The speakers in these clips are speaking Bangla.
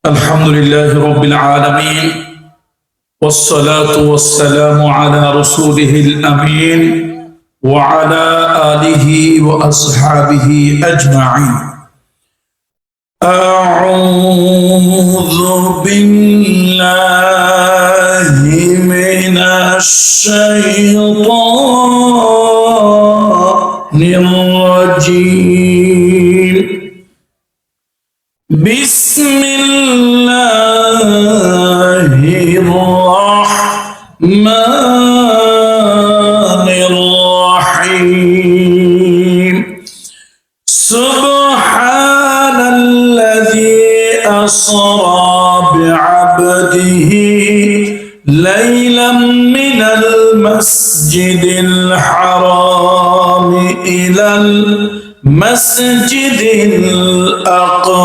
الحمد لله رب العالمين والصلاة والسلام على رسوله الأمين وعلى آله وأصحابه أجمعين. أعوذ بالله من الشيطان الرجيم. بسم الله الرحمن الرحيم. سبحان الذي أسرى بعبده ليلا من المسجد الحرام إلى المسجد الأقصى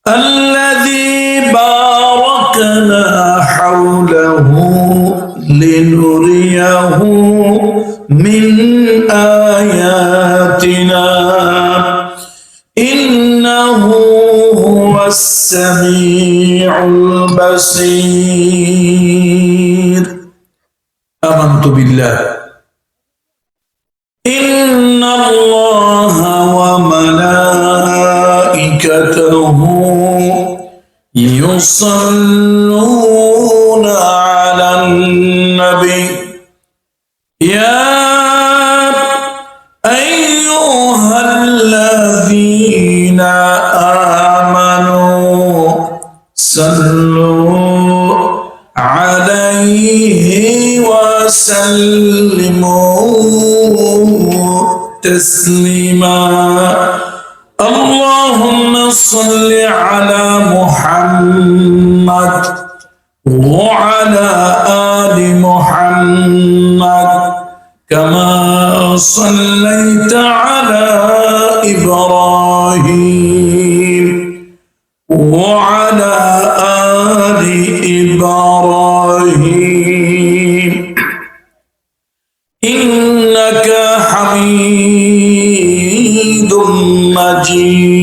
الذي باركنا حوله لنريه من آياتنا إنه هو السميع البصير. آمنت بالله إن الله وملائكته يصلون على النبي يا أيها الذين آمنوا صلوا عليه وسلموا تسليما. اللهم صل على محمد وعلى آل محمد كما صليت على إبراهيم وعلى آل إبراهيم إنك حميد مجيد.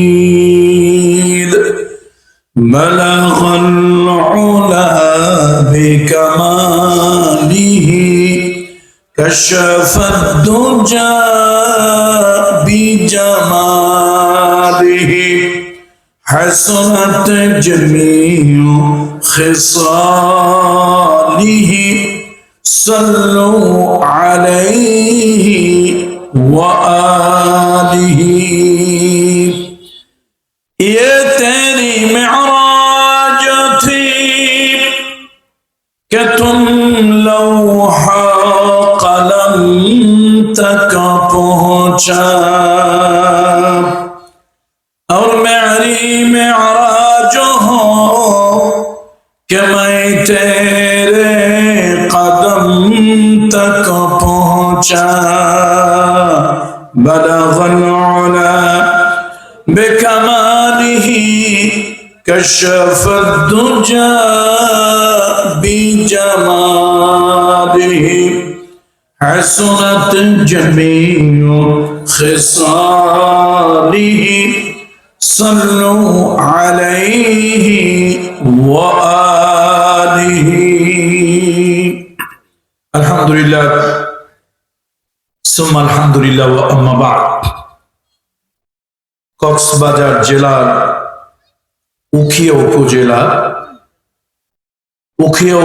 بلغ العلا بكماله كشف الدجى بجماله حسنت جميع خصاله صلوا عليه وآله. ये तेरी मेराज थी कि तुम लौहा कलम तक पहुंचा और मेरी मेराज हो कि मैं तेरे कदम तक पहुंचा. बलगल उला बिकमालिह कशफ दुजा बिजमालिह हसनत जमीउ खिसालिह सल्लु अलैहि व आलिहि. अल्हम्दुलिल्लाह सुम्मा अल्हम्दुलिल्लाह व अम्मा बाद. কক্সবাজার জেলার উখিয়া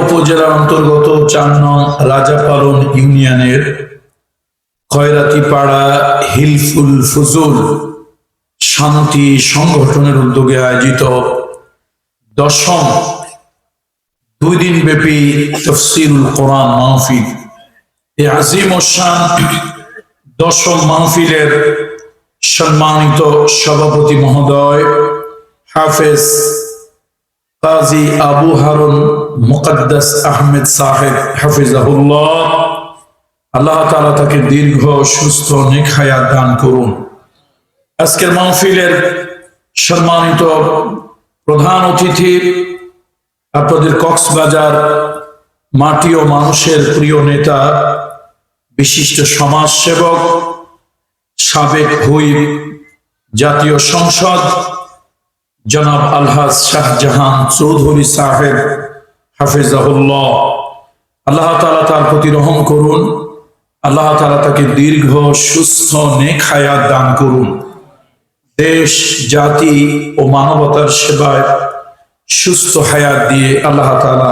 উপজেলার অন্তর্গত ৪ নং রাজাপালন ইউনিয়নের খয়রাতিপাড়া হিলফুল ফুজুল শান্তি সংগঠনের উদ্যোগে আয়োজিত ১০ম ২ দিন ব্যাপী তাফসীরুল কোরআন মাহফিল, এই আজিম ও শান ১০ম মাহফিলের সম্মানিত সভাপতি মহোদয় হাফেজ কাজী আবু হারুন মুকদ্দাস আহমেদ সাহেব হাফিজাহুল্লাহ, আল্লাহ তাআলা তাকে দীর্ঘ সুস্থ নেক হায়াত দান করুন। আজকের মাহফিলের সম্মানিত প্রধান অতিথি আপনাদের কক্সবাজার মাটি ও মানুষের প্রিয় নেতা, বিশিষ্ট সমাজসেবক, সাবেক হুইপ, জাতীয় সংসদ জনাব আলহাজ শাহজাহান চৌধুরী সাহেব হাফিজাহুল্লাহ, আল্লাহ তাআলা তার প্রতি রহম করুন। আল্লাহ তাআলা তাকে দীর্ঘ সুস্থ নেক হায়াত দান করুন। দেশ জাতি ও মানবতার সেবায় সুস্থ হায়াত দিয়ে আল্লাহ তাআলা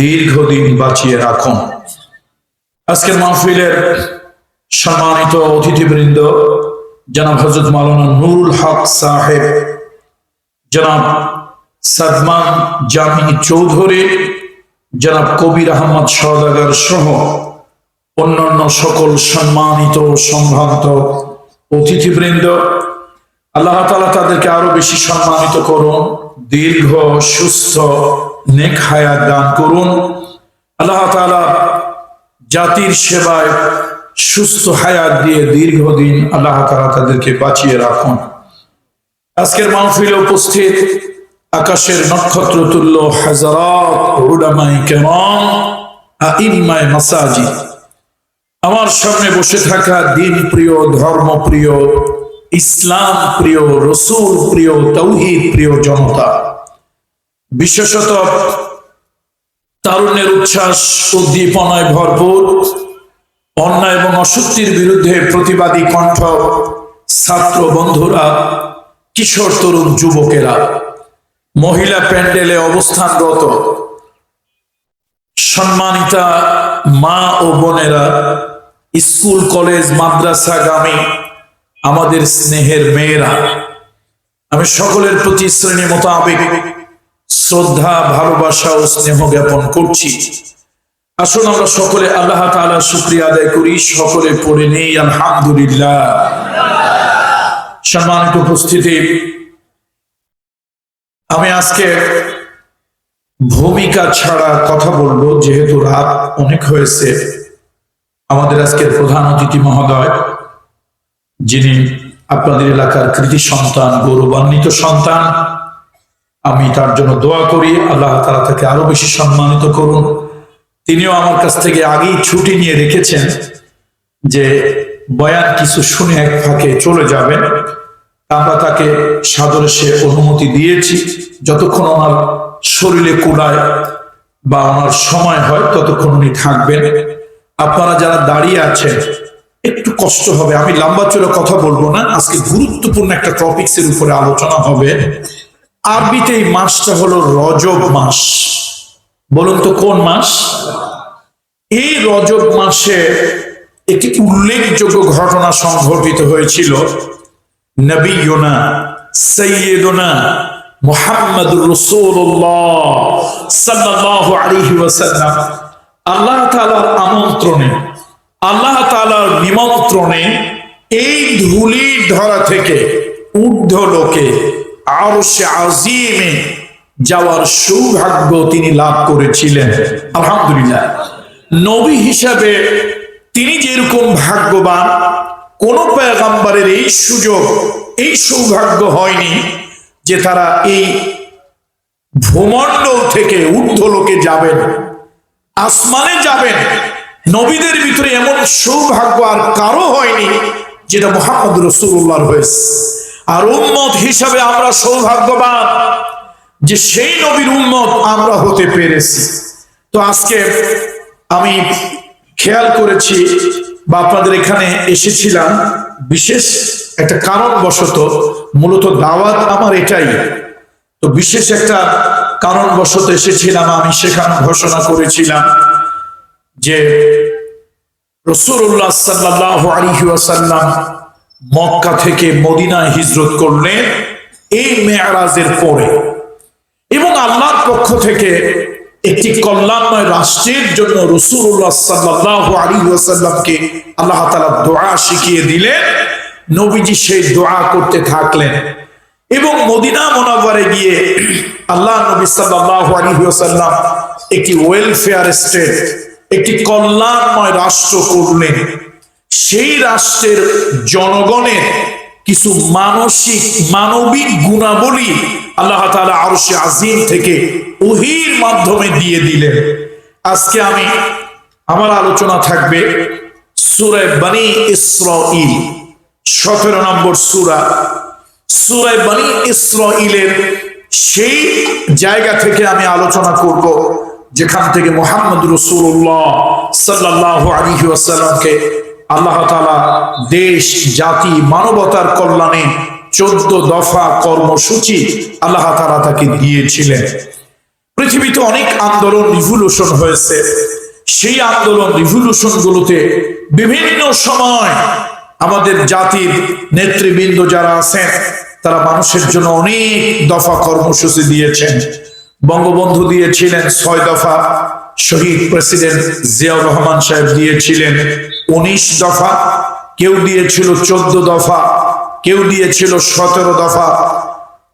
দীর্ঘদিন বাঁচিয়ে রাখুন। আজকের মাহফিলের সম্মানিত অতিথিবৃন্দ, জনাব হযরত মাওলানা নুরুল হক সাহেব, জনাব সাদমান জামি চৌধুরী, জনাব কবির আহমদ সওদাগর সহ অন্যান্য সকল সম্মানিত সম্ভ্রান্ত অতিথিবৃন্দ, আল্লাহ তাআলা তাদেরকে আরো বেশি সম্মানিত করুন, দীর্ঘ সুস্থ নেক হায়াত দান করুন। আল্লাহ তাআলা জাতির সেবায় সুস্থ হায়াত দিয়ে দীর্ঘদিন আল্লাহ তাআলা তাদেরকে বাঁচিয়ে রাখুন। আজকের মাহফিলে উপস্থিত আকাশের নক্ষত্র তুল্য হাজারাত উলামায়ে কেরাম, আইম্মায়ে মাসাজিদ, আমার সামনে বসে থাকা দিন প্রিয়, ধর্ম প্রিয়, ইসলাম প্রিয়, রসূল প্রিয়, তাওহীদ প্রিয় জনতা, বিশেষত তারুণ্যের উচ্ছ্বাস উদ্দীপনায় ভরপুর, অন্যায় এবং অসত্যের বিরুদ্ধে প্রতিবাদী কণ্ঠ ছাত্র বন্ধুরা, কিশোর তরুণ যুবকেরা, মহিলা প্যান্ডেলে অবস্থানরত সম্মানিতা মা ও বোনেরা, স্কুল কলেজ মাদ্রাসাগামী আমাদের স্নেহের মেয়েরা, আমি সকলের প্রতি শ্রেণী মোতাবেক শ্রদ্ধা, ভালোবাসা ও স্নেহ জ্ঞাপন করছি। আসুন আমরা সকলে আল্লাহ তাআলার শুকরিয়া আদায় করি, সকলে পড়ে নেই আলহামদুলিল্লাহ। সম্মানিত উপস্থিতি, আমি আজকে ভূমিকা ছাড়া কথা বলবো, যেহেতু রাত অনেক হয়েছে। আমাদের আজকের প্রধান অতিথি মহোদয়, যিনি আপনাদের এলাকার কৃতি সন্তান, গৌরবান্বিত সন্তান, আমি তার জন্য দোয়া করি আল্লাহ তাআলা তাকে আরো বেশি সম্মানিত করুন। তিনিও আমার কাছ থেকে আগেই ছুটি নিয়ে রেখেছেন যে বয়ান কিছু শুনে এক ফাঁকে চলে যাবেন। আমরা তাকে সাদরে সে অনুমতি দিয়েছি, যতক্ষণ ওনার শরীরে কুলায় বা ওনার সময় হয় ততক্ষণ উনি থাকবেন। আপনারা যারা দাঁড়িয়ে আছেন একটু কষ্ট হবে, আমি লম্বা চড়া কথা বলবো না, আজকে গুরুত্বপূর্ণ একটা টপিকসের উপরে আলোচনা হবে। আরবিতে এই মাসটা হলো রজব মাস। বলুন তো কোন মাস? এই রজব মাসে একটি উল্লেখযোগ্য ঘটনা সংঘটিত হয়েছিল। নবিয়ুনা সাইয়্যিদুনা মুহাম্মাদুর রাসূলুল্লাহ সাল্লাল্লাহু আলাইহি ওয়াসাল্লাম আল্লাহ তাআলার আমন্ত্রণে, আল্লাহ তাআলার নিমন্ত্রণে এই ধূলির ধরা থেকে ঊর্ধ্ব লোকে আরশে আজিমে যাওয়ার সৌভাগ্য তিনি লাভ করেছিলেন। আলহামদুলিল্লাহ। নবী হিসাবে তিনি যেরকম ভাগ্যবান, কোন পয়গম্বরের এই সুযোগ, এই সৌভাগ্য হয়নি যে তারা এই ভূমণ্ডল থেকে ঊর্ধ্ব লোকে যাবেন, আসমানে যাবেন। নবীদের ভিতরে এমন সৌভাগ্য আর কারো হয়নি যেটা মুহাম্মদ রাসূলুল্লাহর হয়েছে। আর উম্মত হিসাবে আমরা সৌভাগ্যবান যে সেই নবীর উম্মত আমরা হতে পেরেছি। তো আজকে আমি খেয়াল করেছি বা আপনাদের এখানে এসেছিলাম বিশেষ একটা কারণবশত, মূলত দাওয়াত আমার এটাই, তো বিশেষ একটা কারণবশত এসেছিলাম। আমি সেখানে ঘোষণা করেছিলাম যে রাসূলুল্লাহ সাল্লাল্লাহু আলাইহি ওয়াসাল্লাম মক্কা থেকে মদিনায় হিজরত করলেন এই মেরাজের পরে, এবং আল্লাহর পক্ষ থেকে একটি কল্যাণময় রাষ্ট্রের জন্য রাসূলুল্লাহ সাল্লাল্লাহু আলাইহি ওয়াসাল্লামকে আল্লাহ তাআলা দোয়া শিখিয়ে দিলেন। নবীজি সেই দোয়া করতে থাকলেন এবং মদিনা মুনাওয়ারায় গিয়ে আল্লাহ নবী সাল্লাল্লাহু আলাইহি ওয়াসাল্লাম একটি ওয়েলফেয়ার স্টেট, একটি কল্যাণময় রাষ্ট্র করলেন। সেই রাষ্ট্রের জনগণের কিছু মানবিক গুণাবলী আল্লাহ তাআলা আরশে আজিম থেকে ওহীর মাধ্যমে দিয়ে দিলেন। আজকে আমার আলোচনা থাকবে সূরা বনী ইসরাঈল 17 নম্বর সূরা। সূরা বনী ইসরাঈলের সেই জায়গা থেকে আমি আলোচনা করব যেখান থেকে মুহাম্মদ রাসূলুল্লাহ সাল্লাল্লাহু আলাইহি ওয়াসাল্লামকে আল্লাহ তাআলা দেশ জাতি মানবতার কল্যাণে 14 দফা কর্মসূচি আল্লাহ তাআলা তাকে দিয়েছিলেন। পৃথিবীতে অনেক আন্দোলন রিভলিউশন হয়েছে, সেই আন্দোলন রিভলিউশন গুলোতে বিভিন্ন সময় আমাদের জাতির নেতৃবৃন্দ যারা আছেন তারা মানুষের জন্য অনেক দফা কর্মসূচি দিয়েছেন। বঙ্গবন্ধু দিয়েছিলেন 6 দফা, শহীদ প্রেসিডেন্ট জিয়াউর রহমান সাহেব দিয়েছিলেন 19 দফা, কেউ দিয়েছিল 14 দফা, কেউ দিয়েছিল 17 দফা,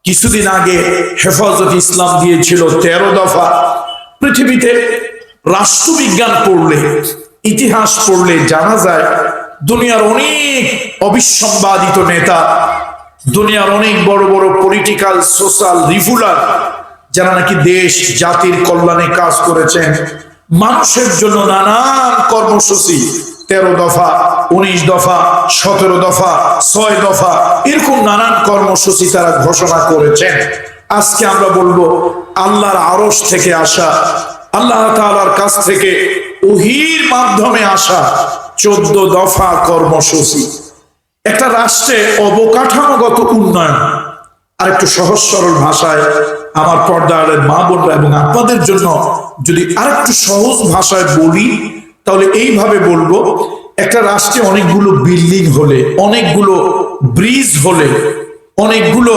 কিছুদিন আগে হেফাজত ইসলাম দিয়েছিল 13 দফা। পৃথিবীতে রাষ্ট্রবিজ্ঞান পড়লে, ইতিহাস পড়লে জানা যায় দুনিয়ার অনেক অবিসংবাদিত নেতা, দুনিয়ার অনেক বড় বড় পলিটিক্যাল সোশ্যাল রিফুলার যারা নাকি দেশ জাতির কল্যাণে কাজ করেছেন, মানুষের জন্য নানান কর্মসূচি 13 দফা, 19 দফা, 17 দফা, 6 দফা, এরকম নানান কর্মসূচি তারা ঘোষণা করেছেন। আজকে আমরা বলবো আল্লাহর আরশ থেকে আসা, আল্লাহ তাআলার কাছ থেকে ওহীর মাধ্যমে আসা 14 দফা কর্মসূচি। একটা রাষ্ট্রে অবকাঠামোগত উন্নয়ন, আর একটু সহজ সরল ভাষায় আমার পর্দার মা বোনরা এবং আপনাদের জন্য যদি আরেকটু সহজ ভাষায় বলি তাহলে এইভাবে বলবো, একটা রাষ্ট্রে অনেকগুলো বিল্ডিং হলে, অনেকগুলো ব্রিজ হলে, অনেকগুলো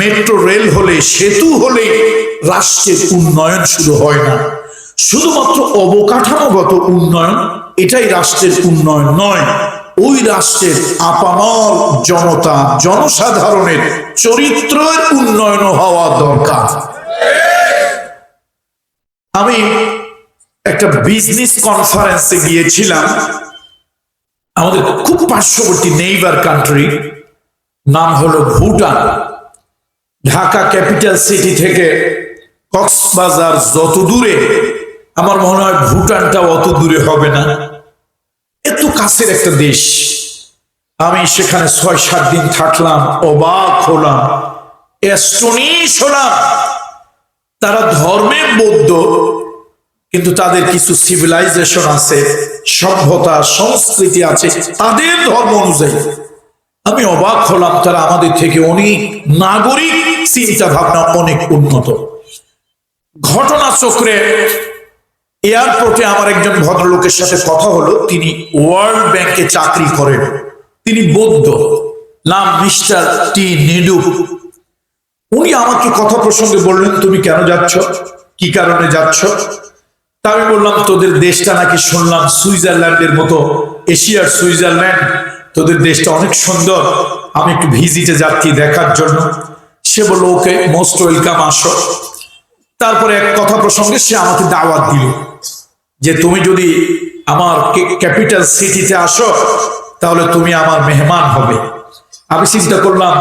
মেট্রো রেল হলে, সেতু হলে রাষ্ট্রের উন্নয়ন শুরু হয় না। শুধুমাত্র অবকাঠামোগত উন্নয়ন এটাই রাষ্ট্রের উন্নয়ন নয়, ওই রাষ্ট্রের আপামর জনতা জনসাধারণের চরিত্রের উন্নয়ন হওয়া দরকার। আমি একটা বিজনেস কনফারেন্সে গিয়েছিলাম, আমাদের খুব পার্শ্ববর্তী নেইবার কান্ট্রি, নাম হলো ভুটান। ঢাকা ক্যাপিটাল সিটি থেকে কক্সবাজার যত দূরে, আমার মনে হয় ভুটানটাও অত দূরে হবে না, এত কাছের একটা দেশ। আমি সেখানে 6-7 দিন থাকলাম, অবাক হলাম, অ্যাস্টনিশ হলাম। তারা ধর্মে বৌদ্ধ, কিন্তু তাদের কিছু সিভিলাইজেশন আছে, সভ্যতা সংস্কৃতি আছে তাদের ধর্ম অনুযায়ী। আমি অবাক হলাম, তারা আমাদের থেকে অনেক নাগরিক চিন্তা ভাবনা অনেক উন্নত। ঘটনাচক্রে এয়ারপোর্টে আমার একজন ভদ্রলোকের সাথে কথা হলো, তিনি ওয়ার্ল্ড ব্যাংকে চাকরি করেন, তিনি বৌদ্ধ, নাম মিস্টার টি নিডু। উনি আমাকে কথা প্রসঙ্গে বললেন, তুমি কেন যাচ্ছ, কি কারণে যাচ্ছ? তা আমি বললাম, তোদের দেশটা নাকি শুনলাম সুইজারল্যান্ডের মতো, এশিয়ার সুইজারল্যান্ড, তোদের দেশটা অনেক সুন্দর, আমি একটু ভিজিটে যাচ্ছি দেখার জন্য। সে বলল, ওকে, মোস্ট ওয়েলকাম, আসো। তারপরে এক কথা প্রসঙ্গে সে আমাকে দাওয়াত দিল যে তুমি যদি আমার ক্যাপিটাল সিটিতে আসো তাহলে তুমি আমার মেহমান হবে। আমি চিন্তা করলাম,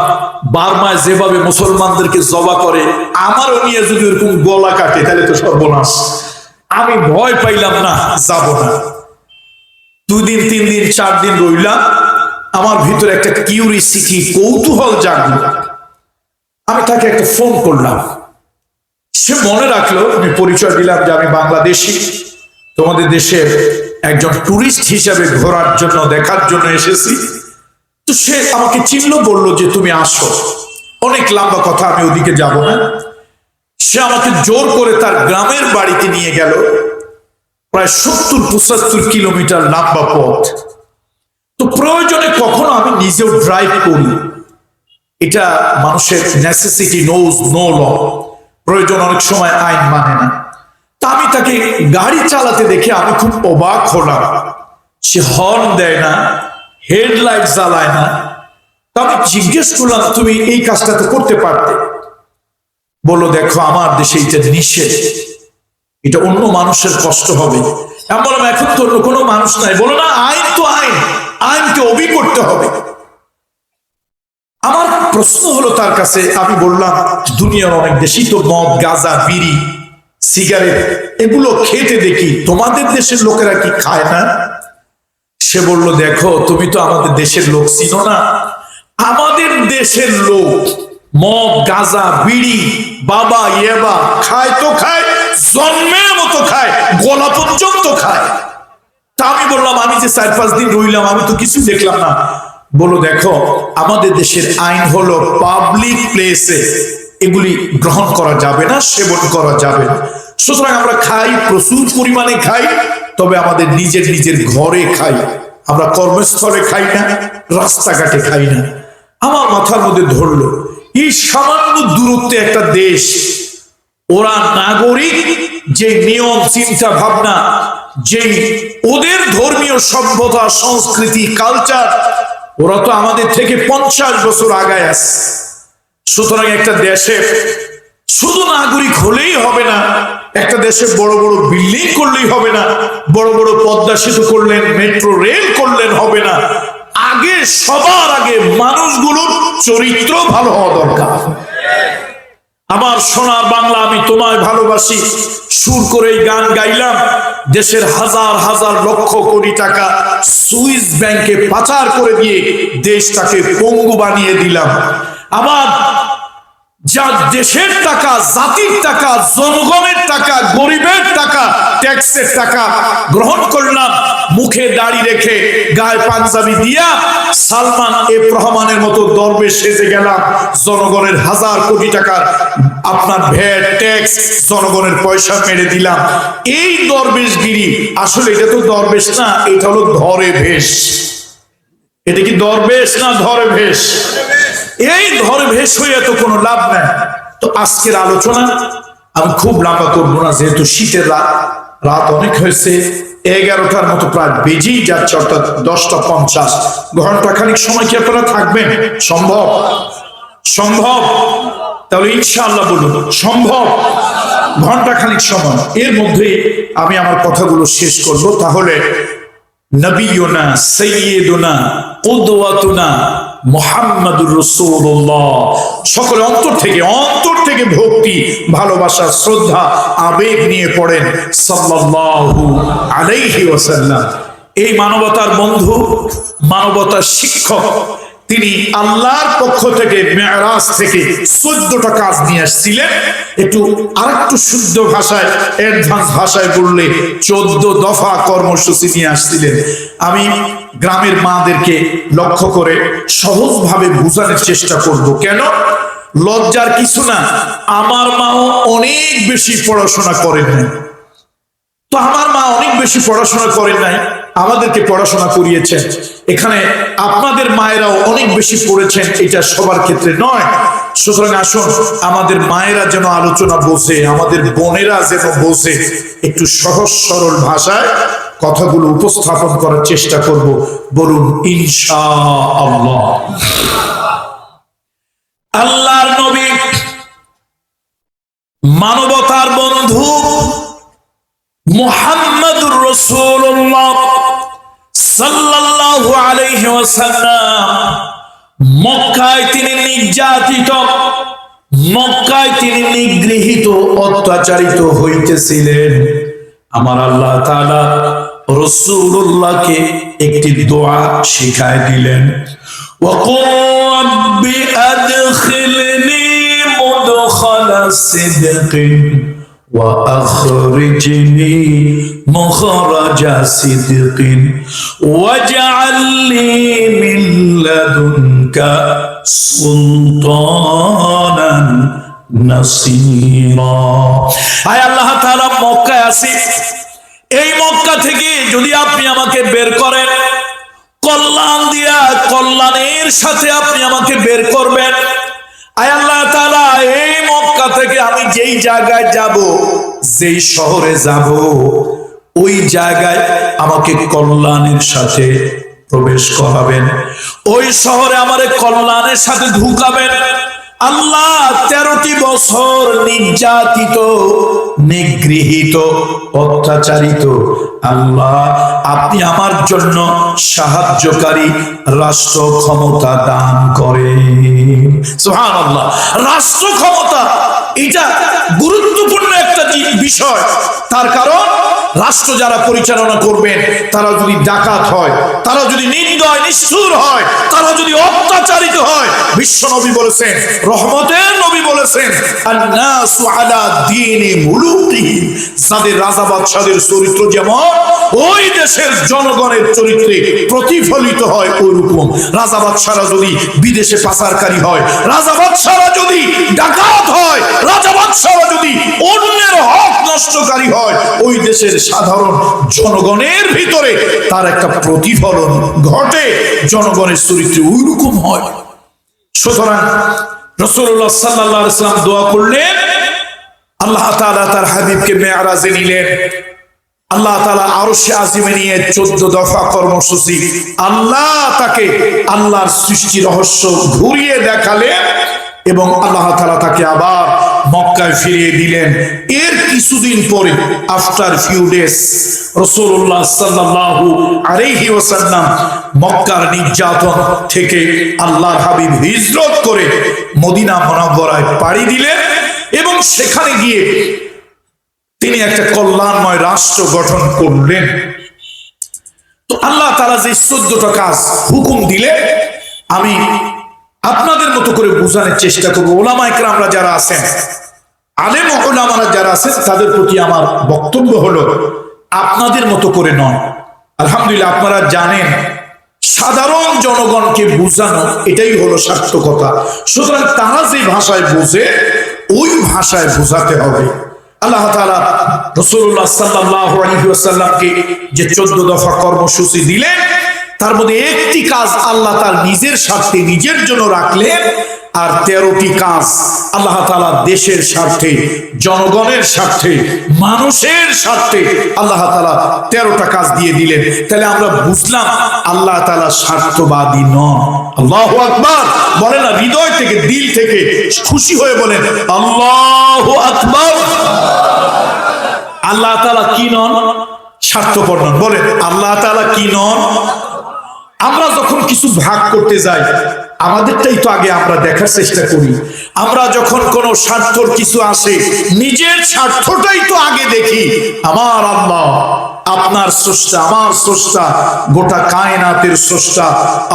বার্মায় যেভাবে মুসলমানদেরকে জবা করে, আমারও নিয়ে যদি ওরকম গলা কাটে তাহলে তো সর্বনাশ। আমি ভয় পাইলাম, না, যাব না। 2 দিন 3 দিন 4 দিন রইলাম, আমার ভিতরে একটা কিউরিসিটি, কৌতূহল জাগলো। আমি তাকে একটা ফোন করলাম, সে মনে রাখলো। আমি পরিচয় দিলাম যে আমি বাংলাদেশি, তোমাদের দেশের একজন টুরিস্ট হিসাবে ঘোরার জন্য, দেখার জন্য এসেছি। তো সে আমাকে চিনল, বলল যে তুমি আসো। অনেক লম্বা কথা, আমি ওদিকে যাব না। সে আমাকে জোর করে তার গ্রামের বাড়িতে নিয়ে গেল, প্রায় 70-75 কিলোমিটার লম্বা পথ। তো প্রয়োজনে কখনো আমি নিজেও ড্রাইভ করি, এটা মানুষের নেসেসিটি নোজ নো ল, প্রয়োজন অনেক সময় আইন মানে না। তা আমি তাকে গাড়ি চালাতে দেখে আমি খুব অবাক হলাম। সে হর্ন দেয় না, হেডলাইট জ্বালায় না। তা আমি জিজ্ঞেস করলাম, তুমি এই কাজটা তো করতে পারতে। বললো, দেখো, আমার দেশে এটা নিষেধ, এটা অন্য মানুষের কষ্ট হবে। আমি বললাম, এখন তো অন্য কোনো মানুষ নাই। বলো না, আইন তো আইন, আইনকে অবি করতে হবে। আমার প্রশ্ন হলো তার কাছে, আমি বললাম, দুনিয়ার অনেক দেশই তো মদ, গাঁজা, বিড়ি, সিগারেট এগুলো খেতে দেখি, তোমাদের দেশের লোকেরা কি খায় না? সে বলল, দেখো, তুমি তো আমাদের দেশের লোক চিনো না, আমাদের দেশের লোক মদ গাঁজা বিড়ি বাবা ইয়েবা খায় তো খায়, জন্মের মতো খায়, গলা পর্যন্ত খায়। তা আমি বললাম, আমি যে 4-5 দিন রইলাম, আমি তো কিছু দেখলাম না। বলো, দেখো আমাদের দেশের আইন হলো পাবলিক প্লেসে এগুলি গ্রহণ করা যাবে না, সেবন করা যাবে না। সুতরাং আমরা খাই, প্রচুর পরিমাণে খাই, তবে আমাদের নিজের নিজের ঘরে খাই। আমরা কর্মস্থলে খাই না, রাস্তাঘাটে খাই না। আমার মাথার মধ্যে ধরলো, এই সামান্য দূরত্বে একটা দেশ, ওরা নাগরিক যে নিয়ম চিন্তা ভাবনা, যে ওদের ধর্মীয় সভ্যতা সংস্কৃতি কালচার, ওরা তো আমাদের থেকে 50 বছর আগায় আছে। সুতরাং একটা দেশে শুধু নাগরিক হলেই হবে না, একটা দেশে বড় বড় বিল্ডিং করলেই হবে না, বড় বড় পদ্মা সেতু করলেন, মেট্রো রেল করলেন হবে না। আগে সবার আগে মানুষগুলোর চরিত্র ভালো হওয়া দরকার। আমার সোনার বাংলা, আমি তোমায় ভালোবাসি সুর করে গান গাইলাম। দেশের হাজার হাজার লক্ষ কোটি টাকা সুইস ব্যাংকে পাচার করে দিয়ে দেশটাকে পঙ্গু বানিয়ে দিলাম। আবার যা দেশের টাকা, জাতির টাকা, জনগণের টাকা, গরিবের টাকা, ট্যাক্সের টাকা গ্রহণ করলাম, মুখে দাড়ি রেখে গায়ে পাঞ্জাবি দিয়া সালমান এফ রহমানের মতো দরবেশ সেজে গেলাম। জনগণের হাজার কোটি টাকার আপনার ভ্যাট ট্যাক্স, জনগণের পয়সা মেরে দিলাম। এই দরবেশগিরি, আসলে এটা তো দরবেশ না, এটা হলো ধরে ভেষ। এটা কি দরবেশ না ধরে ভেষ? এই ধরে ভেষ হয়ে তো কোনো লাভ নাই। তো আজকের আলোচনা আমি খুব লম্বা করবো না, যেহেতু শীতের রাত অনেক হয়েছে, 11টার মতো প্রায় বেজেই যাচ্ছে, অর্থাৎ 10টা 50। ঘন্টা খানিক সময় কি আপনারা থাকবেন? সম্ভব? সম্ভব? তাহলে ইনশাআল্লাহ বলুন সম্ভব। ঘন্টা খানিক সময়, এর মধ্যে আমি আমার কথাগুলো শেষ করব। তাহলে নবিয়ুনা সাইয়্যিদুনা কুদওয়াতুনা মুহাম্মাদুর রাসূলুল্লাহ, সকলে অন্তর থেকে ভক্তি, ভালোবাসা, শ্রদ্ধা, আবেগ নিয়ে পড়েন সাল্লাল্লাহু আলাইহি ওয়াসাল্লাম। এই মানবতার বন্ধু, মানবতার শিক্ষক, তিনি আল্লাহর পক্ষ থেকে মেরাজ থেকে 14টা কাজ নিয়ে আসছিলেন। একটু আরেকটু শুদ্ধ ভাষায়, অ্যাডভান্স ভাষায় বললে 14 দফা কর্মসূচি নিয়ে আসছিলেন। আমি গ্রামের মাদেরকে লক্ষ্য করে সহজভাবে বোঝানোর চেষ্টা করব। কেন? লজ্জার কিছু না, আমার মাও অনেক বেশি পড়াশোনা করেন নাই। তো আমার মা অনেক বেশি পড়াশোনা করেন নাই, আমাদেরকে পড়াশোনা করিয়েছেন। এখানে আপনাদের মায়েরাও অনেক বেশি পড়েছেন, এটা সবার ক্ষেত্রে নয়। সুতরাং আসুন, আমাদের মায়েরা যেন আলোচনা বোঝে, আমাদের বোনেরা যেন বোঝে, একটু সহজ সরল ভাষায় কথাগুলো উপস্থাপন করার চেষ্টা করব। বলুন ইনশাআল্লাহ। আল্লাহর নবী, মানবতার বন্ধু মুহাম্মাদুর রাসূলুল্লাহ সাল্লাল্লাহু আলাইহি ওয়াসাল্লাম মক্কায় তিনি নির্যাতিত, মক্কায় তিনি নিগৃহীত, অত্যাচারিত হইতেছিলেন। আমার আল্লাহ তাআলা রাসূলুল্লাহকে একটি দোয়া শিখায় দিলেন, ওয়াকুল রাব্বি আদখিলনি মুদখালা সিদকিন وأخرجني مخرج صدق واجعل لي من لدنك سلطانا نصيرا। আয় আল্লাহ তাআলা, মক্কায় আছি, এই মক্কা থেকে যদি আপনি আমাকে বের করেন, কল্যাণ দিয়া, কল্যাণের সাথে আপনি আমাকে বের করবেন। আয় আল্লাহ তাআলা, এই মক্কা থেকে আমি যেই জায়গায় যাব, যেই শহরে যাব, ওই জায়গায় আমাকে কল্যাণের সাথে প্রবেশ করাবেন, ওই শহরে আমারে কল্যাণের সাথে ঢুকাবেন। আল্লাহ 13টি বছর নির্যাতিত, নিগৃহীত, অত্যাচারিত, আল্লাহ আপনি আমার জন্য সাহায্যকারী রাষ্ট্র ক্ষমতা দান করেন। সুবহানাল্লাহ। রাষ্ট্র ক্ষমতা এটা গুরুত্বপূর্ণ একটা বিষয়। তার কারণ রাষ্ট্র যারা পরিচালনা করবেন তারা যদি ডাকাত হয়, তারা যদি নির্দয় নিষ্ঠুর হয়, তারা যদি অত্যাচারিত হয়, বিশ্ব নবী বলেছেন, রহমতের নবী বলেছেন, আন্নাসু আলা দীনি মুলুকিহিম, যাদের রাজা বাদশাদের চরিত্র যেমন ওই দেশের জনগণের চরিত্রে প্রতিফলিত হয় ওইরকম। রাজা বাদশারা যদি বিদেশে পাচারকারী হয়, রাজা বাদশারা যদি ডাকাত হয়, রাজা বাদশারা যদি অন্যের হক নষ্টকারী হয়, ওই দেশের সাধারণ জনগণের ভিতরে তার একটা প্রতিফলন ঘটে, জনগণের চরিত্রে ওইরকম হয়। সুতরাং রাসূলুল্লাহ সাল্লাল্লাহু আলাইহি ওয়াসাল্লাম দোয়া করলেন, আল্লাহ তাআলা তার হাবিবকে মেরাজে নিলেন, আল্লাহ তাআলা আরশে আজিমে নিয়ে 14 দফা কর্মসূচি, আল্লাহ তাকে আল্লাহর সৃষ্টি রহস্য ঘুরিয়ে দেখালেন এবং আল্লাহ তাআলা তাকে আবার মক্কায় ফিরিয়ে দিলেন। এর কিছুদিন পরে, আফটার ফিউ ডেজ, রাসূলুল্লাহ সাল্লাল্লাহু আলাইহি ওয়াসাল্লাম মক্কার নির্যাতন থেকে আল্লাহর হাবিব হিজরত করে মদিনা মুনাওয়ারায় পাড়ি দিলেন এবং সেখানে গিয়ে তিনি একটা কল্যাণময় রাষ্ট্র গঠন করলেন। তো আল্লাহ তাআলা যে 14টা কাজ হুকুম দিলেন, আমি আপনাদের মতো করে বোঝানোর চেষ্টা করব। ওলামায়ে কেরামরা যারা আছেন, আলেম ওলামারা যারা আছেন, তাদের প্রতি আমার বক্তব্য হলো, আপনাদের মতো করে নয়। আলহামদুলিল্লাহ, আপনারা জানেন সাধারণ জনগণকে বোঝানো এটাই হলো সার্থকতা। সুতরাং তারা যে ভাষায় বোঝে ওই ভাষায় বোঝাতে হবে। আল্লাহ তাআলা রাসূলুল্লাহ সাল্লাল্লাহু আলাইহি ওয়াসাল্লামকে যে 14 দফা কর্মসূচি দিলেন, তার মধ্যে একটি কাজ আল্লাহ তার নিজের স্বার্থে নিজের জন্য রাখলেন, আর 13টি কাজ আল্লাহ তাআলা দেশের স্বার্থে, জনগণের স্বার্থে, মানুষের স্বার্থে আল্লাহ তাআলা 13টা কাজ দিয়ে দিলেন। তাহলে আমরা বুঝলাম আল্লাহ তাআলা স্বার্থবাদী নন। আল্লাহু আকবার বলেন না, হৃদয় থেকে, দিল থেকে খুশি হয়ে বলেন আল্লাহু আকবার। আল্লাহ তাআলা কি নন? স্বার্থপর নন। বলেন আল্লাহ তাআলা কি নন? আমরা যখন কিছু ভাগ করতে যাই, আমাদেরটাই তো আগে আমরা দেখার চেষ্টা করি। আমরা যখন কোনো স্বার্থর কিছু আসে, নিজের স্বার্থটাই তো আগে দেখি। আমার আল্লাহ, আপনার স্রষ্টা, আমার স্রষ্টা, গোটা কায়নাতের স্রষ্টা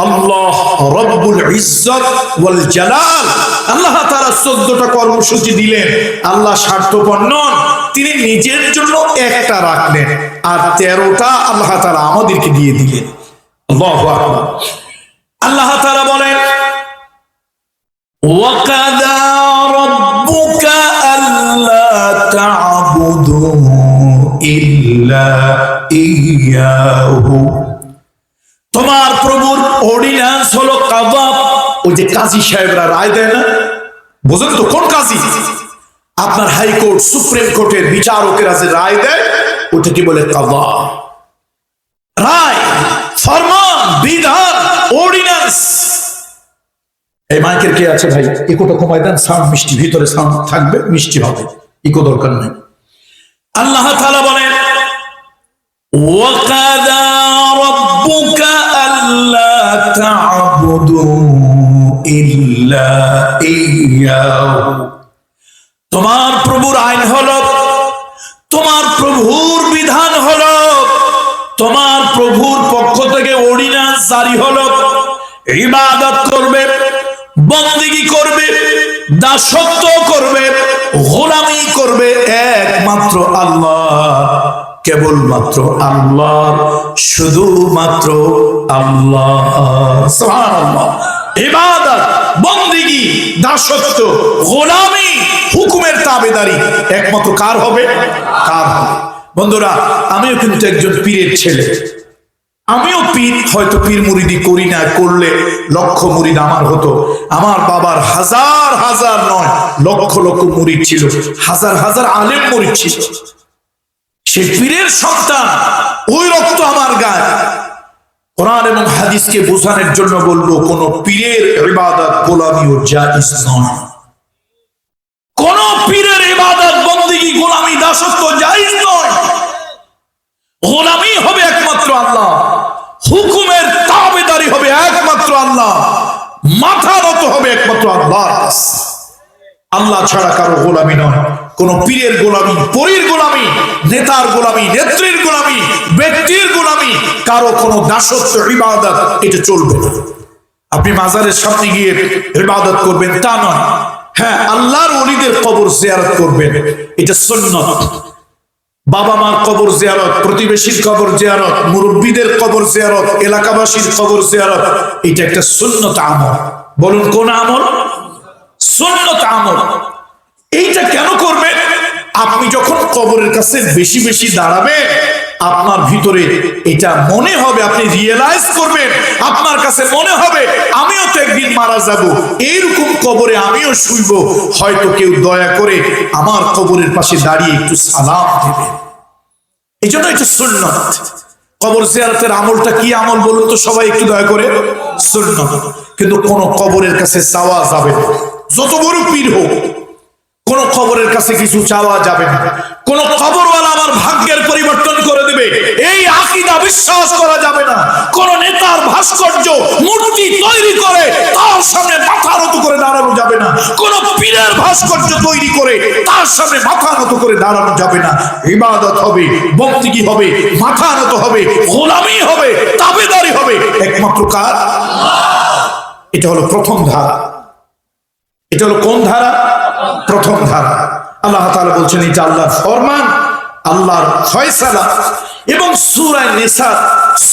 আল্লাহ রব্বুল ইজ্জত ওয়াল জালাল, আল্লাহ তাআলা 14টা কর্মসূচি দিলেন। আল্লাহ স্বার্থপর নন, তিনি নিজের জন্য একটা রাখলেন, আর 13টা আল্লাহ তাআলা আমাদেরকে দিয়ে দিলেন। আল্লাহু আকবার। আল্লাহ তাআলা বলেন, ওয়াকাদা রাব্বুকা আল্লা তা'বুদু ইল্লা ইয়্যাহু, তোমার প্রভুর অর্ডিন্যান্স হলো কাযা। ওই যে কাজী সাহেবরা রায় দেয় না, বুঝেন তো কোন কাজী? আপনার হাইকোর্ট, সুপ্রিম কোর্টের বিচারকেরা যে রায় দেয় ওটাকে বলে কাযা। রায়, ফরমান, বিধান, অর্ডিন্যান্স। এই মাইকের কে আছে ভাই? ইকোটা কমাই দেন, সাউন্ড মিষ্টি, ভিতরে সাউন্ড থাকবে, মিষ্টি হবে, ইকো দরকার নেই। আল্লাহ তাআলা বলেন, ওয়াকাদা রাব্বুকা আল্লা তা'বুদু ইল্লা ইয়্যাহু, তোমার প্রভুর আইন হলো, তোমার প্রভুর বিধান হলো, তোমার প্রভুর পক্ষ থেকে অর্ডিন্যান্স জারি হলো, ইবাদত করবে, বন্দেগী করবে, দাসত্ব করবে, গোলামি করবে একমাত্র আল্লাহ, কেবলমাত্র আল্লাহ, শুধুমাত্র আল্লাহ। সুবহানাল্লাহ। ইবাদত, বন্দেগী, দাসত্ব, গোলামি, হুকুমের তাবেদারি একমাত্র কার হবে? কার হবে? বন্ধুরা, আমিও কিন্তু একজন পীরের ছেলে, আমিও পীর, হয়তো পীর মুরিদি করি না, করলে লক্ষ মুরিদ আমার হতো। আমার বাবার হাজার হাজার নয়, লক্ষ লক্ষ মুরিদ ছিল, হাজার হাজার আলেম মুরিদ ছিল। সে পীরের সন্তান, ওই রক্ত আমার গায়ে। কোরআন এবং হাদিসকে বোঝানোর জন্য বলবো, কোন পীরের ইবাদত গোলামি ও জায়েজ নয়। কোন পীরের ইবাদত, বন্দেগী, গোলামি, দাসত্ব জায়েজ নয়। গোলামি হবে একমাত্র আল্লাহ, হুকুমের তাবেদারি হবে একমাত্র আল্লাহ, মাথা নত হবে একমাত্র আল্লাহ। আল্লাহ ছাড়া কারো গোলামি নয়, কোন পীরের গোলামি, পরীর গোলামি, নেতার গোলামি, নেত্রীর গোলামি, ব্যক্তির গোলামি, কারো কোনো দাসত্ব ইবাদত এটা চলবে না। আপনি মাজারের সামনে গিয়ে ইবাদত করবেন তা নয়। হ্যাঁ, আল্লাহর ওলিদের কবর জিয়ারত করবেন, এটা সুন্নাত। বাবা মার কবর জিয়ারত, প্রতিবেশীর কবর জিয়ারত, মুরব্বীদের কবর জিয়ারত, এলাকাবাসীর কবর জিয়ারত, এটা একটা সুন্নত আমল। বলুন কোন আমল? সুন্নত আমল। এইটা কেন করবেন? আপনি যখন কবরের কাছে বেশি বেশি দাঁড়াবেন, আপনার ভিতরে এটা মনে হবে, আপনি রিয়েলাইজ করবেন, আপনার কাছে মনে হবে আমিও তো একদিন মারা যাব, এইরকম কবরে আমিও শুইব, হয়তো কেউ দয়া করে আমার কবরের পাশে দাঁড়িয়ে একটু সালাম দেবে। এই জন্য এটা সুন্নত। কবর জিয়ারতের আমলটা কি আমল বলুন তো সবাই একটু দয়া করে? সুন্নত। কিন্তু কোন কবরের কাছে চাওয়া যাবে না, যত বড় পীর হোক, কোন কবরের কাছে কিছু চাওয়া যাবে না। কোন কবরওয়ালা আমার ভাগ্যের পরিবর্তন করে দিবে এই আকীদা বিশ্বাস করা যাবে না। কোন নেতার ভাস্কর্য মূর্তি তৈরি করে তার সামনে মাথা নত করে দাঁড়ানো যাবে না। কোন পীরের ভাস্কর্য তৈরি করে তার সামনে মাথা নত করে দাঁড়ানো যাবে না। ইবাদত হবে, বন্দেগী হবে, মাথা নত হবে, গোলামি হবে, তাবেদারি হবে একমাত্র কার? এটা হলো প্রথম ধারা। এটা হলো কোন ধারা? প্রথম ধারা। আল্লাহ তাআলা বলছেন এটা আল্লাহর ফরমান, আল্লাহর ফয়সালা। এবং সূরা নিসা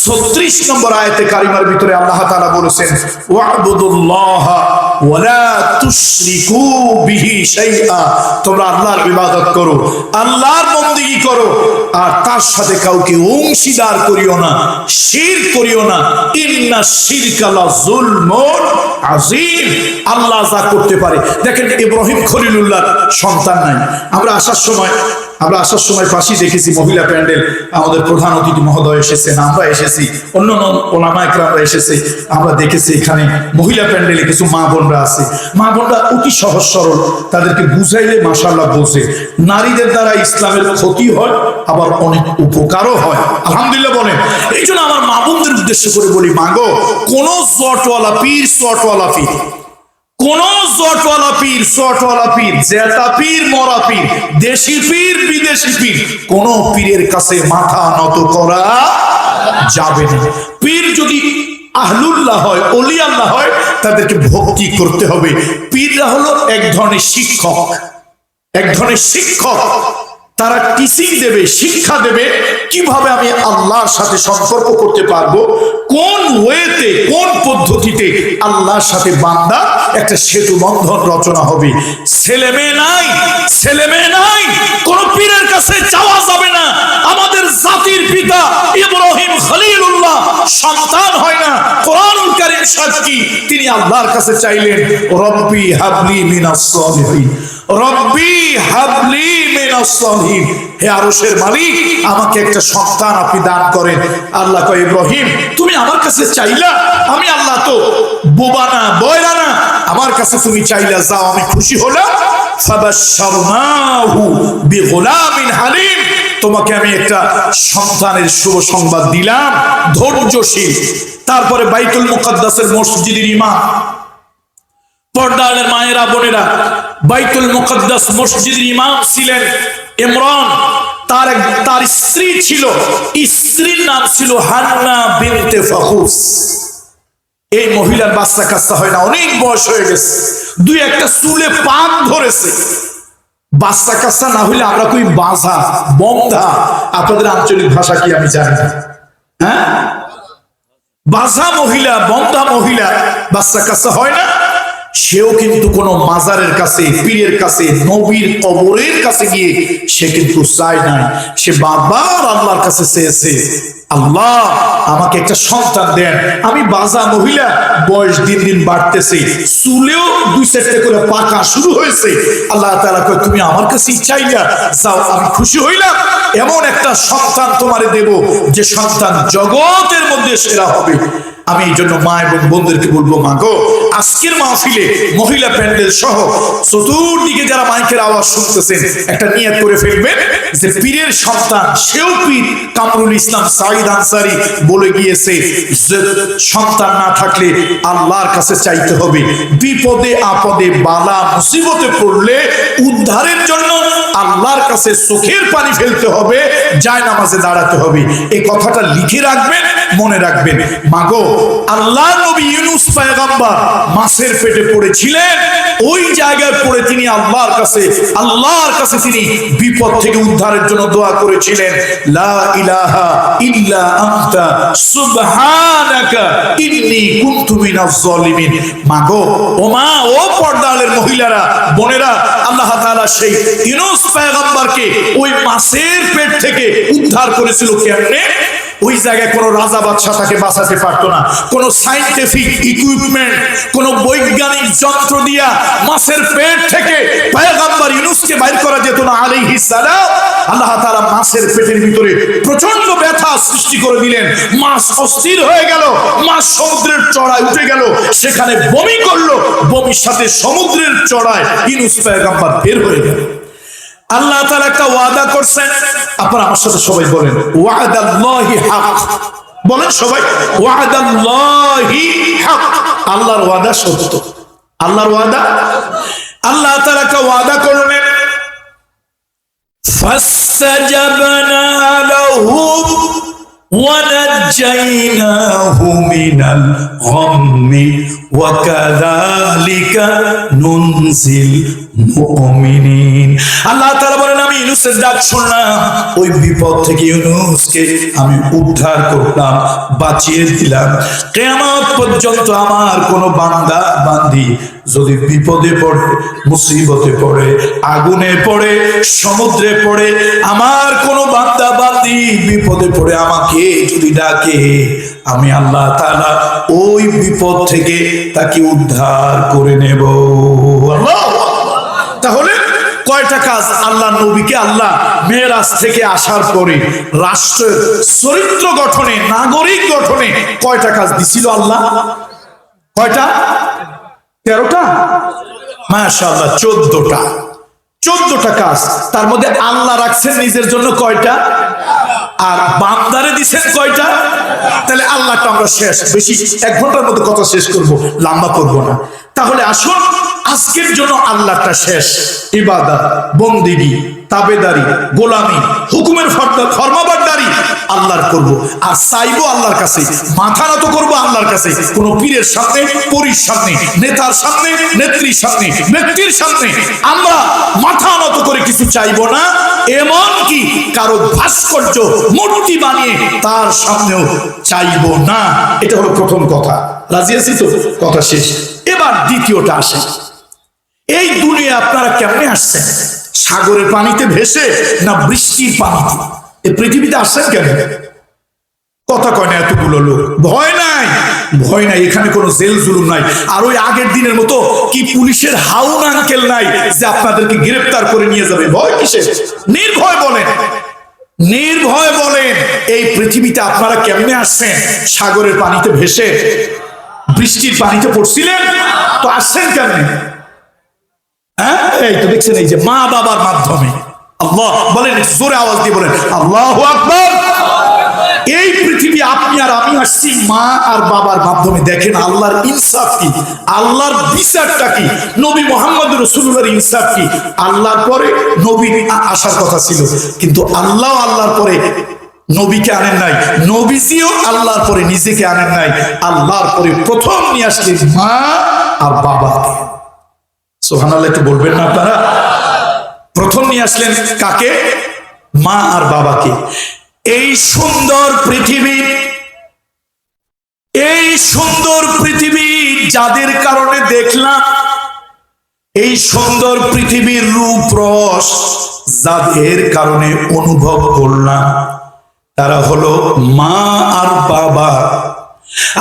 36 নম্বর আয়াতে কারিমার ভিতরে আল্লাহ তাআলা বলেছেন ওয়া'বুদুল্লাহা ওয়া লা তুশরিকু বিহি শাইআ, তোমরা আল্লাহর ইবাদত করো, আল্লাহর বন্দেগী করো, আর তার সাথে কাউকে অংশীদার করিও না, শিরক করিও না। ইন্নাশ শিরকা লা যুলমুন আযীম। আল্লাহ যা করতে পারে। দেখেন ইব্রাহিম খলিলুল্লাহর সন্তান নাই। আমরা আসার সময় পাশে দেখেছি মহিলা প্যান্ডেল, আমাদের প্রধান অতিথি মহোদয় এসেছেন, আমরা এসেছি, অন্যান্য ওলামা ইকরামরা এসেছে, আমরা দেখেছি এখানে মহিলা প্যান্ডেলে কিছু মা বোনরা আছে। মা বোনরা অতি সহজ সরল, তাদেরকে বুঝাইলে মাশাআল্লাহ বোঝে। নারীদের দ্বারা ইসলামের ক্ষতি হয়, আবার অনেক উপকারও হয়, আলহামদুলিল্লাহ বলেন। এই জন্য আমার মা বোনদের উদ্দেশ্য করে বলি, মাগো কোন জটওয়ালা পীর, সোয়াটওয়ালা পীর, কোন জটওয়ালা পীর, সোয়াটওয়ালা পীর, জেতা পীর, মরা পীর, দেশি পীর, বিদেশি পীর, কোন পীরের কাছে মাথা নত করা যাবে না। পীর যদি আহলুল্লাহ হয়, ওলি আল্লাহ হয়, তাদেরকে ভক্তি করতে হবে। পীররা হলো এক ধরনের শিক্ষক, এক ধরনের শিক্ষক। তারা টিচিং দেবে, শিক্ষা দেবে কিভাবে আমি আল্লাহর সাথে সম্পর্ক করতে পারবো, কোন ওয়েতে, কোন পদ্ধতিতে আল্লাহর সাথে বান্দা একটা সেতু বন্ধন রচনা হবে। ছেলে মেয়ে নাই, ছেলে মেয়ে নাই, কোন পীরের কাছে যাওয়া যাবে না। আমাদের জাতির পিতা ইব্রাহিম খলিলুল্লাহ সন্তান হয় না, কোরআনুল কারীম সাক্ষী, তিনি আল্লাহর কাছে চাইলেন রব্বি হাবলি মিনাস সালিহিন, রব্বি হাবলি মিনাস সালিহিন, হে আরশের মালিক আমাকে একটা সন্তান আপনি দান করেন। আল্লাহ কয় ইব্রাহিম তুমি আমার কাছে চাইলা, আমি আল্লাহ তো বোবা না, বয়রা না, আমার কাছে তুমি চাইলা, যাও আমি খুশি হলাম। ফাবাশশারনাহু বিগুলামিন হালিম, তোমাকে আমি একটা সন্তানের শুভ সংবাদ দিলাম, ধৈর্যশীল। তারপরে বাইতুল মুকাদ্দাসের মসজিদের ইমাম, পর্দার মায়েরা বোনেরা, বাইতুল মুকাদ্দাস মসজিদের ইমাম ছিলেন ইমরান। তার স্ত্রী ছিল, স্ত্রীর নাম ছিল হান্না বিনতে ফাকুস। এই মহিলার বাচ্চা কাচ্চা হয় না, অনেক বয়স হয়ে গেছে, দুই একটা চুলে পাক ধরেছে। বাচ্চা কাচ্চা না হইলে আমরা কই বাঁধা, বন্ধা, আপনাদের আঞ্চলিক ভাষা কি আমি জানি না, হ্যাঁ, বাঁধা মহিলা, বন্ধা মহিলা, বাচ্চা কাচ্চা হয় না। সেও কিন্তু কোন মাজারের কাছে, পীরের কাছে, নবীর কবরের কাছে গিয়ে সে কিন্তু চায় নাই, সে বারবার আল্লাহর কাছে চেয়েছে, আল্লাহ আমাকে একটা সন্তান দেন। আমি বাজা মহিলা, বয়স দিন দিন বাড়তেছে, চুলেও দুই চারটে করে পাকা শুরু হয়েছে। আল্লাহ তাআলা কয় তুমি আমার কাছে চাইলা, যাও আমি খুশি হইলাম, এমন একটা সন্তান তোমারে দেব যে সন্তান জগতের মধ্যে সেরা হবে। আমি এই জন্য মা এবং বোনদেরকে বলবো, মা গো আজকের মাহফিলে মহিলা প্যান্ডেল সহ চতুর্দিকে যারা মাইকের আওয়াজ শুনতেছেন, একটা নিয়ত করে ফেলবেন যে পীরের সন্তান, সেও পীর। কামরুল ইসলাম সাঈদ আনসারী বলে গিয়েছে যে সন্তান না থাকলে আল্লাহর কাছে চাইতে হবে, বিপদে আপদে বালা মুসিবতে পড়লে উদ্ধারের জন্য আল্লাহর কাছে চোখের পানি ফেলতে হবে, যায় নামাজে দাঁড়াতে হবে। এই কথাটা লিখে রাখবেন, মনে রাখবেন। মাগো, আল্লাহ নবী ইউনূস পয়গম্বর মাছের পেটে পড়েছিলেন, ওই জায়গায় পড়ে তিনি আল্লাহর কাছে তিনি বিপদ থেকে উদ্ধারের জন্য দোয়া করেছিলেন, লা ইলাহা ইল্লা আনতা সুবহানাকা ইন্নী কুনতু মিনাজ জালিমিন। মাগো, ও মা, ও পর্দালের মহিলারা, বোনেরা, আল্লাহ তাআলা সেই ইউনূস পয়গম্বরকে ওই মাছের পেট থেকে উদ্ধার করেছিল কেমনে? ওই জায়গায় কোনো রাজা বাদশা তাকে বাঁচাতে পারতো না। কোনো সায়েন্টিফিক ইকুইপমেন্ট, কোনো বৈজ্ঞানিক যন্ত্র দিয়া মাছের পেট থেকে পয়গম্বর ইউনূসকে বাইর করা যেত না আলাইহিস সালাম। আল্লাহ তাআলা মাছের পেটের ভিতরে প্রচন্ড ব্যথা সৃষ্টি করে দিলেন। মাছ অস্থির হয়ে গেল, মাছ সমুদ্রের চড়ায় উঠে গেল, সেখানে বমি করলো, বমির সাথে সমুদ্রের চড়ায় ইউনূস পয়গম্বর বের হয়ে গেল। আল্লাহ তাআলা একটা ওয়াদা করছেন, আপনারা আমার সাথে সবাই বলেন, ওয়াদাল্লাহি হক। বলেন সবাই, ওয়াদাল্লাহি হক। আল্লাহর ওয়াদা সত্য। আল্লাহর ওয়াদা, আল্লাহ তাআলা একটা ওয়াদা করলেন, ফাসতাজাবনা লাহু وَنَجَّيْنَاهُ مِنَ الْغَمِّ وَكَذَلِكَ نُنْجِي الْمُؤْمِنِينَ। আল্লাহ তাআলা বলেন, আমি ইউনূসের ডাক শুনলাম, ওই বিপদ থেকে ইউনূসকে আমি উদ্ধার করলাম, বাঁচিয়ে দিলাম। কিয়ামত পর্যন্ত আমার কোন বান্দা বান্দি যদি বিপদে পড়ে, মুসিবতে পড়ে, আগুনে পড়ে, সমুদ্রে পড়ে, আমার কোন বান্দা বান্দি বিপদে পড়ে আমাকে যদি ডাকে, আমি আল্লাহ তাআলা ওই বিপদ থেকে তাকে উদ্ধার করে নেব। তাহলে কয়টা কাজ আল্লাহ নবীকে আল্লাহ মেরাজ থেকে আসার পরে রাষ্ট্রের চরিত্র গঠনে, নাগরিক গঠনে কয়টা কাজ দিছিল আল্লাহ? কয়টা? 13টা? মাশাআল্লাহ, 14টা। 14টা কাজ। তার মধ্যে আল্লাহ রাখছেন নিজের জন্য কয়টা? আর বান্দারে দিছেন কয়টা? তাহলে আল্লাহটা আমরা শেষ, বেশি 1 ঘন্টার মধ্যে কথা শেষ করব, লম্বা করব না। তাহলে আসুন, আজকের জন্য আল্লাহটা শেষ। ইবাদত, বন্দেগী, তাবেদারি, গোলামি, হুকুমের ফরমাবরদারি আল্লাহর করব, আর চাইবো আল্লাহর কাছে, মাথা নত করবো আল্লাহর কাছে। কোন পীরের সামনে, পরীর সামনে, নেতার সামনে, নেত্রীর সামনে, ব্যক্তির সামনে আমরা মাথা নত করে কিছু চাইবো না। এমন কি কারো ভাস্কর্য, মূর্তি বানিয়ে তার সামনেও চাইবো না। এটা হলো প্রথম কথা। রাজি আছি তো? কথা শেষ। এবার দ্বিতীয়টা আসে, এই দুনিয়া আপনারা কেমনে আসছেন? সাগরের পানিতে ভেসে না বৃষ্টির পানিতে? এই পৃথিবীতে আসছেন কেন? কথা কয় না এতগুলো লোক। ভয় নাই, ভয় নাই, এখানে কোনো জেল জুলুম নাই। আর ওই আগের দিনের মতো কি পুলিশের হাউন আঙ্কেল নাই যে আপনাদেরকে গ্রেফতার করে নিয়ে যাবে? ভয় কিসের? নির্ভয় বলেন, নির্ভয় বলেন, এই পৃথিবীতে আপনারা কেমনে আসছেন? সাগরের পানিতে ভেসে, বৃষ্টির পানিতে পড়ছিলেন তো আসছেন কেমনে? হ্যাঁ, এই তো দেখছেন, এই যে মা বাবার মাধ্যমে। আল্লাহ বলেন, জোরে আওয়াজ দিয়ে বলেন, আল্লাহু আকবার। এই পৃথিবী আপনি আর আমি আসছি মা আর বাবার মাধ্যমে। দেখেন আল্লাহর ইনসাফ কি, আল্লাহর বিচারটা কি, নবী মুহাম্মদ রাসূলুল্লাহর ইনসাফ কি। আল্লাহর পরে নবী আসার কথা ছিল, কিন্তু আল্লাহ আল্লাহর পরে নবীকে আনেন নাই, নবীজিও আল্লাহর পরে নিজেকে আনেন নাই। আল্লাহর পরে প্রথম নিয়ে আসলেন মা আর বাবাকে। সুবহানাল্লাহ, একটু বলবেন না আপনারা? প্রথম নিয়ে আসলেন কাকে? মা আর বাবাকে। এই সুন্দর পৃথিবী, এই সুন্দর পৃথিবী যাদের কারণে দেখলাম, এই সুন্দর পৃথিবীর রূপ রস যাদের কারণে অনুভব করলাম, তারা হলো মা আর বাবা।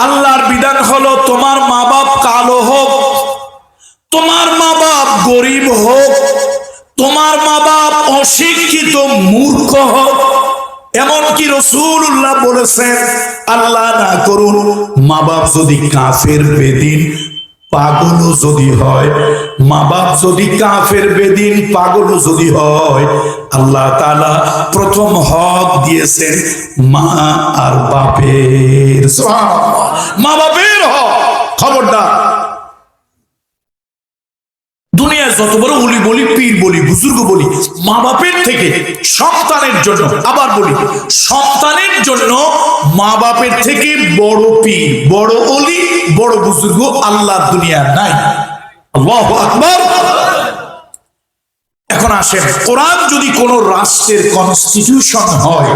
আল্লাহর বিধান হলো, তোমার মা বাপ কালো হোক, তোমার মা বাপ গরিব হোক, তোমার মা বাপ অশিক্ষিত মূর্খ হোক, এমনকি রাসূলুল্লাহ বলেছেন, আল্লাহ না করুন মা বাপ যদি কাফের বেদিন পাগলও যদি হয়, মা বাপ যদি কাফের বেদিন পাগলও যদি হয়, আল্লাহ তাআলা প্রথম হক দিয়েছেন মা আর বাপের। সুবহানাল্লাহ, মা বাপের হক। খবরদার, দুনিয়া দুনিয়ায় যত বড় ওলি বলি, পীর বলি, বুজুর্গ বলি, মা বাপের থেকে সন্তানের জন্য, আবার বলি সন্তানের জন্য মা বাপের থেকে বড় পীর, বড় ওলি, বড় বুজুর্গ আল্লাহর দুনিয়ার নাই। আল্লাহু আকবার। এখন আসেন, কোরআন যদি কোন রাষ্ট্রের কনস্টিটিউশন হয়,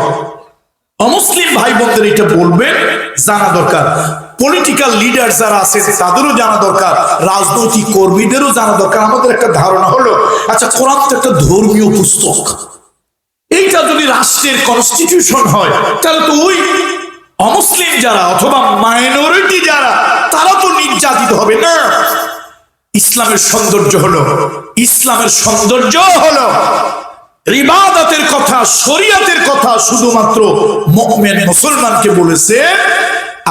অমুসলিম ভাই বোনদের এটা বলবেন, জানা দরকার। পলিটিক্যাল লিডার যারা আছে তাদেরও জানা দরকার, রাজনৈতিক কর্মীদেরও জানা দরকার। আমাদের একটা ধারণা হলো, আচ্ছা কোরআন তো একটা ধর্মীয় পুস্তক, এইটা যদি রাষ্ট্রের কনস্টিটিউশন হয় তাহলে তো ওই অমুসলিম যারা অথবা মাইনরিটি যারা তারা তো নির্যাতিত হবে না। ইসলামের সৌন্দর্য হলো, ইসলামের সৌন্দর্য হলো ইবাদতের কথা, শরিয়তের কথা শুধুমাত্র মুমিন মুসলমানকে বলেছে,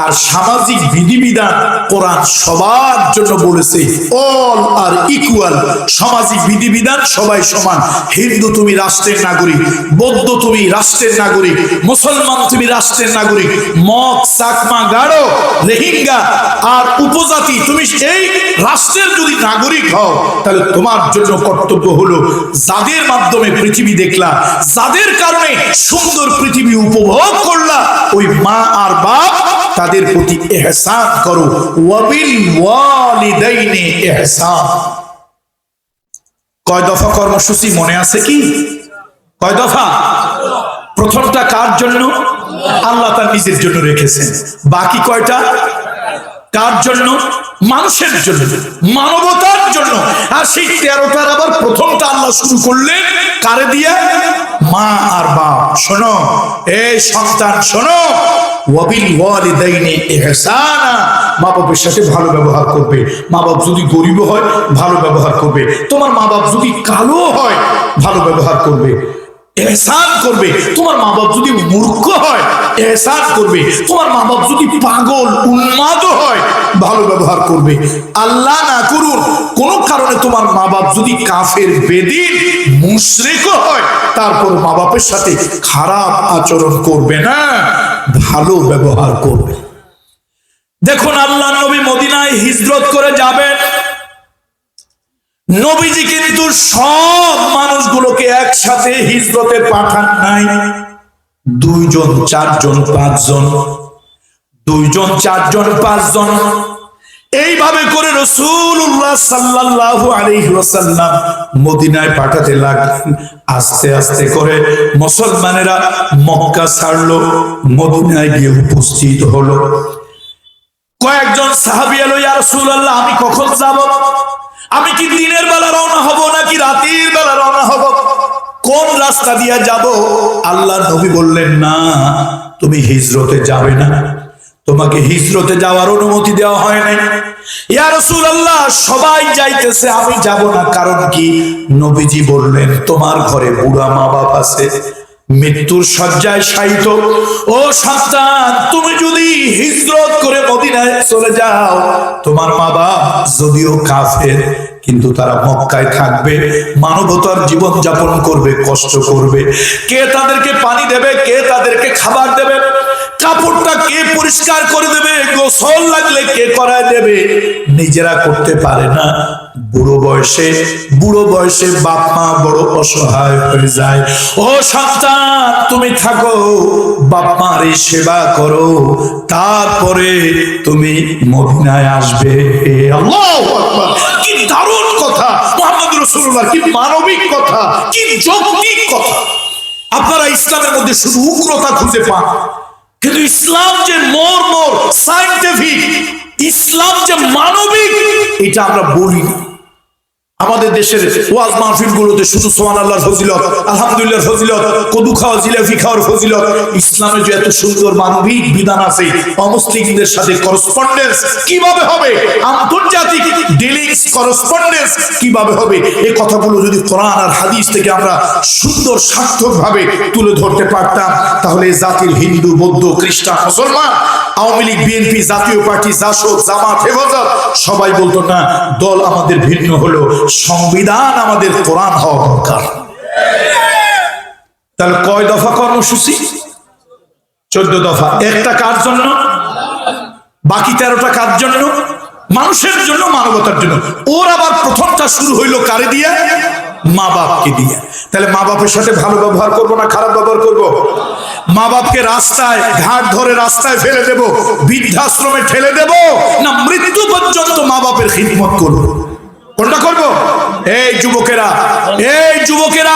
আর সামাজিক বিধিবিধান কোরআন সবার জন্য বলেছে। অল আর ইকুয়াল, সামাজিক বিধিবিধান সবাই সমান। হিন্দু তুমি রাষ্ট্রের নাগরিক, বৌদ্ধ তুমি রাষ্ট্রের নাগরিক, মুসলমান তুমি রাষ্ট্রের নাগরিক, মগ, চাকমা, গাড়ো, রোহিঙ্গা আর উপজাতি তুমি এই রাষ্ট্রের যদি নাগরিক হও, তাহলে তোমার জন্য কর্তব্য হলো যাদের মাধ্যমে পৃথিবী দেখলা, যাদের কারণে সুন্দর পৃথিবী উপভোগ করলা, ওই মা আর বাপ তাদের প্রতি ইহসান করো। ওয়াবিল ওয়ালিদাইনি ইহসান। কয় দফা কর্মসূচি মনে আছে কি? কয় দফা? প্রথমটা কার জন্য? আল্লাহ তার নিজের জন্য রেখেছেন। বাকি কয়টা কার জন্য? মানুষের জন্য, মানবতার জন্য। আর সেই 13টার আবার প্রথমটা আল্লাহ শুরু করলেন কারে দিয়া? মা আর বাপ। শোনো এই সন্তান, শোনো, ওয়াবিল ওয়ালিদাইনি ইহসানা, মা বাবার সাথে ভালো ব্যবহার করবে। মা বাপ যদি গরিব হয় ভালো ব্যবহার করবে, তোমার মা বাপ যদি কালো হয় ভালো ব্যবহার করবে, ইহসান করবে। তোমার মা বাপ যদি মূর্খ হয় ইহসান করবে। তোমার মা বাপ যদি পাগল উন্মাদ হয় ভালো ব্যবহার করবে। আল্লাহ না করুন কোন কারণে তোমার মা বাপ যদি কাফের, বেদিন, মুশরিক হয়, তারপর মা বাপের সাথে খারাপ আচরণ করবে না, ভালো ব্যবহার করবে। দেখুন আল্লাহ নবী মদিনায় হিজরত করে যাবেন, নবীজি কিন্তু সব মানুষগুলোকে একসাথে হিজরতে পাঠান নাই। 2 জন 4 জন 5 জন, 2 জন 4 জন 5 জন, এইভাবে করে রাসূলুল্লাহ সাল্লাল্লাহু আলাইহি ওয়াসাল্লাম মদিনায় পাঠাতে লাগলেন। আস্তে আস্তে করে মুসলমানেরা মক্কা ছাড়লো, মদিনায় গিয়ে উপস্থিত হলো। কয়েকজন সাহাবী এলো, ইয়া রাসূলুল্লাহ আমি কখন যাব? আমি কি দিনের বেলা রওনা হব নাকি রাতের বেলা রওনা হব? কোন রাস্তা দিয়ে যাব? আল্লাহর নবী বললেন, না তুমি হিজরতে যাবে না, তোমাকে হিজরতে যাওয়ার অনুমতি দেওয়া হয় নাই। ইয়া রাসূলুল্লাহ সবাই যাইতেছে, আমি যাব না, কারণ কি? নবীজি বললেন, তোমার ঘরে বুড়া মা বাপ আছে, মৃত্যুর শয্যায় শায়িত। ও সন্তান, তুমি যদি হিজরত করে মদিনায় চলে যাও, তোমার মা বাপ যদিও কাফের কিন্তু তারা মক্কায় থাকবে, মানবতার জীবন যাপন করবে, কষ্ট করবে। কে তাদেরকে পানি দেবে? কে তাদেরকে খাবার দেবে? কাপড়টা কে পরিষ্কার করে দেবে? গোসল লাগলে কে করায় দেবে? নিজেরা করতে পারে না। বুড়ো বয়সে বাপ মা বড় অসহায় হয়ে যায়। ও সন্তান, তুমি থাকো, বাপ মার সেবা করো, তারপরে তুমি মদিনায় আসবে। আল্লাহু আকবার! কি দারুণ কথা মুহাম্মদ রাসূলুল্লাহ, কি মানবিক কথা, কি যৌক্তিক কথা। আপনারা ইসলামের মধ্যে শুধু উগ্রতা খুঁজে পান, কিন্তু ইসলাম যে মোর সায়েন্টিফিক, ইসলাম যে মানবিক, এটা আমরা বলি না। আমাদের দেশের ওয়াজ মাহফিল গুলোতে শুধু সুবহানাল্লাহর ফজিলত, আলহামদুলিল্লাহর ফজিলত, কদু খাওয়া, জিলাপি খাওয়ার ফজিলত। ইসলামে যে এত সুন্দর মানবিক বিধান আছে, অমুসলিমদের সাথে করসপন্ডেন্স কিভাবে হবে, আন্তর্জাতিক ডিলিংস করসপন্ডেন্স কিভাবে হবে, এই কথাগুলো যদি কোরআন আর হাদিস থেকে আমরা সুন্দর সার্থকভাবে তুলে ধরতে পারতাম, তাহলে জাতির হিন্দু, বৌদ্ধ, খ্রিস্টান, মুসলমান, আওয়ামী লীগ, বিএনপি, জাতীয় পার্টি, জাসদ, জামাত, হেফাজত সবাই বলতো না, দল আমাদের ভিন্ন হলো, সংবিধান আমাদের কোরআন হওয়া দরকার। তাহলে কয় দফা কর্মসূচি? 14 দফা। একটা কার জন্য? বাকি 13টা কার জন্য? মানুষের জন্য, মানবতার জন্য। ওর আবার প্রথমটা শুরু হইলো কারে দিয়া? মা বাপকে দিয়া। তাহলে মা বাপের সাথে ভালো ব্যবহার করবো না খারাপ ব্যবহার করব? মা বাপকে রাস্তায় ঘাট ধরে রাস্তায় ফেলে দেব, বৃদ্ধাশ্রমে ঠেলে দেব, না মৃত্যু পর্যন্ত মা বাপের খিদমত করব? কোনটা করব? এই যুবকেরা, এই যুবকেরা,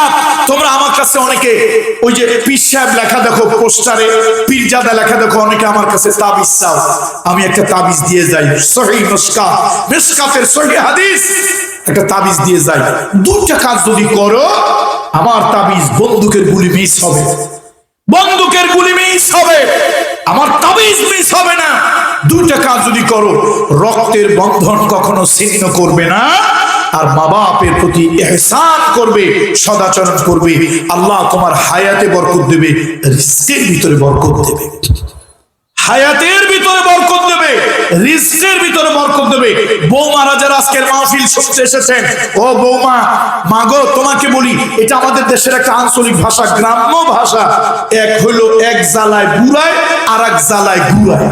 তোমরা আমার কাছে অনেকে ওই যে পীর সাহেব লেখা দেখো পোস্টারে, পীরজাদা লেখা দেখো, অনেকে আমার কাছে তাবিজ চাও। আমি একটা তাবিজ দিয়ে যাই, সহিহ মিশকাত, মিশকাতের সহিহ হাদিস, একটা তাবিজ দিয়ে যাই। দুইটা কাজ যদি করো, আমার তাবিজ বন্দুকের গুলি মিস হবে, বন্দুকের গুলি মিস হবে, আমার তাবিজ মিস হবে না। দুইটা কাজ যদি করো, রক্তের বন্ধন কখনো ছিন্ন করবে না, আর মা বাপের প্রতি ইহসান করবে, সদাচরণ করবে, আল্লাহ তোমার হায়াতে বরকত দেবে, রিজকের ভিতরে বরকত দেবে, হায়াতের ভিতরে বরকত দেবে, রিজকের ভিতরে বরকত দেবে। বৌমারা যারা আজকের মাহফিল শুনতে এসেছেন, ও বৌমা, মাগো তোমাকে বলি, এটা আমাদের দেশের একটা আঞ্চলিক ভাষা, গ্রাম্য ভাষা। এক হলো এক জ্বালায় বুড়ায়, আর এক জ্বালায় গুড়ায়।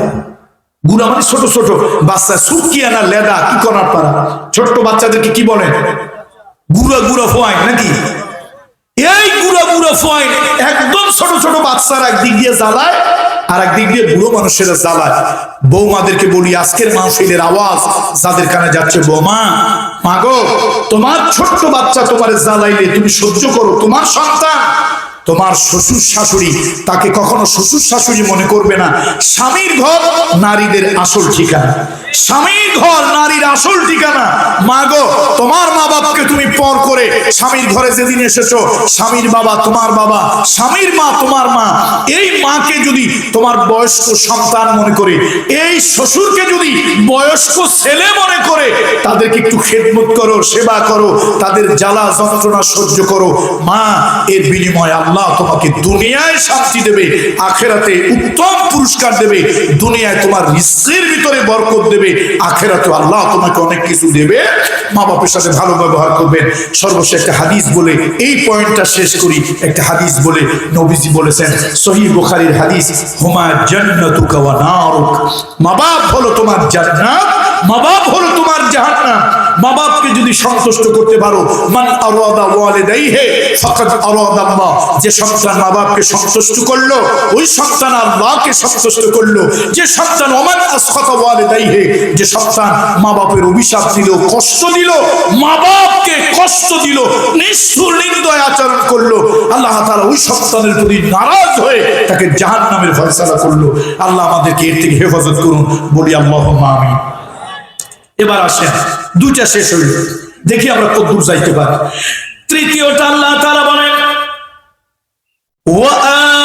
গুড়া মানে ছোট ছোট বাচ্চা, সুকিয়া না লেদা কি করার পারা, ছোট্ট বাচ্চাদেরকে কি বলেন? গুড়া গুড়া ফোয়াই নাকি? এই গুড়া গুড়া ফোয়াই একদম ছোট ছোট বাচ্চারা একদিক দিয়ে জ্বালায়, আর একদিক দিয়ে বুড়ো মানুষেরা জ্বালায়। বৌমাদেরকে বলি, আজকের মাহফিলের আওয়াজ যাদের কানে যাচ্ছে, বৌমা, মাগো, তোমার ছোট্ট বাচ্চা তোমার জ্বালাইলে তুমি সহ্য করো, তোমার সন্তান, তোমার শ্বশুর শাশুড়ি, তাকে কখনো শ্বশুর শাশুড়ি মনে করবে না। স্বামীর ঘর নারীদের আসল ঠিকানা, স্বামীর ঘর নারীর আসল ঠিকানা। মাগো, তোমার মা বাপকে তুমি পর করে স্বামীর ঘরে যেদিন এসেছো, স্বামীর বাবা তোমার বাবা, স্বামীর মা তোমার মা। এই মাকে যদি তোমার বয়স্ক সন্তান মনে করে, এই শ্বশুরকে যদি বয়স্ক ছেলে মনে করে, তাদেরকে একটু খেদমত করো, সেবা করো, তাদের জ্বালা যন্ত্রণা সহ্য করো। মা, এর বিনিময়ে আল্লাহ তোমাকে দুনিয়ায় শান্তি দেবে, আখেরাতে উত্তম পুরস্কার দেবে। দুনিয়ায় তোমার রিজকের ভিতরে বরকত দেবে, আখেরাতে আল্লাহ তোমাকে অনেক কিছু দেবে। মা বাপের সাথে ভালো ব্যবহার করবেন। সর্বশেষ একটা হাদিস বলে এই পয়েন্টটা শেষ করি। একটা হাদিস বলে নবীজি বলেছেন, সহিহ বুখারীর হাদিস, হুমা জান্নাতুকা ওয়া নারুক। মা বাপ হলো তোমার জান্নাত, মা বাপ হলো তোমার জাহান্নাম। মা বাপকে যদি সন্তুষ্ট করতে পারো, মান আরাদা ওয়ালিদাইহি ফাকাদ আরাদা আল্লাহ। যে সন্তান মা বাপকে সন্তুষ্ট করলো, ওই সন্তান আল্লাহকে সন্তুষ্ট করলো। যে সন্তান ওমান আসখাতা ওয়ালিদাইহি, যে সন্তান মা বাপের অভিশাপ দিল, কষ্ট দিল, মা বাপকে কষ্ট দিল, নিষ্ঠুর নির্দয় আচরণ করলো, আল্লাহ তাআলা ওই সন্তানের প্রতি নারাজ হয়ে তাকে জাহান্নামের ফয়সালা করলো। আল্লাহ আমাদেরকে এর থেকে হেফাজত করুন, বলি আল্লাহুম্মা আমিন। এবার আসেন, দুইটা শেষ হইল, দেখি আমরা কতদূর যাইতে পারি। তৃতীয়টা আল্লাহ তাআলা বলেন, ওয়া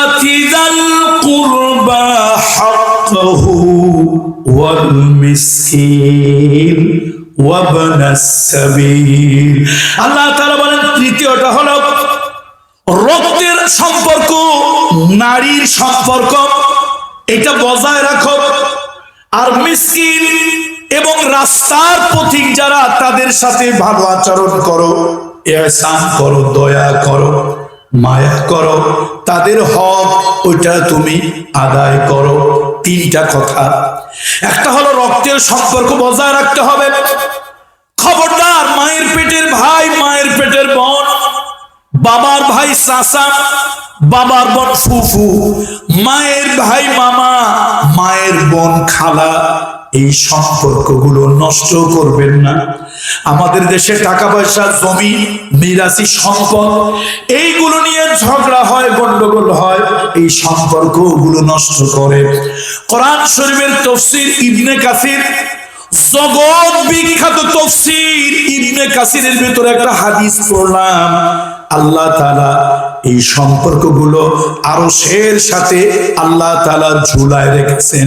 আতিযাল কুরবা হাক্কাহু ওয়াল মিসকিন ওয়া ইবনাস সাবিল। আল্লাহ তাআলা বলেন, তৃতীয়টা হলো রক্তের সম্পর্ক, নারীর সম্পর্ক, এটা বজায় রাখো। আর মিসকিন এবং রাস্তার পথিক যারা, তাদের সাথে ভালো আচরণ করো, ইহসান করো, দয়া করো, মায়া করো, তাদের হক ওইটা তুমি আদায় করো। তিনটা কথা। একটা হলো রক্তের সম্পর্ক বজায় রাখতে হবে। খবরদার, মায়ের পেটের ভাই, মায়ের পেটের বোন, বাবার ভাই চাচা, বাবার বোন ফুফু, মায়ের ভাই মামা, মায়ের বোন খালা, এই সম্পর্কগুলো নষ্ট করবেন না। আমাদের দেশে টাকা পয়সা, জমি, মিরাসি সম্পদ, এইগুলো নিয়ে ঝগড়া হয়, গন্ডগোল হয়, এই সম্পর্কগুলো নষ্ট করে। কোরআন শরীফের তাফসীর ইবনে কাসির, জগৎ বিখ্যাত তাফসীর ইবনে কাসিরের ভিতরে একটা হাদিস পড়লাম, আল্লাহ তাআলা এই সম্পর্কগুলো আরশের সাথে আল্লাহ তাআলা ঝুলায় রেখেছেন।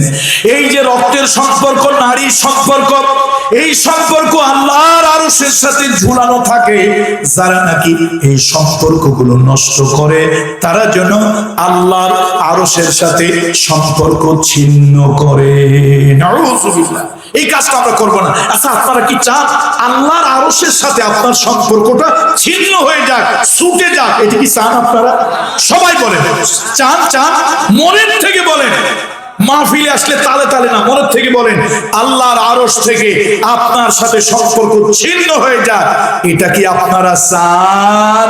এই যে রক্তের সম্পর্ক, নারীর সম্পর্ক, এই সম্পর্ক আল্লাহর আরশের সাথে ঝুলানো থাকে। যারা নাকি এই সম্পর্কগুলো নষ্ট করে, তারা যেন আল্লাহর আরশের সাথে সম্পর্ক ছিন্ন করে। নাউযুবিল্লাহ। এই কাজটা আমরা করবো না। আচ্ছা, আপনারা কি চান আল্লাহর আরশের সাথে আপনার সম্পর্কটা ছিন্ন হয়ে যাক, ছুটে যাক? এটা কি চান আপনারা? সবাই বলেন চান, চান, মনের থেকে বলেন। মাহফিলে আসলে তালে তালে না, মনের থেকে বলেন আল্লাহর আরশ থেকে আপনার সাথে সম্পর্ক ছিন্ন হয়ে যায়। এটা কি আপনারা চান?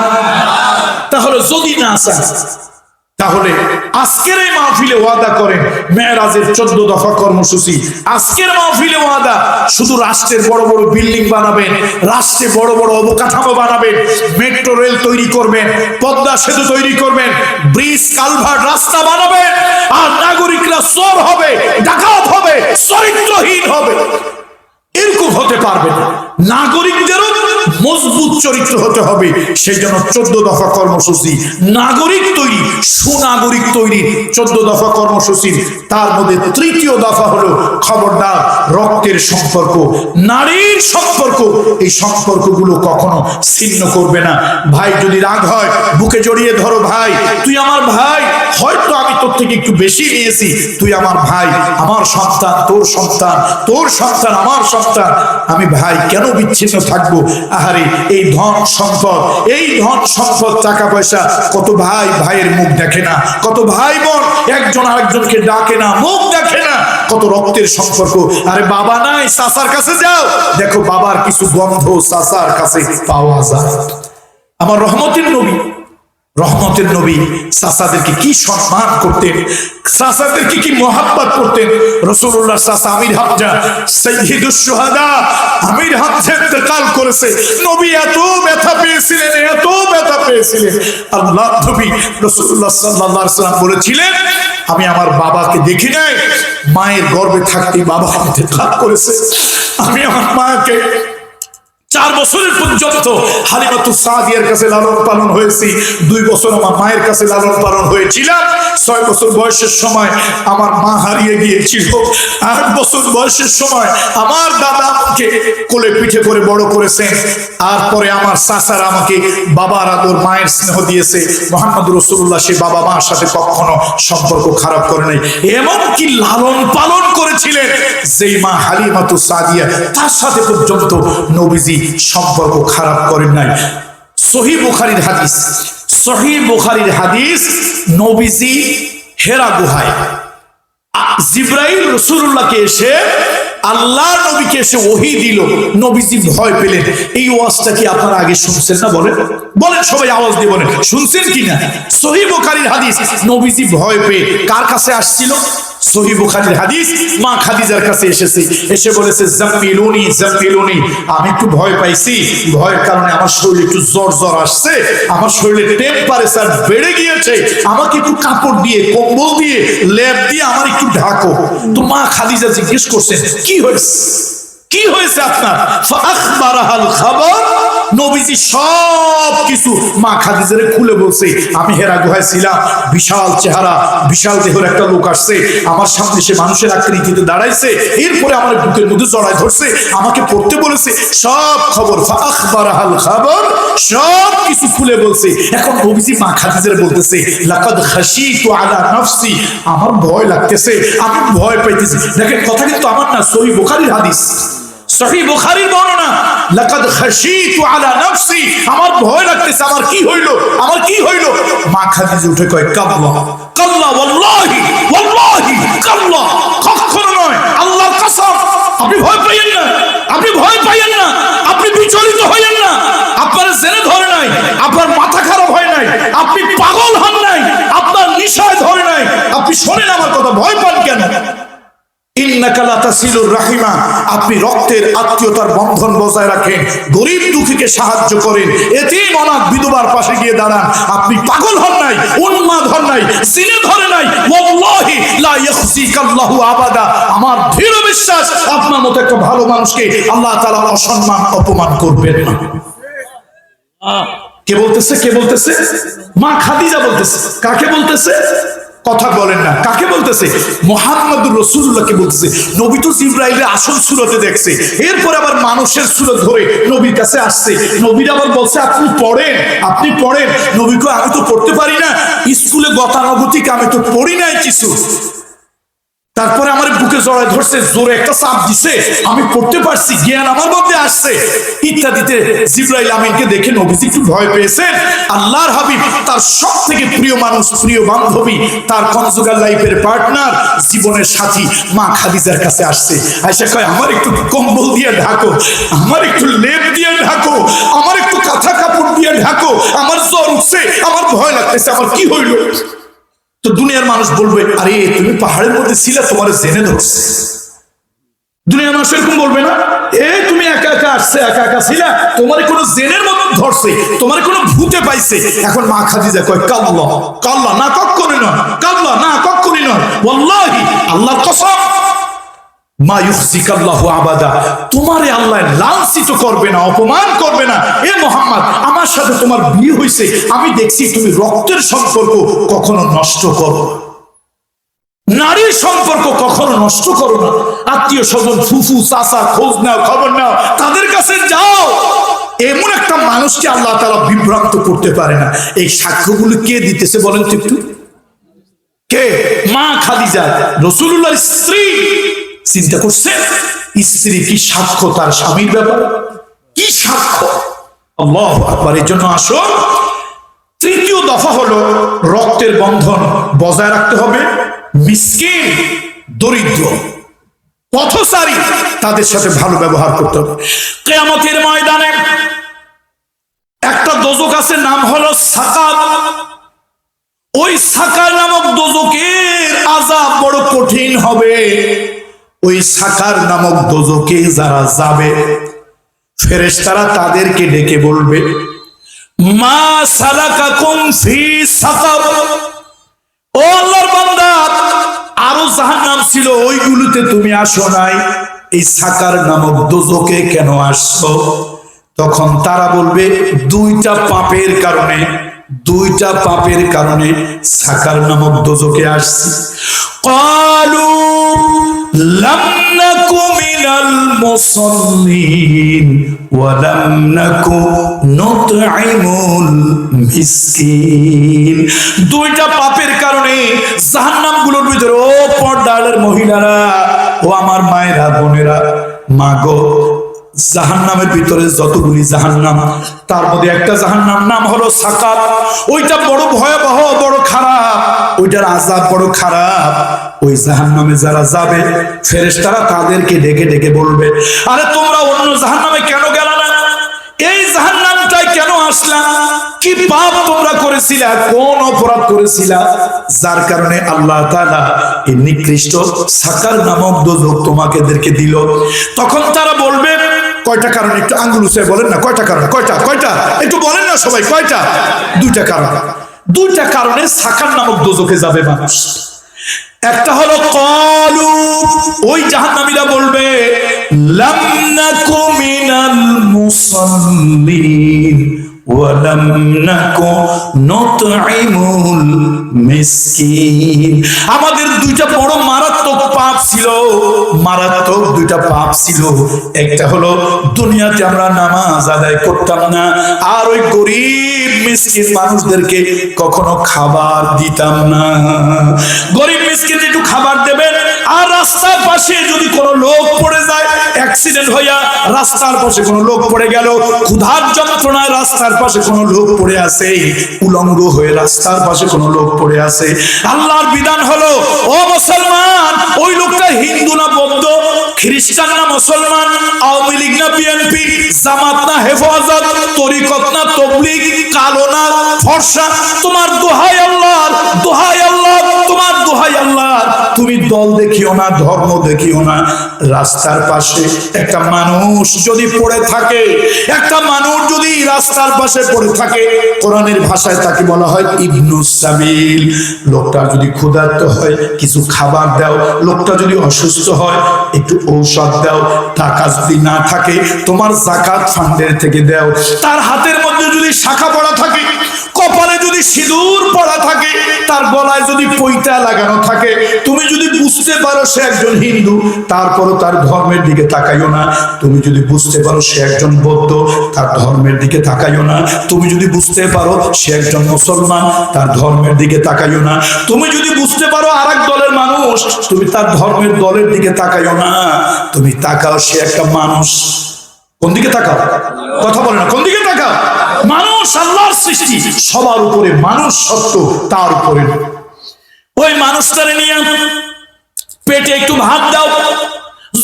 তাহলে যদি না চান, তাহলে আজকের এই মাহফিলে ওয়াদা করেন মেরাজের 14 দফা কর্মসূচি। আজকের মাহফিলে ওয়াদা, শুধু রাষ্ট্রের বড় বড় বিল্ডিং বানাবেন, রাষ্ট্রে বড় বড় অবকাঠামো বানাবেন, মেট্রো রেল তৈরি করবেন, পদ্মা সেতু তৈরি করবেন, ব্রিজ কালভার্ট রাস্তা বানাবেন, আর নাগরিকরা চোর হবে, ডাকাত হবে, চরিত্রহীন হবে। এরকম হতে পারবে না। নাগরিকদেরও মজবুত চরিত্র হতে হবে। সেই জন্য 14 দফা কর্মসূচি, নাগরিক তৈরি, সুনাগরিক তৈরি 14 দফা কর্মসূচি। তার মধ্যে তৃতীয় দফা হলো খবরদার রক্তের সম্পর্ক, নারীর সম্পর্ক, এই সম্পর্কগুলো কখনো ছিন্ন করবে না। ভাই যদি রাগ হয়, বুকে জড়িয়ে ধরো, ভাই তুই আমার ভাই, হয়তো আমি তোর থেকে একটু বেশি নিয়েছি, তুই আমার ভাই, আমার সন্তান তোর সন্তান, তোর সন্তান আমার সন্তান, আমি ভাই, কেন বিচ্ছিন্ন থাকবো? আহারে এই ধন সম্পদ, এই ধন সম্পদ, টাকা পয়সা, কত ভাই ভাইয়ের মুখ দেখে না, কত ভাই বোন একজন আরেকজনকে ডাকে না, মুখ দেখে না, কত রক্তের সম্পর্ক। আরে বাবা নাই, চাচার কাছে যাও, দেখো বাবার কিছু গন্ধ চাচার কাছে পাওয়া যায়। আমার রহমতের নবী চাচাদেরকে কি সম্মান করতেন, চাচাদেরকে কি মোহাব্বত করতেন। রাসূলুল্লাহ চাচা আমির হামজা, সাইয়্যিদুশ শুহাদা আমির হামজা ইন্তেকাল করেছে। নবী এত ব্যথা পেয়েছিলেন, এত ব্যথা পেয়েছিলেন। আল্লাহর নবী রাসূলুল্লাহ সাল্লাল্লাহু আলাইহি ওয়াসাল্লাম বলেছিলেন, আমি আমার বাবাকে দেখি নাই, মায়ের গর্ভে থাকতেই বাবা ইন্তেকাল করেছে। আমি আমার মাকে 4 বছরের পর্যন্ত হালিমাতুস সাদিয়ার কাছে লালন পালন হয়েছি, 2 বছর আমার মায়ের কাছে লালন পালন হয়েছিলাম। 6 বছর বয়সের সময় আমার মা হারিয়ে গিয়েছিল। 8 বছর বয়সের সময় আমার দাদা আমাকে কোলে পিঠে করে বড় করেছেন। আর পরে আমার চাচারা আমাকে বাবার আদর, মায়ের স্নেহ দিয়েছে। মুহাম্মদ রাসূলুল্লাহ সে বাবা মার সাথে কখনো সম্পর্ক খারাপ করে নাই, এমনকি লালন পালন করেছিলেন যেই মা হালিমাতুস সাদিয়া, তার সাথে পর্যন্ত নবীজি সম্পর্ক খারাপ করেন নাই। সহিহ বুখারীর হাদিস, সহিহ বুখারীর হাদিস, নবীজি হেরা গুহায় জিবরাইল রাসূলুল্লাহকে এসে, আল্লাহর নবীকে এসে ওহী দিল, নবীজি ভয় পেলেন। এই ওয়াজটা কি আপনারা আগে শুনছেন না? বলেন বলেন, সবাই আওয়াজ দিয়ে বলেন, শুনছেন কিনা? সহিহ বুখারীর হাদিস, নবীজি ভয় পেয়ে কার কাছে আসছিল? সহিহ বুখারীর হাদিস, মা খাদিজার কাছে এসেছে, এসে বলেছে জাম্মিলুনি জাম্মিলুনি, আমি একটু ভয় পাইছি, ভয়ের কারণে আমার শরীরে একটু জ্বর জ্বর আসছে, আমার শরীরে টেম্পারেচার বেড়ে গিয়েছে, আমাকে একটু কাপড় দিয়ে, কম্বল দিয়ে, লেপ দিয়ে আমার একটু ঢাকো। তো মা খাদিজা জিজ্ঞেস করছেন, কি হয়েছে, কি হয়েছে আপনার? ফাআখবারাহাল খবর, নবীজি সব কিছু মা খাদিজারে খুলে বলছে। আমি হেরা গুহায় ছিলাম, বিশাল চেহারা, বিশাল দেহের একটা লোক আসছে আমার সামনে, সে মানুষের আকৃতিতে দাঁড়াইছে, এরপরে আমার বুকের মধ্যে জড়ায় ধরছে, আমাকে পড়তে বলেছে, সব খবর। ফাআখবারাহাল খবর, সব কিছু খুলে বলছে। এখন নবীজি মা খাদিজারে বলতেছে, লাকাদ খাশিতু আলা নাফসি, আমার ভয় লাগতেছে, আমি ভয় পাইতেছি। দেখেন কথা কিন্তু আমার না, সহিহ বুখারীর হাদিস, সহিহ বুখারীর বর্ণনা, লাকাদ খাশিতু আলা নাফসি, আমার ভয় লাগতেছে। আমার কি হইল, আমার কি হইল? মা খাদিজা উঠে কয়, কাল্লা কাল্লা, ওয়াল্লাহি ওয়াল্লাহি কাল্লা, কখনো নয়, আল্লাহর কসম, আপনি ভয় পাইয়েন না, আপনি ভয় পাইয়েন না, আপনি বিচলিত হইয়েন না, আপনার জেনে ধরে নাই, আপনার মাথা খারাপ হয় নাই, আপনি পাগল হন নাই, আপনার নিশায় ধরে নাই, আপনি শোনেন আমার কথা, ভয় পান কেন? ইন্নাকা লাতাসিলুর রাহিমা, আপনি রক্তের আত্মীয়তার বন্ধন বজায় রাখেন, গরিব দুঃখীকে সাহায্য করেন, এতিম অনাথ বিধবার পাশে গিয়ে দাঁড়ান, আপনি পাগল হন নাই, উন্মাদ হন নাই, জিনে ধরে নাই। ওয়াল্লাহি লা ইয়াখজিকাল্লাহু আবাদা, আমার দৃঢ় বিশ্বাস আপনার মতো একটা ভালো মানুষকে আল্লাহ তাআলা অসম্মান অপমান করবেন না। কে বলতেছে? কে বলতেছে? মা খাদিজা বলতেছে। কাকে বলতেছে? কথা বলেন না, কাকে বলতেছে? মুহাম্মদুর রাসূলুল্লাহকে বলতেছে। নবী তো জিবরাইলের আসল সুরতে দেখছে, এরপর আবার মানুষের সুরত ধরে নবীর কাছে আসছে। নবীর আবার বলছে, আপনি পড়েন, আপনি পড়েন। নবীকে, আমি তো পড়তে পারি না, স্কুলে গতানুগতিক আমি তো পড়ি নাই কিছু। তারপরে আমার বুকে জড়ায় ধরছে, জোরে একটা চাপ দিছে, আমি পড়তে পারছি, জ্ঞান আমার মধ্যে আসছে ইত্যাদিতে। জিবরাইল আমিনকে দেখে নবীজি একটু ভয় পেয়েছেন। আল্লাহর হাবিব তার সব থেকে প্রিয় মানুষ, প্রিয় বান্ধবী, তার কনজুগাল লাইফের পার্টনার, জীবনের সাথী মা খাদিজার কাছে আসছে। আয়েশা কয়, আমার একটু কম্বল দিয়ে ঢাকো, আমার একটু লেপ দিয়ে ঢাকো, আমার একটু কাঁথা কাপড় দিয়ে ঢাকো, আমার জ্বর উঠছে, আমার ভয় লাগতেছে, আমার কি হইল? তো দুনিয়ার মানুষ বলবে, আরে তুমি পাহাড়ের মধ্যে ছিলে, তোমার জেনে ধরছে। দুনিয়ার মানুষ এরকম বলবে না, তুমি একা একা আসছে, একা একা ছিলা, তোমার কোনো জেনের মতো ধরছে, তোমার কোনো ভূতে পাইছে। এখন মা খাদিজা কয়, কাল্লা কাল্লা, না কখনই নয়, কাল্লা না কখনই নয়, ওয়াল্লাহি আল্লাহর কসম, মা ইউখজিকাল্লাহু আবাদা, তোমারে আল্লাহ লাঞ্ছিত করবে না, অপমান করবে না। এ মুহাম্মদ, আমার সাথে তোমার বিয়ে হয়েছে, আমি দেখছি তুমি রক্তের সম্পর্ক কখনো নষ্ট করো না, নারীর সম্পর্ক কখনো নষ্ট করো না। আত্মীয় স্বজন, ফুফু চাচা, খোঁজ নাও, খবর নাও, তাদের কাছে যাও। এমন একটা মানুষকে আল্লাহ তাআলা বিভ্রান্ত করতে পারে না। এই সাক্ষ্যগুলো কে দিতেছে বলেন তো একটু? কে? মা খাদিজা, রাসূলুল্লাহর স্ত্রী। চিন্তা করছেন, স্ত্রী কি সাক্ষ্য তার স্বামীর ব্যাপারে? কি সাক্ষ্য! আল্লাহু আকবার। এর জন্য আসো, তৃতীয় দফা হলো রক্তের বন্ধন বজায় রাখতে হবে। মিসকিন, দরিদ্র, পথচারী, তাদের সাথে ভালো ব্যবহার করতে হবে। কিয়ামতের ময়দানে একটা দোজক আছে, নাম হলো সাকার। ওই সাকার নামক দোজকের আযাব বড় কঠিন হবে। ওই সাকার নামক দোজকে যারা যাবে, ফেরেশতারা তাদেরকে ডেকে বলবে, মা সালাকাকুম ফি সাকার। ও আল্লাহর বান্দা, আরো জাহান্নাম ছিল, ওইগুলোতে তুমি আসো নাই, এই সাকার নামক দোজকে কেন আসছো? তখন তারা বলবে, দুইটা পাপের কারণে, দুইটা পাপের কারণে সাকার নামক দোজকে আসছি। ক্বালু লাম নাকু মিনাল মুসাল্লিন ওয়া লাম নাকু নুতঈমুল মিসকিন। দুইটা পাপের কারণে জাহান্নামগুলোর ভিতরে, ও পর্দার মহিলারা, ও আমার মায়েরা, বোনেরা, মাগো, জাহান্নামের ভিতরে যতগুলি জাহান্নাম, তার মধ্যে একটা জাহান্নাম নাম হলো সাকার। ওইটা বড় ভয়াবহ, বড় খারাপ, ওইটার আযাব বড় খারাপ। ওই জাহান্নামে যারা যাবে, ফেরেশতারা তাদেরকে ডেকে ডেকে বলবে, আরে তোমরা অন্য জাহান্নামে কেন গেলা না? এই জাহান্নামটায় কেন আসলা? কি পাপ তোমরা করেছিলা? কোন অপরাধ করেছিলা যার কারণে আল্লাহ তাআলা এই নিকৃষ্ট সাকার নামক দোজখ তোমাদেরকে দিল? তখন তারা বলবে, কয়টা কারণ? একটু আঙ্গুল উঁচায় বলেন না, কয়টা কারণ? কয়টা কয়টা একটু বলেন না সবাই, কয়টা? দুইটা কারণ। দুইটা কারণে সাকার নামক দোজখে যাবে মানুষ। একটা হলো ক্বালু, ওই জাহান্নামীরা বলবে, লাম নাকু মিনাল মুসাল্লিন ওয়া লাম নাকু নুতঈমুল মিসকিন। আমাদের দুইটা বড় মারাত্মক পাপ ছিল, মারাত্মক দুইটা পাপ ছিল। একটা হলো দুনিয়াতে আমরা নামাজ আদায় করতাম না, আর ওই গরিব মিসকিন মানুষদেরকে কখনো খাবার দিতাম না। গরিব মিসকিন একটু খাবার দেবেন, আর রাস্তার পাশে যদি কোনো লোক পড়ে যায়, অ্যাক্সিডেন্ট হইয়া রাস্তার পাশে কোনো লোক পড়ে গেল, ক্ষুধার যন্ত্রণায় রাস্তার পাশে কোনো লোক পড়ে আছে, উলঙ্গ হয়ে রাস্তার পাশে কোনো লোক পড়ে আছে, আল্লাহর বিধান হলো, ও মুসলমান, ওই লোকটা হিন্দু না বৌদ্ধ, খ্রিস্টান না মুসলমান, আওয়ামী লীগ না বিএনপি, জামাত না হেফাজত, তরিকত না তাবলীগ, কালো না ফর্সা, তোমার দোহাই আল্লাহ, দোহাই আল্লাহ, তোমার দোহাই আল্লাহ, তুমি দল দেখিও না, ধর্ম দেখিও না, রাস্তার পাশে একটা মানুষ যদি পড়ে থাকে, একটা মানুষ যদি রাস্তার পাশে পড়ে থাকে, কোরআনের ভাষায় তাকে বলা হয় ইবনুস সাবিল। লোকটা যদি ক্ষুধার্ত হয়, কিছু খাবার দাও। লোকটা যদি অসুস্থ হয়, একটু ঔষধ দাও। টাকা যদি না থাকে, তোমার যাকাত ফান্ডের থেকে দাও। তার হাতের মধ্যে যদি শাখা পড়া থাকে, কপালে যদি সিঁদুর পরা থাকে, তার গলায় যদি পৈতা লাগানো থাকে, তুমি যদি বুঝতে পারো সে একজন হিন্দু, তারপরও তার ধর্মের দিকে তাকাইও না। তুমি যদি বুঝতে পারো সে একজন বৌদ্ধ, তার ধর্মের দিকে তাকাইও না। তুমি যদি বুঝতে পারো সে একজন মুসলমান, তার ধর্মের দিকে তাকাইও না। তুমি যদি বুঝতে পারো আরেক দলের মানুষ, তুমি তার ধর্মের দলের দিকে তাকাইও না। তুমি তাকাও সে একটা মানুষ। কোন দিকে তাকাও? কথা বলে না, কোন দিকে তাকাও? মানুষ আল্লাহর সৃষ্টি, সবার উপরে মানুষ সত্য, তার উপরে ওই মানুষটারে নিয়ে পেটে একটু ভাত দাও,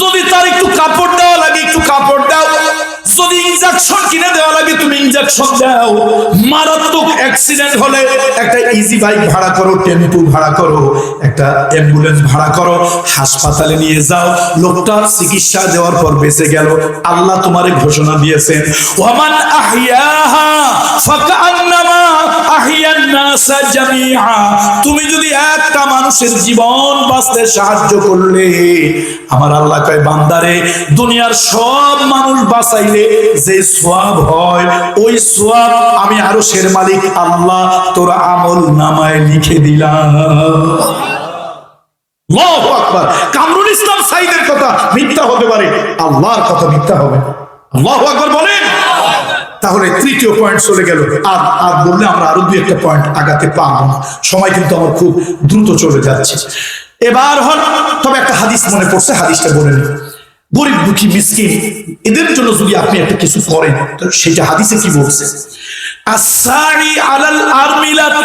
যদি তার একটু কাপড় দেওয়া লাগে একটু কাপড় দাও, যদি ইনজেকশন কিনে দেওয়া লাগে তুমি ইনজেকশন দাও। মারাত্মক অ্যাক্সিডেন্ট হলে একটা ইজি বাইক ভাড়া করো, টেম্পু ভাড়া করো, একটা অ্যাম্বুলেন্স ভাড়া করো, হাসপাতালে নিয়ে যাও। লোকটা চিকিৎসা দেওয়ার পর বেঁচে গেল। আল্লাহ তোমারে ঘোষণা দিয়েছেন, ওয়ামান আহইয়াহা ফাকান্নামা আহইয়ান নাসা জামিআ। তুমি যদি একটা মানুষের জীবন বাঁচতে সাহায্য করলে, আমার আল্লাহ কয় বান্দারে, দুনিয়ার সব মানুষ বাঁচাইলে যে সওয়াব হয়, ওই সওয়াব আমি আরশের মালিক আল্লাহ তোর আমল নামায় লিখে দিলাম। আল্লাহু আকবার। কামরুল ইসলাম সাইদের কথা মিথ্যা হতে পারে, আল্লাহর কথা মিথ্যা হবে। আল্লাহু আকবার বলেন। তাহলে তৃতীয় পয়েন্ট চলে গেল। আর বললে আমরা আরো দুই একটা পয়েন্ট আগাতে পারবো না, সময় কিন্তু আমার খুব দ্রুত চলে যাচ্ছে। এবার হল, তবে একটা হাদিস মনে পড়ছে, হাদিসটা বলে নিই। গরিব দুঃখী মিসকিন এদের জন্য যদি আপনি একটা কিছু করেন, তো সেটা হাদিসে কি বলছে? আসসারি আলাল আরমিলাত,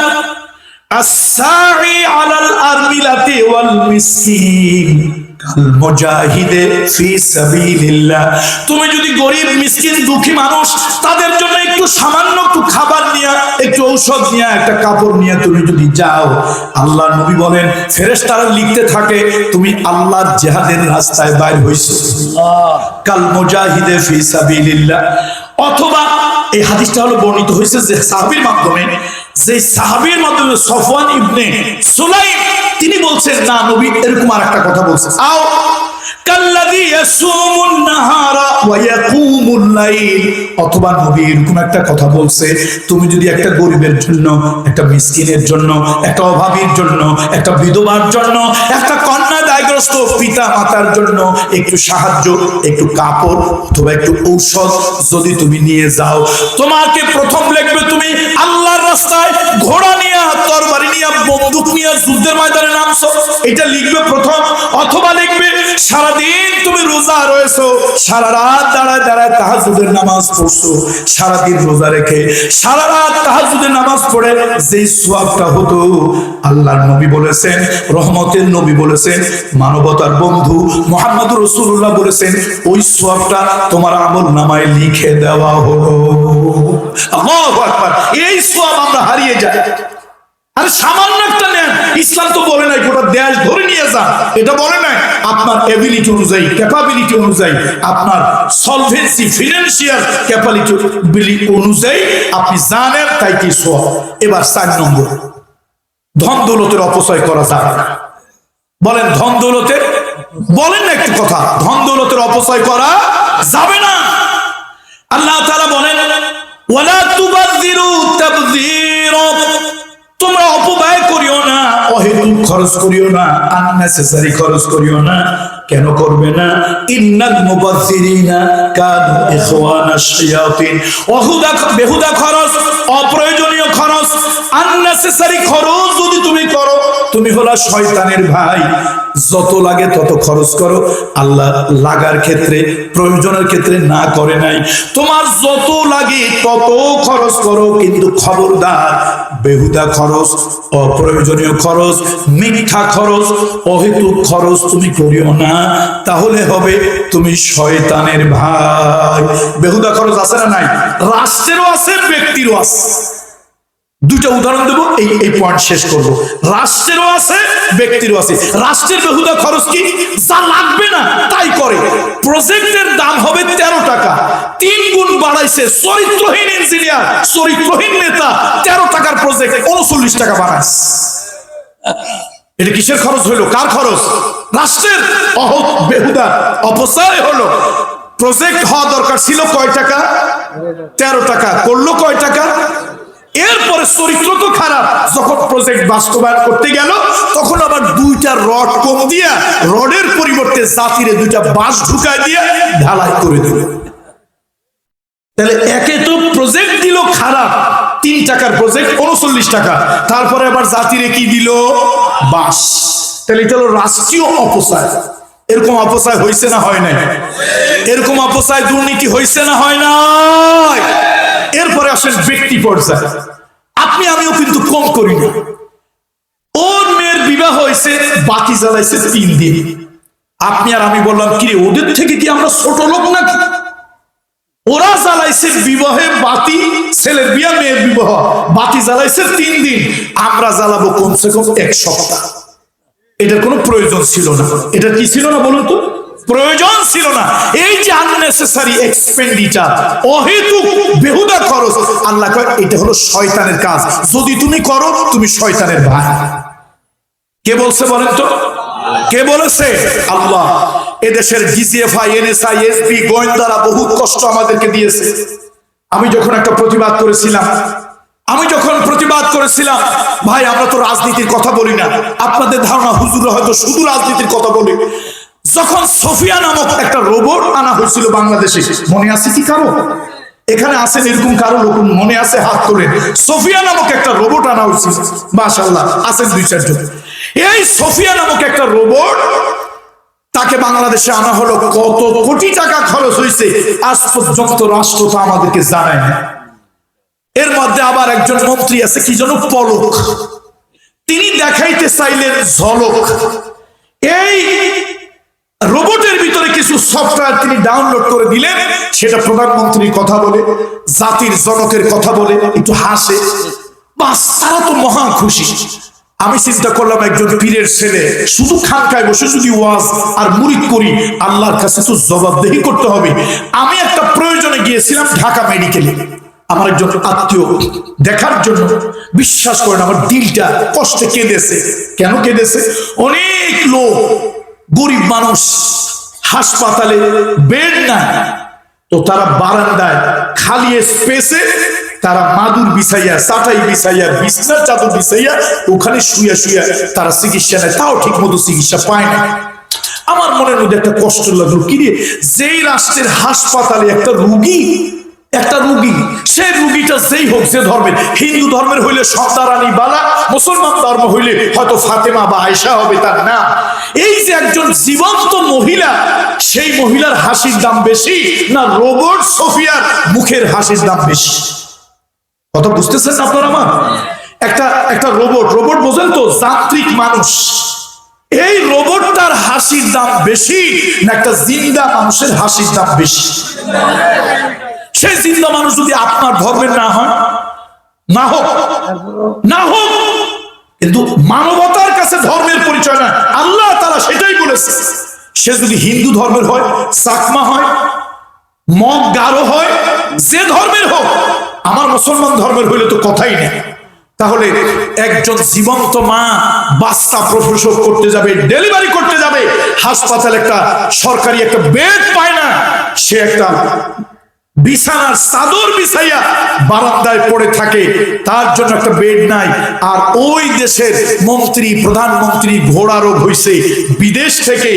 আসসারি আলাল আরমিলাতি ওয়াল মিসকিন কাল মুজাহিদে ফি সাবিলিল্লাহ। তুমি যদি গরিব মিসকিন দুঃখী মানুষ, তাদের জন্য একটু সামান্য একটু খাবার নিয়ে, একটু ঔষধ নিয়ে, একটা কাপড় নিয়ে তুমি যদি যাও, আল্লাহর নবী বলেন ফেরেশতারা লিখতে থাকে তুমি আল্লাহর জিহাদের রাস্তায় বাইর হইছো, কাল মুজাহিদে ফি সাবিলিল্লাহ। অথবা এই হাদিসটা হলো বর্ণিত হয়েছে যে সাহাবীর মাধ্যমে, যে সাহাবীর মাধ্যমে সফওয়ান ইবনে সুলাইম তিনি বলছেন, না নবী এরকম আরেকটা কথা বলছেন, আও কাল্লাযী ইয়াসুমুন নাহারা ওয়া ইয়াকুমুল লাইল। অথবা নবী এরকম একটা কথা বলছে, তুমি যদি একটা গরিবের জন্য, একটা মিসকিনের জন্য, একটা অভাবীর জন্য, একটা বিধবার জন্য, একটা কন্যা দায়গ্রস্ত পিতা মাতার জন্য একটু সাহায্য, একটু কাপড় অথবা একটু ঔষধ যদি তুমি নিয়ে যাও, তোমাকে প্রথম লিখবে তুমি আল্লাহর রাস্তায় ঘোড়া নিয়ে, তরবারি নিয়ে, বন্দুক নিয়ে যুদ্ধের ময়দানে নামছো, এটা লিখবে প্রথম। অথবা লিখবে সারাদিন তুমি রোজা রয়েছো, সারা রাত দাঁড়ায় দাঁড়ায় তাহাজ্জুদের নামাজ পড়ছো, সারাদিন রোজা রেখে সারা রাত তাহাজ্জুদের নামাজ পড়ে যেই সওয়াবটা হতো, আল্লাহর নবী বলেছেন, রহমতের নবী বলেছেন, মানবতার বন্ধু মুহাম্মদুর রাসূলুল্লাহ বলেছেন, ওই সওয়াবটা তোমার আমল নামায় লিখে দেওয়া হলো। আল্লাহু আকবার। এই সওয়াব আমরা হারিয়ে যাই। আরে সামান্য একটা নেন, ইসলাম তো বলে নাই গোটা দেশ ধরে নিয়ে যান, এটা বলে নাই। আপনার এবিলিটি অনুযায়ী, ক্যাপাবিলিটি অনুযায়ী, আপনার সলভেন্সি, ফিনান্সিয়াল ক্যাপাবিলিটি অনুযায়ী আপনি জানেন, তাই কি সওয়াব। এবার 4 নম্বর, ধন দৌলতের অপচয় করা যাবে না। বলেন ধন দৌলতের, বলেন না একটু কথা, ধন দৌলতের অপচয় করা যাবে না। আল্লাহ তাআলা বলেন, ওয়ালা তুবাযযিরু তাবযীরা। তোমরা অপব্যয় করিও না, অহেতুক খরচ করিও না, আননেসেসারি খরচ করিও না। কেন করবে না? ইন্নাল মুবাযযিরিনা কানু ইখওয়ানাশ শায়াতিন। বেহুদা খরচ, অপ্রয়োজনীয় খরচ, আননেসেসারি খরচ যদি তুমি করো, তুমি হলো শয়তানের ভাই। যত লাগে তত খরচ করো, আল্লাহ লাগার ক্ষেত্রে, প্রয়োজনের ক্ষেত্রে না করে নাই। তোমার যত লাগে তত খরচ করো, কিন্তু খবরদার বেহুদা খরচ, অপ্রয়োজনীয় খরচ, মিথ্যা খরচ, অহেতুক খরচ তুমি করিও না, তাহলে হবে তুমি শয়তানের ভাই। বেহুদা খরচ আছে না নাই? রাষ্ট্রেরও আছে, ব্যক্তিরও আছে। দুইটা উদাহরণ দেবো, এই পয়েন্ট শেষ করব। রাষ্ট্রেরও আছে, ব্যক্তিরও আছে। রাষ্ট্রের বেহুদা খরচ কি? যা লাগবে না তাই করে। প্রজেক্টের দাম হবে 13 টাকা, 3 গুণ বাড়াইছে। চরিত্রহীন ইঞ্জিনিয়ার, চরিত্রহীন নেতা 13 টাকার প্রজেক্ট 39 টাকা বাড়াইছে। এটা কিসের খরচ হইলো? কার খরচ? রাষ্ট্রের। বেহুদা অপচয় হলো। প্রজেক্ট হওয়া দরকার ছিল কয় টাকা? 13 টাকা। করলো কয় টাকা? এরপরে চরিত্র তো খারাপ, খারাপ। যখন প্রজেক্ট বাস্তবায়ন করতে গেল তখন আবার দুইটা রড কম দিয়া রডের পরিবর্তে জাতিরে দুইটা বাঁশ ঢুকায় দিয়ে ঢালাই করে দিল। তাহলে একে তো প্রজেক্ট দিল খারাপ, 3 টাকার প্রজেক্ট 39 টাকা, তারপরে আবার জাতিরে কি দিল? বাঁশ। তাহলে এটা হলো রাষ্ট্রীয় অপচয়। এরকম অপচয় হয়েছে না হয় নাই? এরকম অপচয় দুর্নীতি হয়েছে না হয় নাই? এরপরে আসেন ব্যক্তি পর্যায়ে। আপনি আমিও কিন্তু কম করি না। ওর মেয়ের বিবাহ হয়েছে, বাতি জ্বালাইছে 3 দিন। আপনি আর আমি বললাম, কিরে ওদের থেকে কি আমরা ছোট লোক নাকি? ওরা জ্বালাইছে বিবাহে বাতি, ছেলের বিয়া মেয়ের বিবাহ, বাতি জ্বালাইছে 3 দিন, আমরা জ্বালাবো কমসে কম 1 সপ্তাহ। এটার কোনো প্রয়োজন ছিল না। এটা কি ছিল না বলুন তো? প্রয়োজন ছিল না। এই যে আননেসেসারি এক্সপেন্ডিচার, অহেতুক বেহুদা খরচ, আল্লাহ কয় এটা হলো শয়তানের কাজ। যদি তুমি করো তুমি শয়তানের ভাই। কে বলছে বলেন তো? কে বলেছে? আল্লাহ। এদেশের জিসিএফআই, এনএসআই, এসপি, গোয়েন্দারা বহুত কষ্ট আমাদেরকে দিয়েছে। আমি যখন প্রতিবাদ করেছিলাম, ভাই আমরা তো রাজনীতির কথা বলি না, আপনাদের ধারণা হুজুররা হয়তো শুধু রাজনীতির কথা বলে। যখন সোফিয়া নামক একটা রোবট আনা হয়েছিল বাংলাদেশে, মনে আছে কি কারো? এখানে আছেন এরকম কারো লোক মনে আছে? হাত তোলে। সোফিয়া নামক একটা রোবট আনা হয়েছিল, মাশাআল্লাহ আছেন 2-4 জন। এই সোফিয়া নামক একটা রোবট, তাকে বাংলাদেশে আনা হলো, কত কোটি টাকা খরচ হয়েছে আজ পর্যন্ত রাষ্ট্র তা আমাদেরকে জানায় না। এর মধ্যে আবার একজন মন্ত্রী আছে, কি যেন পলক, তিনি দেখাইতে চাইলেন ঝলক। এই রোবটের ভিতরে কিছু সফটওয়্যার তিনি ডাউনলোড করে দিলেন, সেটা প্রধানমন্ত্রীর কথা বলে, জাতির জনকের কথা বলে, একটু হাসে, বাস তারা তো মহা খুশি। আমি চিন্তা করলাম, একজন পীরের ছেলে শুধু খানকায় বসে যদি ওয়াজ আর মুরিদ করি, আল্লাহর কাছে তো জবাবদেহি করতে হবে। আমি একটা প্রয়োজনে গিয়েছিলাম ঢাকা মেডিকেলে, আমার একজন আত্মীয় দেখার জন্য। বিশ্বাস করেন আমার দিলটা কষ্টে কেঁদেছে। কেন কেঁদেছে? অনেক লোক, গরিব মানুষ, হাসপাতালে বেড নাই, তো তারা বারান্দায় খালি স্পেসে তারা মাদুর বিছাইয়া, চাটাই বিছাইয়া, বিছনার চাদর বিছাইয়া ওখানে শুয়া শুয়া তারা চিকিৎসা নেয়, তাও ঠিক মতো চিকিৎসা পায় না। আমার মনের মধ্যে একটা কষ্ট লাগলো, কি রে, যেই রাষ্ট্রের হাসপাতালে একটা রুগী, সে রুগীটা যেই হোক, যে ধর্মের, হিন্দু ধর্মের হইলে সন্ধ্যা রানী বালা, মুসলমান ধর্ম হইলে হয়তো ফাতেমা বা আয়েশা হবে তার নাম। এই যে একজন জীবন্ত মহিলা, সেই মহিলার হাসির দাম বেশি না রোবট সোফিয়ার মুখের হাসির দাম বেশি? কথা বুঝতেছেন আপনারা? আমার একটা রোবট বোঝেন তো, যান্ত্রিক মানুষ, এই রোবটটার হাসির দাম বেশি না একটা জিন্দা মানুষের হাসির দাম বেশি? সেই জিন্দা মানুষ যদি আপনার ধর্মের না হোক, কিন্তু মানবতার কাছে ধর্মের পরিচয় না, আল্লাহ তাআলা সেটাই বলেছে। সে যদি হিন্দু ধর্মের হয়, চাকমা হয়, মগ গারো হয়, যে ধর্মের হোক, আমার মুসলমান ধর্মের হইলে তো কথাই নেই। তাহলে একজন জীবন্ত মা বাচ্চা প্রসব করতে যাবে, ডেলিভারি করতে যাবে, হাসপাতালে একটা সরকারি একটা বেড পায় না, সে একটা বিছানার চাদর বিছাইয়া বারান্দায় পড়ে থাকে, তার জন্য একটা বেড নাই। আর ওই দেশের মন্ত্রী, প্রধানমন্ত্রী ঘোড়া রোগ হইছে, বিদেশ থেকে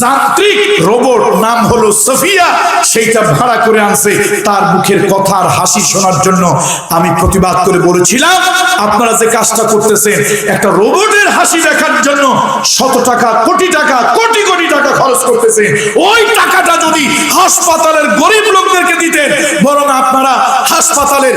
যান্ত্রিক রোবট নাম হলো সোফিয়া, সেইটা ভাড়া করে আনছে তার মুখের কথা আর হাসি শোনার জন্য। আমি প্রতিবাদ করে বলেছিলাম, আপনারা যে কাজটা করতেছেন, একটা রোবটের হাসি দেখার জন্য শত টাকা, কোটি টাকা, কোটি কোটি টাকা খরচ করতেছেন। ওই টাকাটা যদি হাসপাতালের গরিব লোকদেরকে দিতেন, বরং আপনারা হাসপাতালের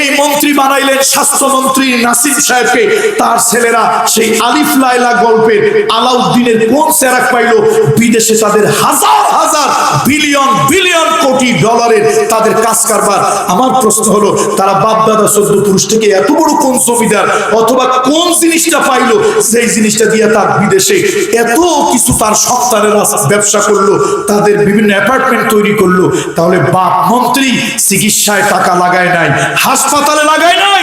এই মন্ত্রী বানাইলেন স্বাস্থ্যমন্ত্রী নাসিম সাহেবকে, তার ছেলেরা সেই আলিফ লায়লা গল্পের আলাউদ্দিনের কোন সেরাক পাইল, বিদেশে তাদের হাজার হাজার বিলিয়ন বিলিয়ন কোটি ডলারের তাদের কাজ কারবার। আমার প্রশ্ন হলো, তারা বাপ দাদা 14 পুরুষ থেকে এত বড় কোন জমিদার অথবা কোন জিনিসটা পাইলো, সেই জিনিসটা দিয়ে তার বিদেশে এত কিছু তার সন্তানেরা ব্যবসা করলো, তাদের বিভিন্ন অ্যাপার্টমেন্ট তৈরি করলো। তাহলে বাপ মন্ত্রী চিকিৎসায় টাকা লাগায় নাই, হাসপাতালে লাগায় নাই,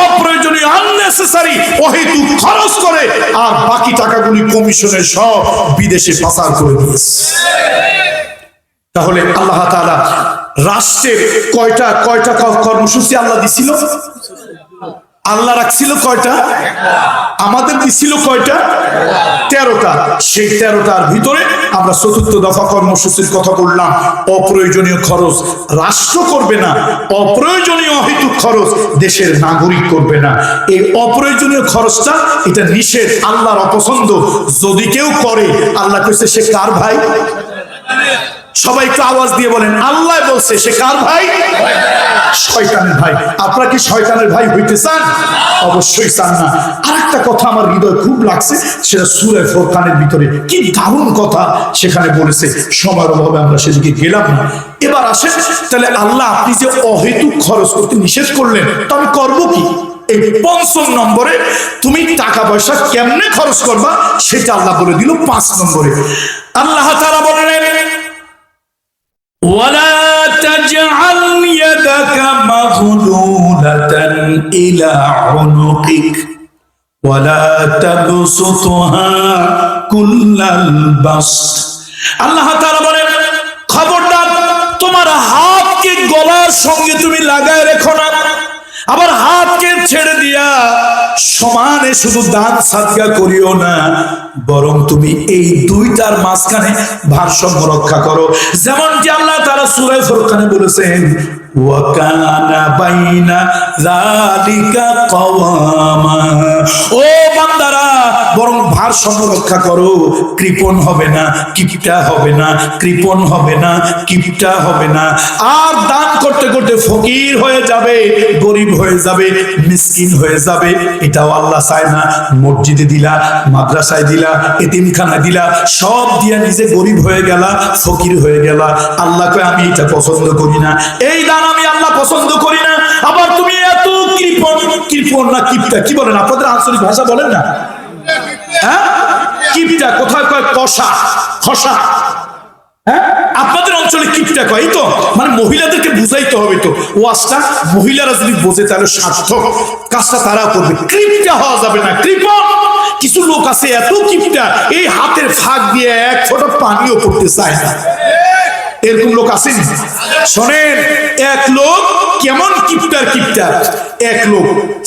অপ্রয়োজনীয় আননেসেসারি অহেতুক খরচ করে, আর বাকি টাকাগুলি কমিশনের সব বিদেশে পাচার করে দিয়েছে। তাহলে আল্লাহ তাআলা রাষ্ট্রের কয়টা কর্মসূচি আল্লাহ দিছিল? আল্লাহ রাখছিল কয়টা? আমাদের দিছিল কয়টা? 13টা। সেই 13টার ভিতরে আমরা চতুর্থ দফা কর্মসূচির কথা বললাম। অপ্রয়োজনীয় খরচ রাষ্ট্র করবে না, অপ্রয়োজনীয় অহেতুক খরচ দেশের নাগরিক করবে না। এই অপ্রয়োজনীয় খরচটা এটা নিষেধ, আল্লাহর অপছন্দ। যদি কেউ করে, আল্লাহ কইছে সে কার ভাই? সবাই একটু আওয়াজ দিয়ে বলেন, আল্লাহ বলছে সে কার ভাই? শয়তানের ভাই। আপনারা কি শয়তানের ভাই হইতে চান? অবশ্যই চান না। আরেকটা কথা আমার হৃদয় খুব লাগছে, সেটা সূরা ফুরকানের ভিতরে কি দারুণ কথা সেখানে বলেছে। সময়ের অভাবে আমরা সেদিকে গেলাম না। এবার আসেন, তাহলে আল্লাহ আপনি যে অহেতুক খরচ করতে নিষেধ করলেন, তো আমি করবো কি? এই ৫ম নম্বরে তুমি টাকা পয়সা কেমনে খরচ করবা সেটা আল্লাহ বলে দিল ৫ নম্বরে। আল্লাহ তাআলা বলেন, ولا تجعل يدك مغلولة إلى عنقك ولا تبسطها كل البسط। আল্লাহ তাআলা বলেন, খবরদার তোমার হাতকে গলার সঙ্গে তুমি লাগায় রেখো না, আবার হাতকে ছেড়ে দিয়া সমানে শুধু দান সাদকা করিও না, বরং তুমি এই দুইটার মাঝখানে ভারসাম্য রক্ষা করো। যেমন যে আল্লাহ তাআলা সূরা ফুরকানে বলেছেন, ওয়া কানা বাইনা যালিকা কওয়ামা। ও বান্দারা, বরং ভারসাম্য রক্ষা করো, কৃপণ হবে না, কিপটা হবে না, কৃপণ হবে না, কিপটা হবে না। আর দান করতে করতে ফকির হয়ে যাবে, গরিব হয়ে যাবে, মিসকিন হয়ে যাবে, এটাও আল্লাহ চায় না। মসজিদে দিলা, মাদ্রাসায় দিলা, এতিমখানা দিলা, সব দিয়া নিজে গরিব হয়ে গেলা, ফকির হয়ে গেলা। আল্লাহ কয় আমি এটা পছন্দ করি না, এই দান আমি আল্লাহ পছন্দ করি না। আবার তুমি এত কৃপণ, কৃপণ না কিপটা কি বলেন আপনাদের আঞ্চলিক ভাষা বলেন না? হ্যাঁ, কিপটা কোথায় কয়? কষা, খসা। হ্যাঁ, আপনাদের অঞ্চলে কিপটা কয় তো, মানে মহিলাদেরকে বুঝাইতে হবে তো। ওয়াজটা মহিলারা যদি বোঝে তাহলে সার্থক, কাজটা তারা করবে। কিপটা হওয়া যাবে না, কৃপণ। কিছু লোক আছে এত কিপটা, এই হাতের ফাঁক দিয়ে এক ফোঁটা পানিও পড়তে চায় না। এরকম লোক আছে। শোনেন, এক লোক কেমন কিপটার কিপটা, এক লোক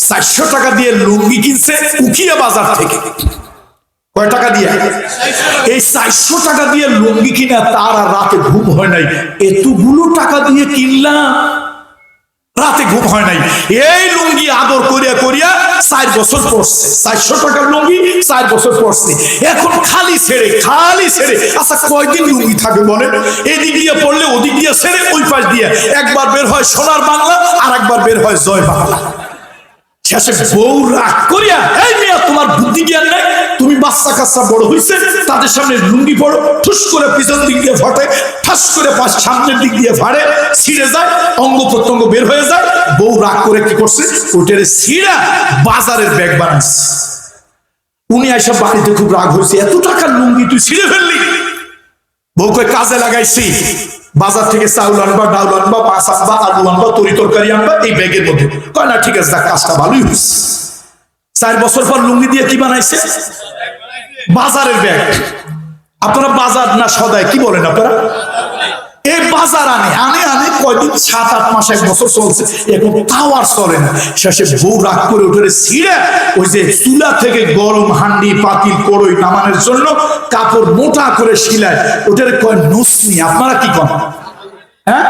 400 টাকা দিয়ে লুঙ্গি কিনছে উখিয়া বাজার থেকে। কয় টাকা দিয়ে? এই 400 টাকা দিয়ে লুঙ্গি কিনা তার আর রাতে ঘুম হয় নাই। এতগুলো টাকা দিয়ে কিনলাম, রাতে ঘুম হয় নাই। এই লুঙ্গি আদর করিয়া করিয়া 4 বছর পড়ছে। 400 টাকার লুঙ্গি 4 বছর পড়ছে। এখন খালি ছেড়ে, খালি ছেড়ে। আচ্ছা কয়দিন লুঙ্গি থাকে বলেন? এদিক দিয়ে পড়লে ওদিক দিয়ে ছেড়ে, ওই পাশ দিয়ে একবার বের হয় সোনার বাংলা, আর একবার বের হয় জয় বাংলা। শেষে বউ রাগ করিয়া, এই মিয়া তোমার বুদ্ধি জ্ঞান নাই, তুমি বাচ্চা কাচ্চা বড় হইছে, তাদের সামনে লুঙ্গি পড়ো, ঠুস করে পিছন দিক দিয়ে ফাটে, ঠাস করে সামনের দিক দিয়ে ফাড়ে, ছিঁড়ে যায়, অঙ্গ প্রত্যঙ্গ বের হয়ে যায়। বউ রাগ করে কি করছে? ওটারে ছিঁড়া বাজারের ব্যাগ বানাইছে। উনি এসব বাড়িতে খুব রাগ হয়েছে, এত টাকার লুঙ্গি তুই ছিঁড়ে ফেললি। বউ কয় কাজে লাগাইছি, বাজার থেকে চাউল আনবা, ডাউল আনবা, মাছ আনবা, আলু আনবা, তরি তরকারি আনবা এই ব্যাগের মধ্যে। কয় না ঠিক আছে, কাজটা ভালোই হয়েছে। 4 বছর পর লুঙ্গি দিয়ে কি বানাইছে? বাজারের ব্যাগ। আপনারা বাজার না সদায় কি বলেন আপনারা? এই বাজার আনে আনে আনে কয়দিন, 7-8 মাস, 1 বছর চলছে, এখন তাও আর চলে না। শেষে বউ রাগ করে উঠে ছিঁড়ে ওই যে চুলা থেকে গরম হান্ডি পাতিল কড়ই নামানোর জন্য কাপড় মোটা করে শিলায়, ওটারে কয় নুসনি। আপনারা কি কন? হ্যাঁ,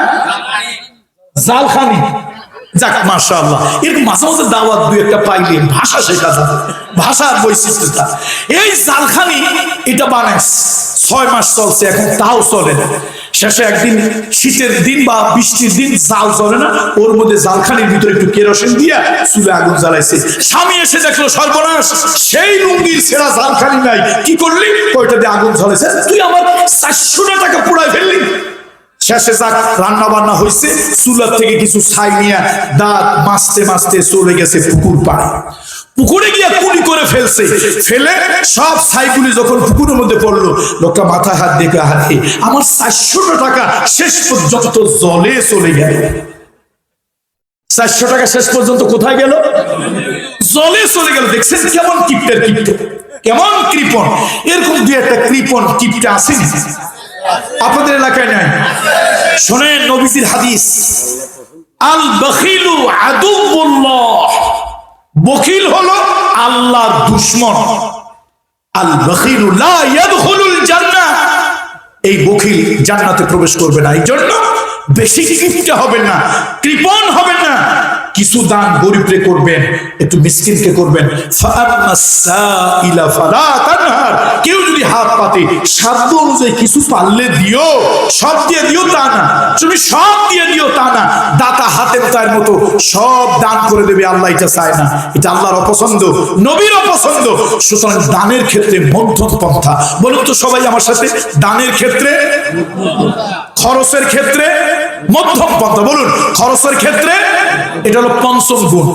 জালখানি। যাক মাশাআল্লাহ, এরকম মাঝে মাঝে দাওয়াত 2-1টা পাইলে ভাষা শেখা যায়, ভাষার বৈশিষ্ট্যতা। এই জালখানি এটা বানাইছে, 6 মাস চলছে, এখন তাও চলে না। শেষে একদিন শীতের দিন বা বৃষ্টির দিন জাল জ্বলে না, ওর মধ্যে জালখানির ভিতরে একটু কেরোসিন দিয়া চুলে আগুন জ্বালাইছে। স্বামী এসে দেখলো সর্বনাশ, সেই লুঙ্গির ছেঁড়া জালখানি নাই। কি করলি? কয়টা দিয়ে আগুন জ্বলেছে, তুই আমার 400 টাকা পোড়াই ফেললি। শেষে যাক রান্না বান্না হয়েছে, চুলার থেকে কিছু ছাই নিয়ে দাঁত মাছতে মাছতে চলে গেছে পুকুর পাড়ে। পুকুরে গিয়ে কুলি করে ফেলছে, ফেলে সব ছাইগুলি যখন পুকুরের মধ্যে পড়লো, লোকটা মাথায় হাত দিয়ে হাতে আমার 400 টাকা শেষ পর্যন্ত জলে চলে গেল। 400 টাকা শেষ পর্যন্ত কোথায় গেল? জলে চলে গেল। দেখছেন কেমন কিপটের কিপটে, কেমন কৃপণ। এরকম 2-1টা কৃপণ কিপটে আসেনি আপনাদের এলাকায়? নাই? শোনেন নবীজির হাদিস, আল বখিলু আদুউল্লাহ, বখিল হলো আল্লাহর দুশমন। আল বখিলু লা ইয়াদখুলুল জান্নাহ, এই বখিল জান্নাতে প্রবেশ করবে না। এই জন্য বেশি কিপটা হবেন না, কৃপণ হবেন না। কিছু দান গরিবরে করবেন, একটু মিসকিনকে করবেন। কেউ যদি হাত পাতে সাধ্য অনুযায়ী কিছু পারলে দিও, সব দিয়ে দিও তা না, তুমি সব দিয়ে দিও তা না। দাতা হাতের তার মতো সব দান করে দেবে, আল্লাহ এটা চায় না, এটা আল্লাহর অপছন্দ, নবীর অপছন্দ। সুতরাং দানের ক্ষেত্রে মধ্যম পন্থা। বলুন তো সবাই আমার সাথে, দানের ক্ষেত্রে, খরচের ক্ষেত্রে মধ্যম পন্থা। বলুন, খরচের ক্ষেত্রে এটা হলো পঞ্চম গুণ,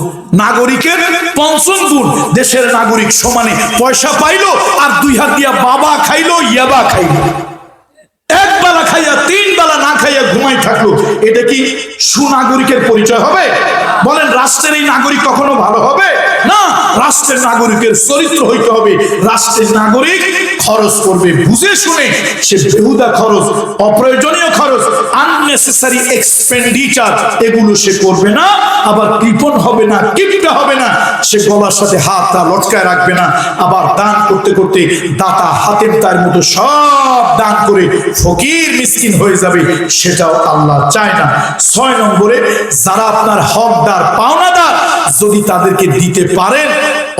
নাগরিকের পঞ্চম গুণ। দেশের নাগরিক সমানে পয়সা পাইলো আর দুই হাত দিয়া বাবা খাইলো, ইয়াবা খাইলো, এক বেলা খাইয়া তিন বেলা না খাইয়া ঘুমাই থাকলো, এটা কি সুনাগরিকের পরিচয় হবে? বলেন, রাষ্ট্রের এই নাগরিক কখনো ভালো হবে না। রাষ্ট্রের নাগরিকের চরিত্র হইতে হবে, রাষ্ট্রের নাগরিক খরচ করবে বুঝে শুনে। সে বেহুদা খরচ, অপ্রয়োজনীয় খরচ, আননেসেসারি এক্সপেন্ডিচার, এগুলো সে করবে না। আবার কৃপণ হবে না, কিপটা হবে না। সে গলার সাথে হাতটা লটকায় রাখবে না। আবার দান করতে করতে দাতা হাতের তার মতো সব দান করে ফকির মিসকিন হয়ে যাবে, সেটাও আল্লাহ চায় না। 6 নম্বরে, যারা আপনার হকদার পাওনাদার, যদি তাদেরকে দিতে পারেন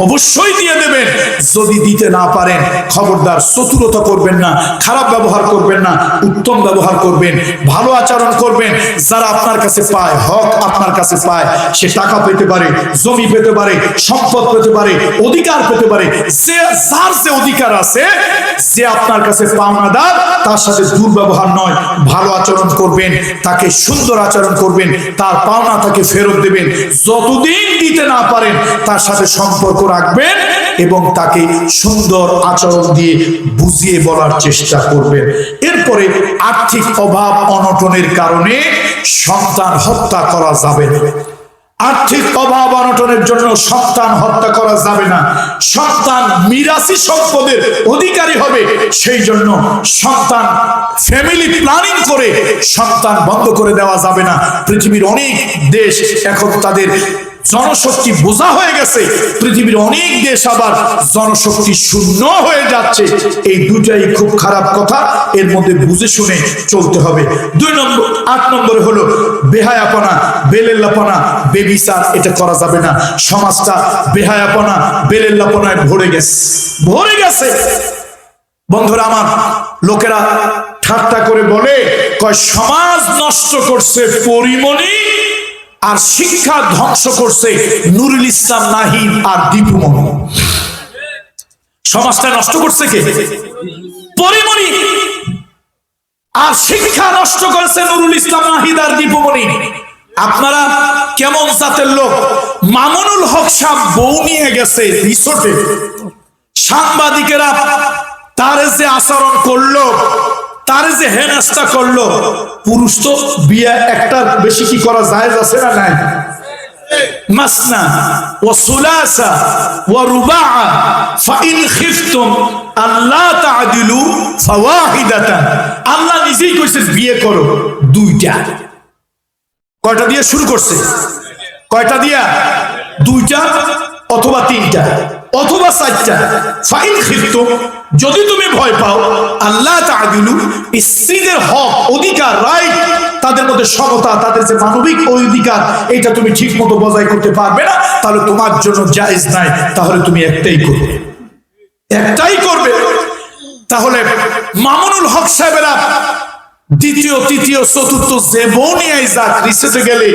অবশ্যই দিয়ে দেবেন। যদি দিতে না পারেন খবরদার চতুরতা করবেন না, খারাপ ব্যবহার করবেন না, উত্তম ব্যবহার করবেন, ভালো আচরণ করবেন। যারা আপনার কাছে পায়, হক আপনার কাছে পায়, সে টাকা পেতে পারে, জমি পেতে পারে, সম্পদ পেতে পারে, অধিকার পেতে পারে। যে যার যে অধিকার আছে, যে আপনার কাছে পাওনাদার, তার সাথে দুর্ব্যবহার নয়, ভালো আচরণ করবেন, তাকে সুন্দর আচরণ করবেন, তার পাওনা তাকে ফেরত দেবেন। যতদিন দিতে না পারেন তার সাথে সম্পর্ক রাখবেন এবং তাকে সুন্দর আচরণ দিয়ে বুঝিয়ে বলার চেষ্টা করবেন। এরপরে, আর্থিক অভাব অনটনের কারণে সন্তান হত্যা করা যাবে না। আর্থিক অভাব অনটনের জন্য সন্তান হত্যা করা যাবে না। সন্তান মিরাসি সম্পদের অধিকারী হবে, সেই জন্য সন্তান ফ্যামিলি প্ল্যানিং করে সন্তান বন্ধ করে দেওয়া যাবে না। পৃথিবীর অনেক দেশ এখন তাদের জনশক্তি বোঝা হয়ে গেছে, পৃথিবীর অনেক দেশ আবার জনশক্তি শূন্য হয়ে যাচ্ছে। এই দুটাই খুব খারাপ কথা, এর মধ্যে বুঝে শুনে চলতে হবে। 8 নম্বরে হলো বেহায়াপনা, বেলেল্লাপনা, বেবিচার, এটা করা যাবে না। সমাজটা বেহায়াপনা, বেলেল্লাপনায় ভরে গেছে। বন্ধুরা আমার, লোকেরা ঠাট্টা করে বলে, কয় সমাজ নষ্ট করছে পরিমণি আর শিক্ষা ধ্বংস করছে নুরুল ইসলাম নাহিদ আর দীপুমণি। সমাজটা নষ্ট করছে কে? পরিমণি। আর শিক্ষা নষ্ট করেছে নুরুল ইসলাম নাহিদ আর দীপুমণি। আপনারা কেমন জাতের লোক? মামুনুল হক সাহেব বউ নিয়ে গেছে রিসোর্টে, সাংবাদিকেরা তারে যে আচরণ করলো, তারে যে হেনস্থা করলো, পুরুষ তো বিয়ে একটার বেশি কি করা জায়েজ আছে না নাই? মাসনা ওয়া সুলাসা ওয়া রুবাআ ফাইন খিফতুম আল্লা তা'দিলু ফাওয়াহিদাতান। আল্লাহ নিজেই কইছে বিয়ে করো দুইটা। কয়টা দিয়ে শুরু করছে? কয়টা দিয়া? দুইটা অথবা তিনটা অথবা চারটা। ফাইন খিফতুম, যদি তুমি ভয় পাও, আল্লাহ তা'দিলু, স্ত্রীদের হক, অধিকার, রাইট, তাদের মধ্যে সমতা, তাদের যে মানবিক অধিকার, এটা তুমি ঠিক মতো বজায় করতে পারবে না, তাহলে তোমার জন্য জায়েজ নাই। তাহলে তুমি একটাই করবে। তাহলে মামুনুল হক সাহেবেরা দ্বিতীয়, তৃতীয়, চতুর্থ যে বউ নিয়ে যাক, রিসেটে গেলে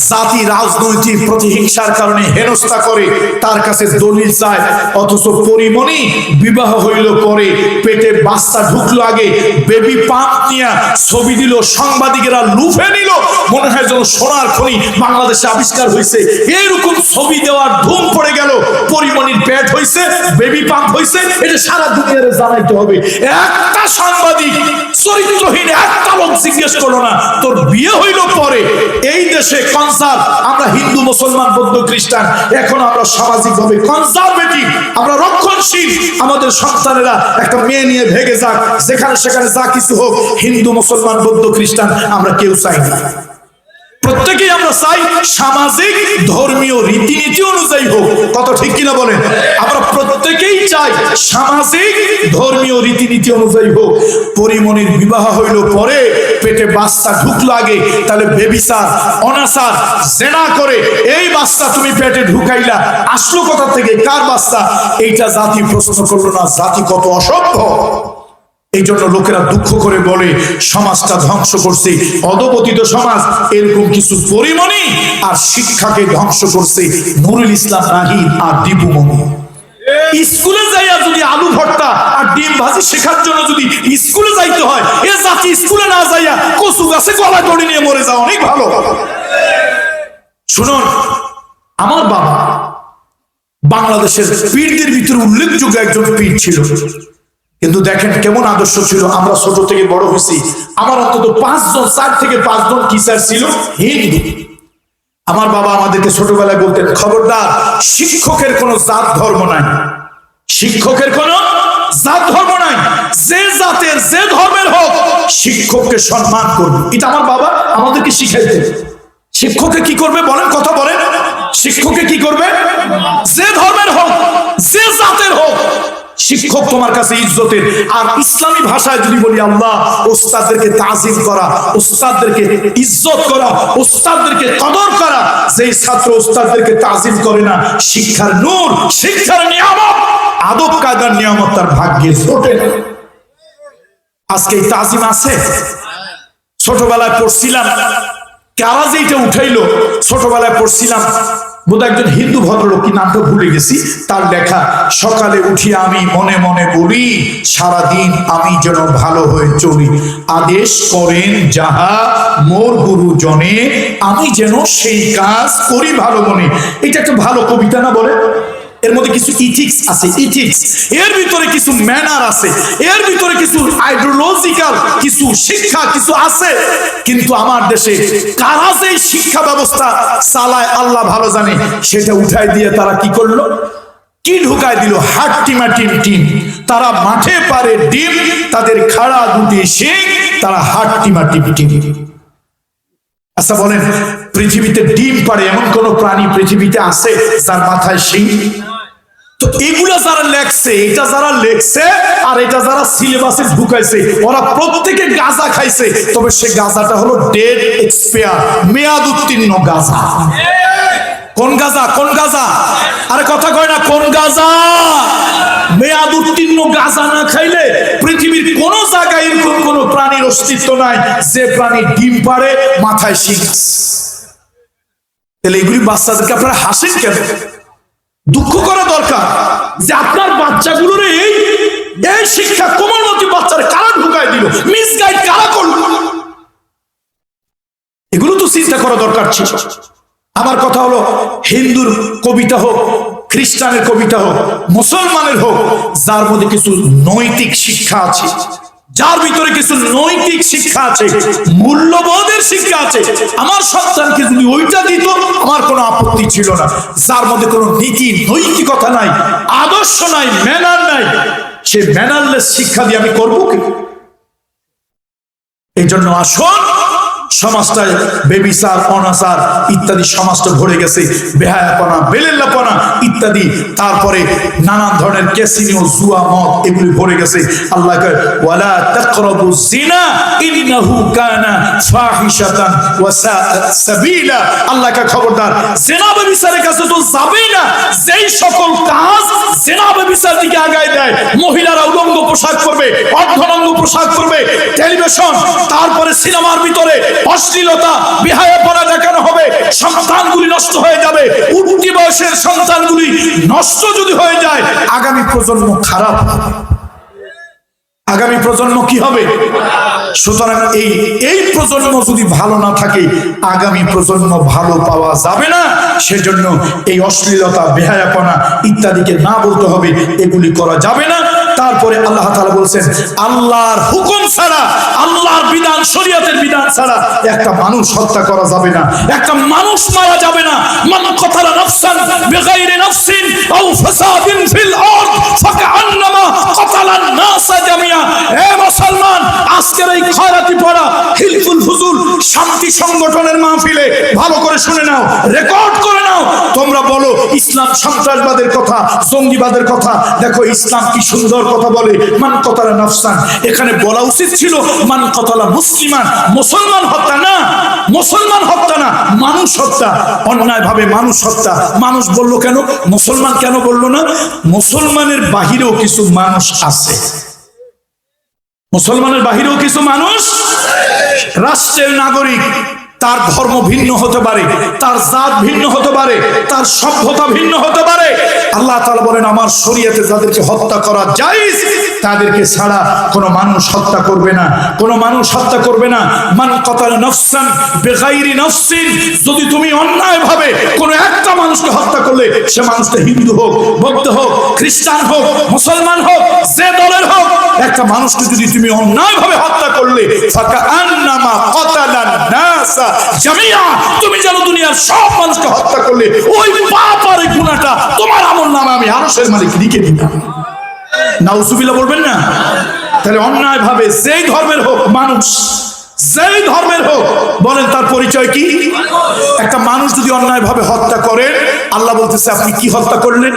জাতি রাজনৈতিক প্রতিহিংসার কারণে হেনস্থা করে, তার কাছে দলিল চায়। অথচ পরিমণি বিবাহ হইল পরে, পেটে বাচ্চা ঢুকলো আগে, বেবি পাম্প নিয়ে ছবি দিল, সাংবাদিকেরা লুফে নিল, মনে হয় যেন সোনার খনি বাংলাদেশে আবিষ্কার হয়েছে। এইরকম ছবি দেওয়ার ধুম পড়ে গেল। পরিমণির পেট হয়েছে, বেবি পাম্প হয়েছে, এটা সারা দুনিয়ারে জানাইতে হবে। একটা সাংবাদিক চরিত্রহীন একটা লোক জিজ্ঞেস করলো না তোর বিয়ে হইল পরে। এই দেশে কনসার্ভ, আমরা হিন্দু, মুসলমান, বৌদ্ধ, খ্রিস্টান, এখন আমরা সামাজিকভাবে কনজারভেটিভ, আমরা রক্ষণশীল। আমাদের সন্তানেরা একটা মেয়ে নিয়ে ভেগে যাক, যেখানে সেখানে যা কিছু হোক, হিন্দু, মুসলমান, বৌদ্ধ, খ্রিস্টান আমরা কেউ চাই না। প্রত্যেকেই আমরা চাই সামাজিক ধর্মীয় রীতিনীতি অনুযায়ী হোক, কত ঠিক কিনা বলেন? আমরা প্রত্যেকেই চাই সামাজিক ধর্মীয় রীতিনীতি অনুযায়ী হোক। পরিমণির বিবাহ হইল পরে, পেটে বাচ্চা ঢুকলো আগে, তাহলে বেবিচার, অনাচার, জেনা করে এই বাচ্চা তুমি পেটে ঢুকাইলা, আসলো কোথা থেকে, কার বাচ্চা? এইটা জাতি প্রশ্ন করলো না? জাতি কত অসভ্য! এই জন্য লোকেরা দুঃখ করে বলে সমাজটা ধ্বংস করছে, অধপতিত সমাজ। এরকম কিছু পরিমণি আর শিক্ষাকে ধ্বংস করছে নুরুল ইসলাম নাহিদ আর দীপুমণি। স্কুলে যাইয়া যদি আলু ভর্তা আর ডিম ভাজি শেখার জন্য যদি স্কুলে যাইতে হয়, এ জাতি স্কুলে না যাইয়া কচু গাছে গলা দড়ি নিয়ে মরে যাওয়া অনেক ভালো। শুনুন, আমার বাবা বাংলাদেশের পীরদের ভিতরে উল্লেখযোগ্য একজন পীর ছিল, কিন্তু দেখেন কেমন আদর্শ ছিল। আমরা ছোট থেকে বড় হয়েছি, আমার অন্তত 4 থেকে 5 জন টিচার ছিল হিন্দু। আমার বাবা আমাদেরকে ছোটবেলায় বলতেন, খবরদার, শিক্ষকের কোনো জাত ধর্ম নাই, শিক্ষকের কোনো জাত ধর্ম নাই, যে জাতের যে ধর্মের হোক শিক্ষককে সম্মান করবে। এটা আমার বাবা আমাদেরকে শিখাইতেন। শিক্ষককে কি করবে বলেন, কথা বলেন, শিক্ষককে কি করবে? যে ধর্মের হোক, যে জাতের হোক, শিক্ষক তোমার কাছে ইজ্জতের। আর ইসলামী ভাষায় যদি বলি, আল্লাহ ওস্তাদদেরকে তাজিম করা, ওস্তাদদেরকে ইজ্জত করা, ওস্তাদদেরকে কদর করা। যেই ছাত্র ওস্তাদদেরকে তাজিম করে না, শিক্ষার নূর, শিক্ষার নিয়ামত, আদব কায়দার নিয়ামত তার ভাগ্যে জোটে না। আজকে এই তাজিম আছে? ছোটবেলায় পড়ছিলাম, কারা যে এটা উঠাইলো, ছোটবেলায় পড়ছিলাম, বোধহয় একজন হিন্দু ভদ্রলোক, কি নামটা ভুলে গেছি, তার লেখা, সকালে উঠি আমি মনে মনে বলি, সারাদিন আমি যেন ভালো হয়ে চলি, আদেশ করেন যাহা মোর গুরুজনে, আমি যেন সেই কাজ করি ভালো মনে। এটা একটা ভালো কবিতা না বলে? এর মধ্যে কিছু ইথিক্স আছে, ইথিক্স, এর ভিতরে কিছু ম্যানার আছে, এর ভিতরে কিছু আইডিওলজিক্যাল কিছু শিক্ষা কিছু আছে। কিন্তু আমার দেশে কারা যে শিক্ষা ব্যবস্থা চালায় আল্লাহ ভালো জানে, সেটা উঠাই দিয়ে তারা কি করলো, কি ঢুকায় দিল, হাট টিমাটিম টিম। তারা মাঠে পারে ডিম, তাদের খাড়া দুটি শিং, তারা হাট টিমাটিম টিম। আচ্ছা বলেন, পৃথিবীতে ডিম পারে এমন কোন প্রাণী পৃথিবীতে আছে যার মাথায় শিং? তো এগুলা যারা লেখছে, এটা যারা লেখছে আর এটা যারা সিলেবাসে ঢুকাইছে, ওরা প্রত্যেকে গাঁজা খাইছে, তবে সে গাঁজাটা হলো ডেড এক্সপায়ার, মেয়াদ উত্তীর্ণ গাঁজা। কোন গাঁজা? কোন গাঁজা? আরে কথা কয় না, কোন গাঁজা? মেয়াদ উত্তীর্ণ গাঁজা না খাইলে পৃথিবীর কোন জায়গায় এরকম কোন প্রাণীর অস্তিত্ব নাই যে প্রাণী ডিম পারে, মাথায় শিং। তাহলে এগুলি বাচ্চাদেরকে আপনারা হাসেন কেন? দুঃখ করা দরকার যে আপনার বাচ্চাগুলোর এই শিক্ষা কোমলমতি বাচ্চারা কারা ঢুকায় দিল, মিসগাইড কারা করলো, এগুলো তো চিন্তা করা দরকার ছিল। আমার কথা হলো, হিন্দুর কবিতা হোক, খ্রিস্টানের কবিতা হোক, মুসলমানের হোক, যার মধ্যে কিছু নৈতিক শিক্ষা আছে, যার ভিতরে কিছু নৈতিক শিক্ষা আছে, মূল্যবোধের শিক্ষা আছে, আমার সন্তানকে যদি ওইটা দিত আমার কোনো আপত্তি ছিল না। যার মধ্যে কোনো নীতি নৈতিকতা নাই, আদর্শ নাই, ম্যানার নাই, সে ম্যানারলেস শিক্ষা দিয়ে আমি করবো কি? এই জন্য আসুন, সমাজটায় বেবিচার, অনাচার ইত্যাদি সমাজটা ভরে গেছে, বেহায়াপনা, বেলেল্লাপনা ইত্যাদি, তারপরে নানান ধরনের ক্যাসিনো, জুয়া, মদ এগুলি ভরে গেছে। আল্লাহ কয়, ওয়ালা তাকরাবুজ জিনা ইন্নাহু কানা ফাহিশাতান ওয়া সাআ সাবিলা। আল্লাহ কয়, খবরদার, জিনা বেবিচারের কাছে তো যাবেই না। যেই সকল কাজ জিনা বেবিচার দিকে আগায় দেয়, মহিলারা উলঙ্গ পোশাক পরবে, অর্ধনঙ্গ পোশাক পরবে, টেলিভিশন, তারপরে সিনেমার ভিতরে অশ্লীলতা, বেহায়াপনা দেখানো হবে, সন্তানগুলি নষ্ট হয়ে যাবে। উঠতি বয়সের সন্তানগুলি নষ্ট যদি হয়ে যায়, আগামী প্রজন্ম খারাপ, আগামী প্রজন্ম কি হবে? সুতরাং এই প্রজন্ম যদি ভালো না থাকে, আগামী প্রজন্ম ভালো পাওয়া যাবে না। সেজন্য এই অশ্লীলতা, বেহায়াপনা ইত্যাদিকে না বলতে হবে, এগুলি করা যাবে না। তারপরে আল্লাহ তাআলা বলছেন, আল্লাহর হুকুম ছাড়া, আল্লাহর বিধান, শরীয়তের বিধান ছাড়া একটা মানুষ হত্যা করা যাবে না, একটা মানুষ মারা যাবে না। মান কাতালা নাফসান বিগাইরি নাফসিন আও ফাসাদিন ফিল আরদ ফাকান্নামা কাতালান নাস জামিয়া। হে মুসলমান, আজকের এই খয়রাতি পড়া, হিলফুল ফুজুল শান্তি সংগঠনের মাহফিলে ভালো করে শুনে নাও, রেকর্ড করে নাও। তোমরা বলো ইসলাম সন্ত্রাসবাদের কথা, জঙ্গিবাদের কথা। দেখো ইসলাম কি সুন্দর কথা বলে, মান কতালা নাফসান। এখানে বলা উচিত ছিল মান কতালা মুসলিমান, মুসলমান হত্যা না, মুসলমান হত্যা না, মানুষ হত্যা, অন্যায় ভাবে মানুষ হত্যা। মানুষ বললো কেন, মুসলমান কেন বললো না? মুসলমানের বাহিরেও কিছু মানুষ আছে, মুসলমানের বাহিরেও কিছু মানুষ। রাষ্ট্রের নাগরিক, তার ধর্ম ভিন্ন হতে পারে, তার জাত ভিন্ন হতে পারে, তার সভ্যতা ভিন্ন হতে পারে। আল্লাহ তাআলা বলেন আমার শরীয়তে যাদেরকে হত্যা করা জায়েজ, তাদেরকে ছাড়া কোনো মানুষ হত্যা করবে না, কোনো মানুষ হত্যা করবে না। মান কাতালা নাফসান বিগাইরি নাফসিন, যদি তুমি অন্যায়ভাবে কোনো একটা মানুষকে হত্যা করলে, সে মানুষটা হিন্দু হোক, বৌদ্ধ হোক, খ্রিস্টান হোক, মুসলমান হোক, যে দলের হোক, একটা মানুষকে যদি তুমি অন্যায়ভাবে হত্যা করলে, ফাকান্নামা কাতালান নাসা জামিয়া, তুমি যেন দুনিয়ার সব মানুষকে হত্যা করলে, ওই পাপ আর গুনাহটা তোমার আমলনামায় আমি আরশের মালিক লিখে দিলাম। নাউজুবিল্লাহ বলবেন না? তাহলে অন্যায় ভাবে যেই ধর্মের হোক মানুষ, যেই ধর্মের হোক, বলেন তার পরিচয় কি? একটা মানুষ যদি অন্যায় ভাবে হত্যা করেন, আল্লাহ বলতেছে আপনি কি হত্যা করলেন?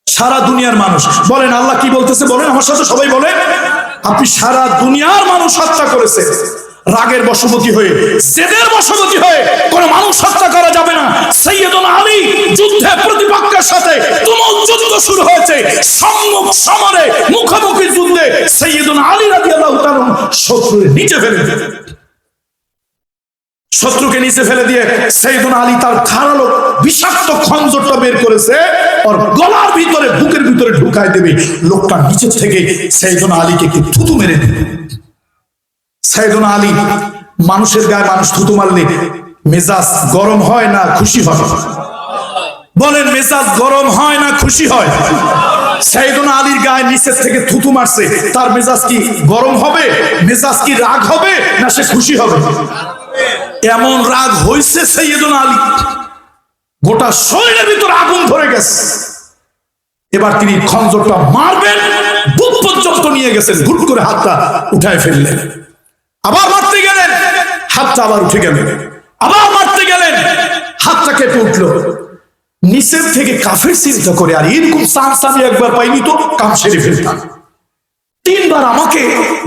সারা দুনিয়ার মানুষ। বলেন আল্লাহ কি বলতেছে? বলেন আমার সাথে সবাই বলেন, আপনি সারা দুনিয়ার মানুষ হত্যা করেছেন। রাগের বশবর্তী হয়ে, জেদের বশবর্তী হয়ে কোনো মানুষ হত্যা করা যাবে না। সাইয়েদুনা আলী যুদ্ধে প্রতিপক্ষের সাথে তুমুল যুদ্ধ শুরু হয়েছে, সম্মুখ সমরে মুখোমুখি যুদ্ধে সাইয়েদুনা আলী রাদিয়াল্লাহু তাআলা শত্রুকে নিচে ফেলে দিলেন। শত্রুকে নিচে ফেলে দিয়ে সাইয়েদুনা আলী তার ধারালো বিষাক্ত খঞ্জরটা বের করেছে, ওর গলার ভিতরে, বুকের ভিতরে ঢুকায় দেবে। লোকটা নিচে থেকে সাইয়েদুনা আলীকে কি থুতু মেরে দিল। সাইয়েদুনা আলী, মানুষের গায়ে মানুষ থুতু মারলে মেজাজ গরম হয় না খুশি হয়? বলেন মেজাজ গরম হয় না খুশি হয়? সাইয়েদুনা আলীর গায়ে নিচের থেকে থুতু মারছে, তার মেজাজ কি গরম হবে? মেজাজ কি রাগ হবে না সে খুশি হবে? এমন রাগ হয়েছে সাইয়েদুনা আলী, গোটা শরীরের ভিতরে আগুন ধরে গেছে। এবার তিনি খঞ্জরটা মারবেন, বুক পর্যন্ত নিয়ে গেছেন, হুট করে হাতটা উঠায় ফেললেন। আবার মারতে গেলেন, হাতটা আবার উঠে গেল। আবার মারতে গেলেন, হাতটা কেঁপে উঠলো। নিচের থেকে কাফের চিন্তা করে, আর এরকম চান্স আমি একবার পাইনি তো কাম সেরে ফেলতাম। তিনবার আমাকে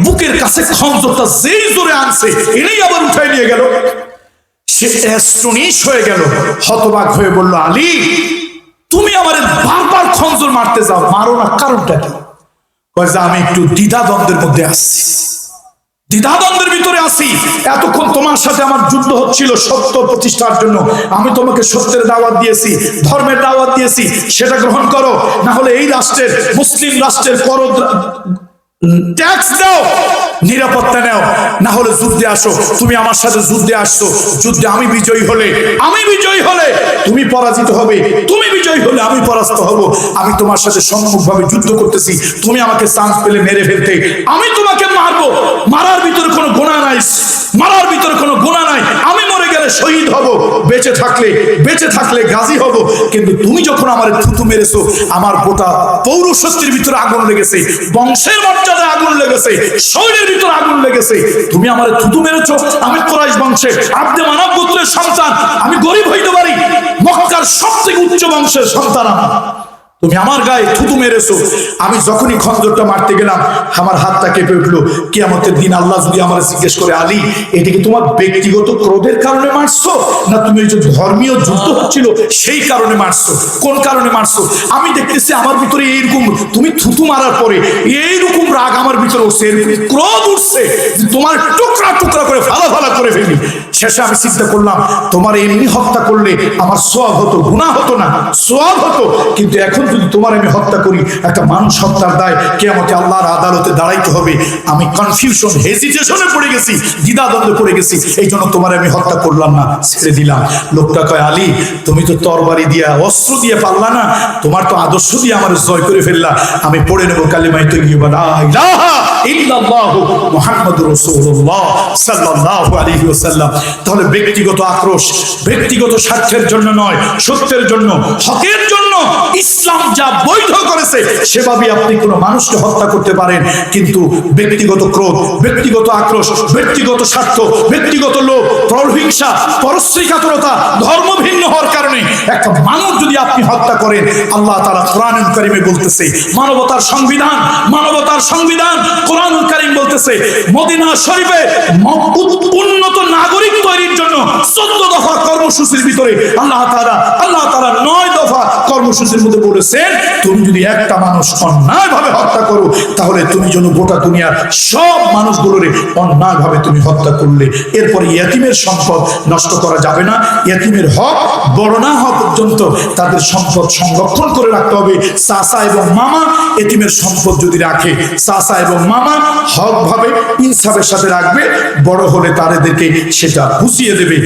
বুকের কাছে খঞ্জরটা যেই জোরে আনছে, এনেই আবার উঠায় নিয়ে গেল। সে অ্যাস্টনিশ হয়ে গেল, হতবাক হয়ে বলল আলী তুমি আমারে বারবার খঞ্জর মারতে যাও, মারো না, কারণটা কি? কয় যে আমি একটু দ্বিধাদ্বন্দ্বের মধ্যে আসছি, দ্বিধাদ্বন্দ্বের ভিতরে আসি। এতক্ষণ তোমার সাথে আমার যুদ্ধ হচ্ছিল সত্য প্রতিষ্ঠার জন্য। আমি তোমাকে সত্যের দাওয়াত দিয়েছি, ধর্মের দাওয়াত দিয়েছি, সেটা গ্রহণ করো, না হলে এই রাষ্ট্রের, মুসলিম রাষ্ট্রের কর ট্যাক্স দাও, নিরাপত্তা নাও, না হলে যুদ্ধে আসো। তুমি আমার সাথে যুদ্ধে আসছো, যুদ্ধে আমি বিজয়ী হলে, আমি বিজয়ী হলে তুমি পরাজিত হবে, তুমি বিজয়ী হলে আমি পরাস্ত হব। আমি তোমার সাথে সম্মুখভাবে যুদ্ধ করতেছি, তুমি আমাকে চান্স পেলে মেরে ফেলতে, আমি তোমাকে মারবো। মারার ভিতরে কোনো গুনাহ নাই, মারার ভিতরে কোনো গুনাহ নাই। আমি মরে গেলে শহীদ হব, বেঁচে থাকলে গাজী হব। কিন্তু তুমি যখন আমার থুতু মেরেছো, আমার গোটা পৌরশক্তির ভিতরে আগুন লেগেছে, বংশের মর্যাদায় আগুন লেগেছে, শরীরের ভিতরে আগুন লেগেছে। তুমি আমার থুতু মেরেছো, আমি কুরাইশ বংশের আব্দে মানব গোত্রের সন্তান, আমি গরিব হইতে পারি, মক্কার সবথেকে উচ্চ বংশের সন্তান আমার। তুমি আমার গায়ে থুতু মেরেছো। আমি যখনই খঞ্জরটা মারতে গেলাম, আমার হাতটা কেঁপে উঠলো। কিয়ামতের দিন আল্লাহ যদি আমার জিজ্ঞেস করে আলী এটা কি তোমার ব্যক্তিগত ক্রোধের কারণে মারছো, না তুমি ওই যে ধর্মীয় যুদ্ধ হচ্ছিল সেই কারণে মারছো, কোন কারণে মারছো? আমি দেখতেছি আমার ভিতরে এইরকম, তুমি থুতু মারার পরে এইরকম রাগ আমার ভিতরে উঠছে, এরকম ক্রোধ উঠছে যে তোমার টুকরা টুকরা করে ফালা করে ফেলি। শেষে আমি চিন্তা করলাম তোমার এমনি হত্যা করলে আমার সওয়াব হতো, গুনাহ হতো না, সওয়াব হতো। কিন্তু এখন যদি তোমার আমি হত্যা করি, একটা মানুষ হত্যার দায় কিয়ামতে আল্লাহর আদালতে দাঁড়াইতে হবে। আমি কনফিউশন, হেজিটেশনে পড়ে গেছি, দ্বিধাদ্বন্দ্বে পড়ে গেছি, এই জন্য তোমার আমি হত্যা করলাম না, ছেড়ে দিলাম। লোকটা কয় আলী তুমি তো তরবারি দিয়া, অস্ত্র দিয়ে পারলা না, তোমার তো আদর্শ দিয়ে আমার জয় করে ফেললা। আমি পড়ে নেব কালিমা তাইয়্যিবা লা ইলাহা ইল্লাল্লাহু মুহাম্মাদুর রাসূলুল্লাহ সাল্লাল্লাহু আলাইহি ওয়াসাল্লাম। তাহলে ব্যক্তিগত আক্রোশ, ব্যক্তিগত স্বার্থের জন্য নয়, সত্যের জন্য, হকের জন্য ইসলাম যা বৈধ করেছে করতেছে সেভাবে আপনি কোনো মানুষকে হত্যা করতে পারেন, কিন্তু ব্যক্তিগত ক্রোধ, ব্যক্তিগত আক্রোশ, ব্যক্তিগত স্বার্থ, ব্যক্তিগত লোভ, প্রহিংসা, পরশ্রীকাতরতা, ধর্ম ভিন্ন হওয়ার কারণে একটা মানুষ যদি আপনি হত্যা করেন, আল্লাহ তাআলা কোরআনুল কারীমে বলতেছে মানবতার সংবিধান কোরআনুল কারীম বলতেছে মদিনা শরীফে উন্নত নাগরিক তৈরির জন্য 14 দফা কর্মসূচির ভিতরে আল্লাহ তাআলা 9 দফা কর্মসূচির মধ্যে বলেছেন তুমি যদি একটা মানুষ অন্যায়ভাবে হত্যা করো তাহলে তুমি যেন গোটা দুনিয়ার সব মানুষগুলোরে অন্যায়ভাবে তুমি হত্যা করলে। এরপরে ইয়েতিমের সম্পদ নষ্ট করা যাবে না, ইয়েতিমের হক বড় না হওয়া পর্যন্ত তাদের সম্পদ সংরক্ষণ করে রাখতে হবে। চাচা এবং মামা এতিমের সম্পদ যদি রাখে, চাচা এবং মামা হক ভাবে ইনসাফের সাথে রাখবে, বড় হলে তাদেরকে সেটা বুঝিয়ে দেবে।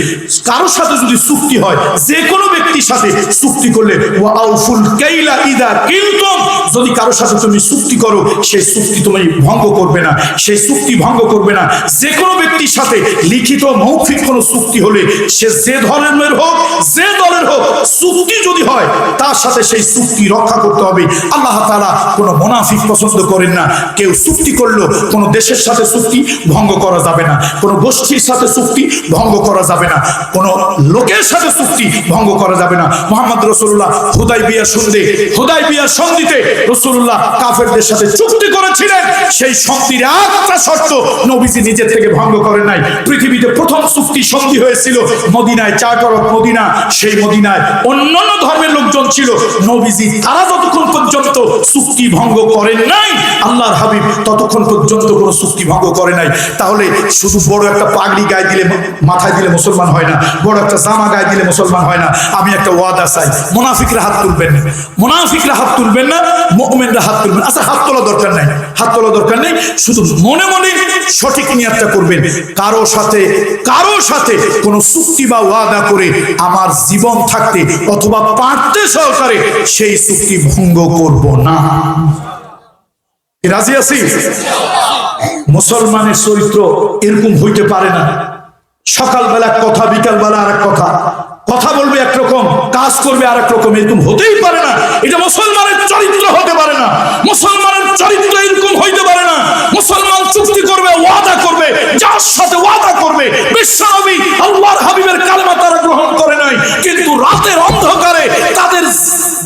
কারোর সাথে যদি চুক্তি হয়, যে কোনো ব্যক্তির সাথে চুক্তি করলে ওয়াউফুল কাইলা ইদা কিলতুম, যদি কারোর সাথে তুমি চুক্তি করো সেই চুক্তি তুমি ভঙ্গ করবে না, সেই চুক্তি ভঙ্গ করবে না। যে কোনো ব্যক্তির সাথে লিখিত মৌখিক কোনো চুক্তি হলে সে যে ধরনের হোক, যে দলের হোক, চুক্তি যদি হয় তার সাথে সেই চুক্তি রক্ষা করতে হবে। আল্লাহ তাআলা কোনো মুনাফিক পছন্দ করেন না। কেউ চুক্তি করলো, কোনো দেশের সাথে চুক্তি ভঙ্গ করা যাবে না, কোনো গোষ্ঠীর সাথে চুক্তি ভঙ্গ করা যাবে না, কোনো লোকের সাথে চুক্তি ভঙ্গ করা যাবে না। মুহাম্মদ রাসূলুল্লাহ হুদাইবিয়ার সন্ধিতে রাসূলুল্লাহ কাফেরদের সাথে চুক্তি করেছিলেন, সেই সন্ধির একটা শর্ত নবীজি নিজের থেকে ভঙ্গ করেন নাই। পৃথিবীতে প্রথম চুক্তি সন্ধি হয়েছিল মদিনায়, চার্টার অফ মদিনা। সেই মদিনায় অন্যান্য ধর্মের লোকজন ছিল, নবীজি তারা যতক্ষণ পর্যন্ত চুক্তি ভঙ্গ করেন নাই, আল্লাহর হাবিব ততক্ষণ পর্যন্ত কোনো চুক্তি ভঙ্গ করে নাই। তাহলে শুধু বড় একটা পাগড়ি গায়ে দিলে, মাথায় দিলে মুসলমান হয় না, বড় একটা জামা গায়ে দিলে মুসলমান হয় না। আমি একটা ওয়াদা চাই, মুনাফিকরা হাত তুলবেন না, মুমিনরা হাত তুলবেন। আচ্ছা, হাত তোলা দরকার নাই, শুধু মনে মনে সঠিক নিয়তটা করবেন। কারো সাথে কোনো চুক্তি বা ওয়াদা করে আমার জীবন থাকতে অথবা পারতে সহকারে সেই চুক্তি ভঙ্গ করব না। রাজি আছি? মুসলমানের চরিত্র এরকম হইতে পারে না। সকালবেলা কথা, বিকালবেলা আর এক কথা বলবে একরকম, কাজ করবে আর এক রকম, এরকম হতেই পারে না। এটা মুসলমানের চরিত্র হতে পারে না, মুসলমানের চরিত্র এরকম হইতে পারে না। মুসলমান চুক্তি করবে, ওয়াদা করবে, যার সাথে ওয়াদা করবে। বিশ্বনবী আল্লাহর হাবিবের কালেমা তারা গ্রহণ করে নাই, কিন্তু রাতের অন্ধকারে তাদের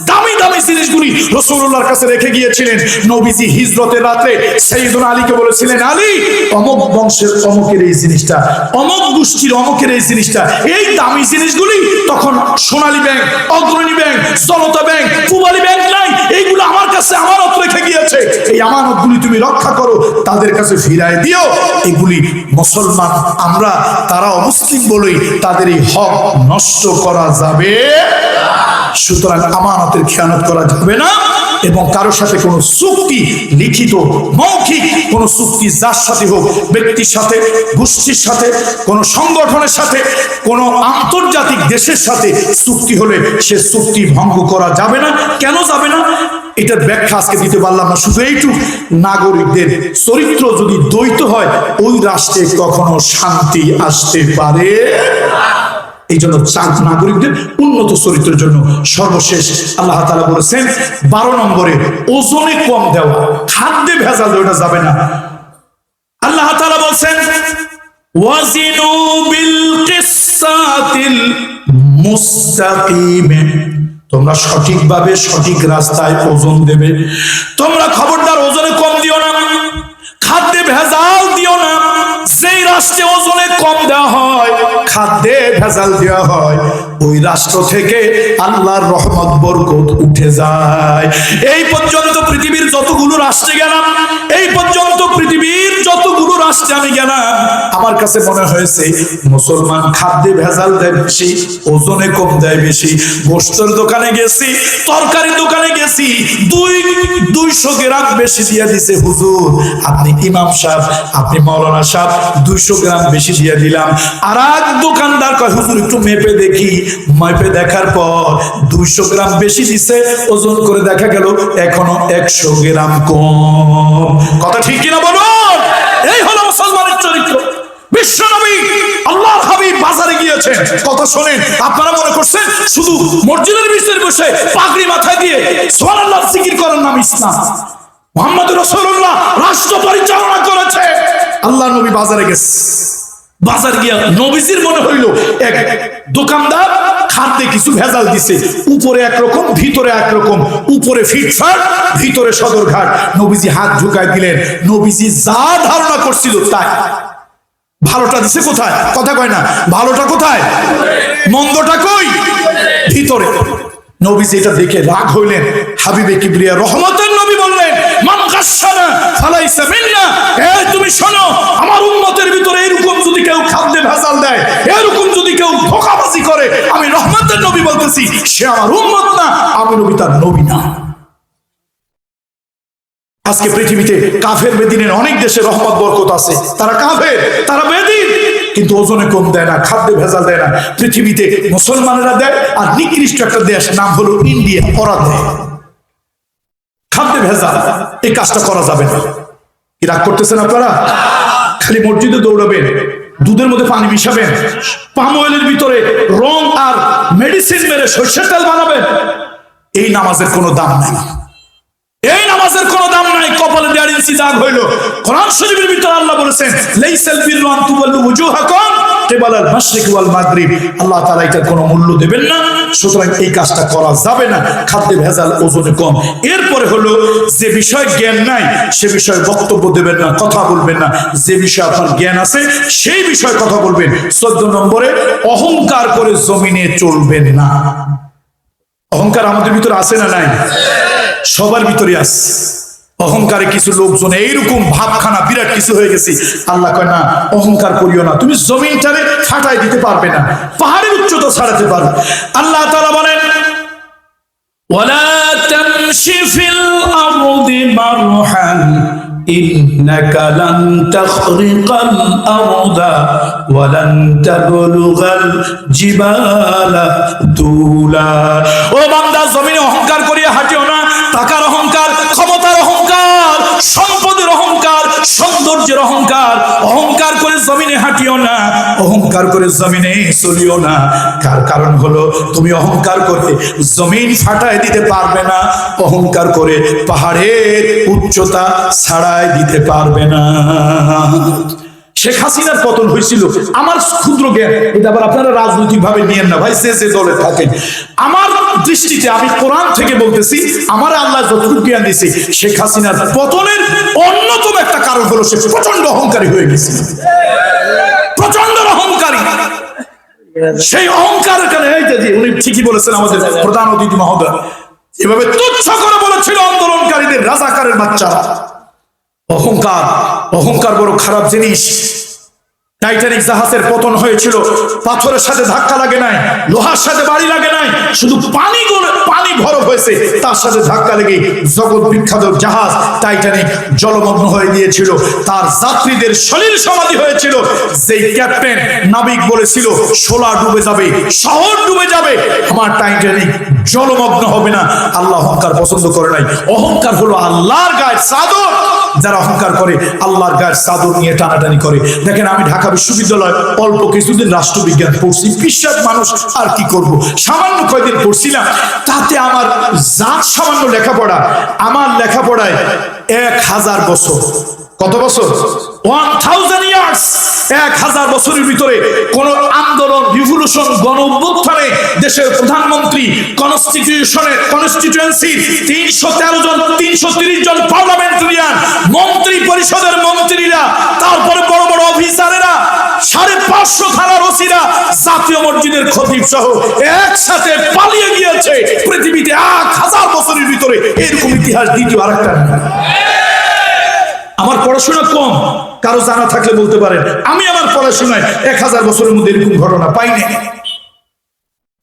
দামি জিনিসগুলি রাসূলুল্লাহর কাছে রেখে গিয়েছিলেন। নবীজি হিজরতের রাতে সাইয়েদুনা আলীকে বলেছিলেন, আলী, অমুক বংশের অমুকের এই জিনিসটা, অমুক গোষ্ঠীর অমুকের এই জিনিসটা, এই দামি জিনিসগুলি তখন সোনালী ব্যাংক, অগ্রণী ব্যাংক, জনতা ব্যাংক, পূবালী ব্যাংক নাই, এইগুলো আমার কাছে আমানত রেখে গিয়েছে, এই আমানতগুলি তুমি রক্ষা করো, তাদের কাছে ফিরায় দিও। এগুলি মুসলমান আমরা, তারা অমুসলিম বলেই তাদের এই হক নষ্ট করা যাবে। সুতরাং আমানতের খেয়ানত করা যাবে না, এবং কারোর সাথে কোনো চুক্তি, লিখিত মৌখিক কোনো চুক্তি, যার সাথে হোক, ব্যক্তির সাথে, গোষ্ঠীর সাথে, কোনো সংগঠনের সাথে, কোনো আন্তর্জাতিক দেশের সাথে চুক্তি হলে সে চুক্তি ভঙ্গ করা যাবে না। কেন যাবে না এটার ব্যাখ্যা আজকে দিতে পারলাম না, শুধু এইটুকু, নাগরিকদের চরিত্র যদি দ্বৈত হয় ওই রাষ্ট্রে কখনো শান্তি আসতে পারে। এই জন্য নাগরিকদের উন্নত চরিত্রের জন্য সর্বশেষ আল্লাহ তাআলা বলেছেন 12 নম্বরে ওজনে কম দেওয়া, খাদ্যে ভেজাল দেওয়া যাবে না। আল্লাহ তাআলা বলেছেন ওয়াজিনু বিল কিসসাতিল মুস্তাকিম, তোমরা সঠিকভাবে সঠিক রাস্তায় ওজন দেবে। তোমরা খবরদার ওজনে কম দিও না, খাদ্যে ভেজাল দিও না। যেই রাষ্ট্রে ওজনে কম দেওয়া হয়, খাদ্যে ভেজাল দেওয়া হয়, ওই রাষ্ট্র থেকে আল্লাহর রহমত বরকত উঠে যায়। এই পর্যন্ত পৃথিবীর যতগুলো রাষ্ট্রে গেলাম, আমি গেলাম, আমার কাছে মনে হয়েছে মুসলমান খাদ্যে ভেজাল দেয় বেশি, ওজনে কম দেয় বেশি। গোশতের দোকানে গেছি, তরকারি দোকানে গেছি, 200 গ্রাম বেশি দিয়ে দিছে হুজুর। আপনি ইমাম সাহেব, আপনি মাওলানা সাহেব, 200 গ্রাম বেশি দিয়ে দিলাম। আর এক দোকানদার কয় হুজুর একটু মেপে দেখি। মেপে দেখার পর 200 গ্রাম বেশি দিছে, ওজন করে দেখা গেল এখনো 100 গ্রাম কম। কথা ঠিক কিনা বলুন? এই হলো মুসলমানের চরিত্র। বিশ্ব নবী আল্লাহর হাবিব বাজারে গিয়েছেন, কথা শোনেন। আপনারা মনে করছেন শুধু মসজিদের ভিতরে বসে পাগড়ি মাথায় দিয়ে সুবহানাল্লাহ জিকির করার নাম ইসলাম? মুহাম্মদ রাসূলুল্লাহ রাষ্ট্র পরিচালনা করেছে। আল্লাহ নবী বাজারে গেছে, বাজার গিয়া নবীজির মনে হইল এক দোকানদার খাদ্যে কিছু ভেজাল দিছে, উপরে একরকম ভিতরে একরকম, উপরে ফিটফাট ভিতরে সদরঘাট। নবীজি হাত ঝুঁকায় দিলেন, নবীজি যা ধারণা করছিল তাই। ভালোটা দিছে কোথায়? কথা কয় না, ভালোটা কোথায়? মন্দটা কই? ভিতরে। নবীজি এটা দেখে রাগ হইলেন। হাবিবে কিবরিয়া রহমতের নবী বললেন, মান গাশশানা ফালাইসা মিন্না। এই তুমি শোনো, আমার উম্মতের ভিতরে এরকম যদি কেউ খাদ্যে ভেজাল দেয়, এরকম যদি কেউ ধোঁকাবাজি করে, আমি রহমতের নবী বলতেছি সে আমার উম্মত না, আমি নবী তার নবী না। আজকে পৃথিবীতে কাফের বেদিনের অনেক দেশে রহমত বরকত আছে, তারা কাফের, তারা বেদিন, কিন্তু ওজনে কম দেয় না, খাদ্যে ভেজাল দেয় না। পৃথিবীতে মুসলমানেরা দেয়, আর নিকৃষ্ট একটা দেশ নাম হলো ইন্ডিয়া, ওরা দেয় খাদ্যে ভেজাল। এই কাজটা করা যাবে না। কি রাগ করতেছেন আপনারা? খালি মসজিদে দৌড়াবেন, দুধের মধ্যে পানি মিশাবেন, পাম অয়েলের ভিতরে রং আর মেডিসিন মেরে সরষের তেল বানাবেন, এই নামাজের কোনো দাম নাই। এই নামাজের কোনো দাম নাই। কপালে 1.5 ইঞ্চি দাগ হইল। কোরআন শরীফের ভিতরে আল্লাহ বলেছেন, লাইসাল বিররু আন তুওয়াল্লু ওয়ুজুহাকুম কিবালাল মাশরিক ওয়াল মাগরিব। আল্লাহ তাআলা এটার কোনো মূল্য দেবেন না, সুতরাং এই কাজটা করা যাবে না। খাদ্যে ভেজাল, ওজনে কম। এরপরে হলো যে বিষয় জ্ঞান নাই সে বিষয়ে বক্তব্য দেবেন না, কথা বলবেন না। যে বিষয়ে আপনার জ্ঞান আছে সেই বিষয়ে কথা বলবেন। 14 নম্বরে অহংকার করে জমিনে চলবেন না। অহংকার আমাদের ভিতরে আছে না নাই? সবার ভিতরে আছে। অহংকারে কিছু লোকজন এইরকম ভাবখানা বিরাট কিছু হয়ে গেছে। আল্লাহ কয় না, অহংকার করিও না। তুমি জমিনটারে ফাটাই দিতে পারবে না, পাহাড়ের উচ্চতা ছাড়াতে পারো। আল্লাহ তাআলা বলেন, ওয়ালা তামশি ফিল আরদি মারহান ইন্নাকা লান তাখরিকাল আরদা ওয়া লান তাবলুগাল জিবালা তুলা। ও বান্দা, জমিনে অহংকার করিয়া হাঁটিও না। টাকার অহংকার, ক্ষমতার অহংকার, সম্পদের অহংকার, সৌন্দর্যের অহংকার, অহংকার করে জমিনে হাঁটিও না, অহংকার করে জমিনে চলিও না। কারণ হলো তুমি অহংকার করে জমিন ফাটায় দিতে পারবে না, অহংকার করে পাহাড়ের উচ্চতা ছাড়াই দিতে পারবে না। শেখ হাসিনার পতন হয়েছিল, আমার ক্ষুদ্র জ্ঞান, এটা আবার আপনারা রাজনৈতিক ভাবে নিয়েন না ভাই, যে দলে থাকেন। আমার দৃষ্টিতে, আমি কোরআন থেকে বলতেছি, আমার আল্লাহ যতটুকু জ্ঞান দিয়েছে, শেখ হাসিনার পতনের অন্যতম একটা কারণ হলো সে প্রচন্ড অহংকারী হয়ে গেছে, প্রচন্ড অহংকারী। সেই অহংকারের কারণে এই যে উনি ঠিকই বলেছেন, আমাদের প্রধান অতিথি মহোদয় এভাবে তুচ্ছ করে বলেছিল আন্দোলনকারীদের রাজাকারের বাচ্চারা। অহংকার, অহংকার বড় খারাপ জিনিস। টাইটানিক জাহাজের পতন হয়েছিল, পাথরের সাথে ধাক্কা লাগে নাই, লোহার সাথে বাড়ি লাগে নাই, শুধু পানি বরফ হয়েছে, তার সাথে ধাক্কা লেগে জগৎ বিখ্যাত জাহাজ টাইটানিক জলমগ্ন হয়ে গিয়েছিল। তার যাত্রীদের সলিল সমাধি হয়েছিল। যেই ক্যাপ্টেন নাবিক বলেছিল শোলা ডুবে যাবে, শহর ডুবে যাবে, আমার টাইটানিক জলমগ্ন হবে না। আল্লাহ অহংকার পছন্দ করে নাই। অহংকার হলো আল্লাহর গায়ের চাদর। যারা অহংকার করে আল্লাহর গায়ের চাদর নিয়ে টানাটানি করে। দেখেন, আমি ঢাকা বিশ্ববিদ্যালয় অল্প কিছুদিন রাষ্ট্রবিজ্ঞান পড়ছি, বিশ্বাস মানুষ আর কি করব, সামান্য কয়দিন পড়ছিলাম, তাতে আমার জাত সামান্য লেখাপড়া, আমার লেখাপড়ায় 1000 বছর। কত বছর? 1000 ইয়ার্স। 1000 বছরের ভিতরে কোন আন্দোলন, রিভলিউশন, গণ অভ্যুত্থানে দেশের প্রধানমন্ত্রী, কনস্টিটিউয়েন্সি 313 জন, 330 জন পার্লামেন্টারিয়ান, মন্ত্রী পরিষদের মন্ত্রীরা, তারপরে বড় বড় অফিসারেরা, 550 থানার ওসিরা, জাতীয় মসজিদের খতিব সহ একসাথে পালিয়ে গিয়েছে। পৃথিবীতে 1000 বছরের ভিতরে এরকম ইতিহাস দ্বিতীয় আরেকটা। আমার পড়াশোনা কম, কারো জানা থাকলে বলতে পারেন। আমি আমার পড়াশোনায় 1000 বছরের মধ্যে এরকম ঘটনা পাইনি।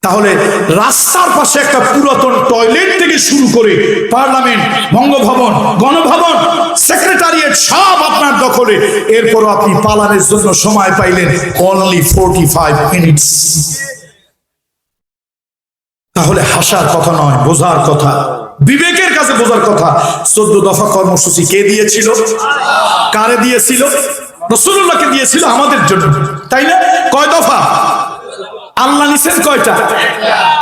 তাহলে রাস্তার পাশে একটা পুরাতন টয়লেট থেকে শুরু করে পার্লামেন্ট, বঙ্গভবন, গণভবন, সেক্রেটারিয়েট সব আপনার দখলে। এরপরও আপনি পালানোর জন্য সময় পাইলেন অনলি 45 মিনিটস। তাহলে হাসার কথা নয়, বোঝার কথা, বিবেকের কাছে বোঝার কথা। 14 দফা কর্মসূচি কে দিয়েছিল? কারে দিয়েছিল? রাসূলুল্লাহকে দিয়েছিল আমাদের জন্য, তাই না? কয় দফা? আল্লাহ নিছেন কয়টা?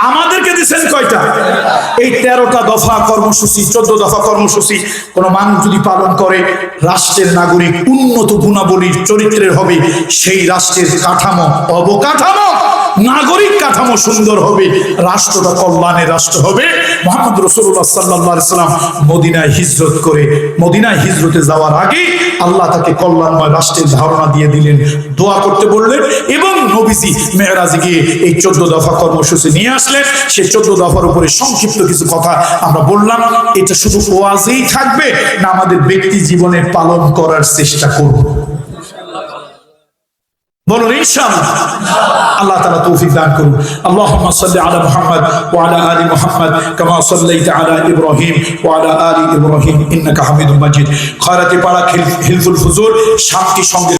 আমাদেরকে দিছেন কয়টা? এই 13টা দফা কর্মসূচি, 14 দফা কর্মসূচি কোন মানুষ যদি পালন করে, রাষ্ট্রের নাগরিক উন্নত গুণাবলীর চরিত্রের হবে, সেই রাষ্ট্রের কাঠামো, অবকাঠামো, নাগরিক কাঠামো সুন্দর হবে, রাষ্ট্রটা কল্যাণের রাষ্ট্র হবে। মুহাম্মদ রাসূলুল্লাহ সাল্লাল্লাহু আলাইহি সাল্লাম মদিনায় হিজরত করে, মদিনায় হিজরতে যাওয়ার আগে আল্লাহ তাকে কল্যাণময় রাষ্ট্রের ধারণা দিয়ে দিলেন, দোয়া করতে বললেন, এবং নবীজি মেরাজে গিয়ে এই 14 দফা কর্মসূচি নিয়ে আসলেন। সেই 14 দফার উপরে সংক্ষিপ্ত কিছু কথা আমরা বললাম। এটা শুধু ওয়াজেই থাকবে না আমাদের ব্যক্তি জীবনে পালন করার চেষ্টা করব? বলুন ইনশাআল্লাহ। আল্লাহ তাআলা তৌফিক দান করুন। আল্লাহুম্মা সাল্লি আলা মুহাম্মাদ ওয়া আলা আলি মুহাম্মাদ কামা সাল্লাইতা আলা ইব্রাহিম ওয়া আলা আলি ইব্রাহিম ইন্নাকা হামিদুম মাজিদ। খয়রাতি পাড়া হিলফুল ফুজুল শান্তি সঙ্গে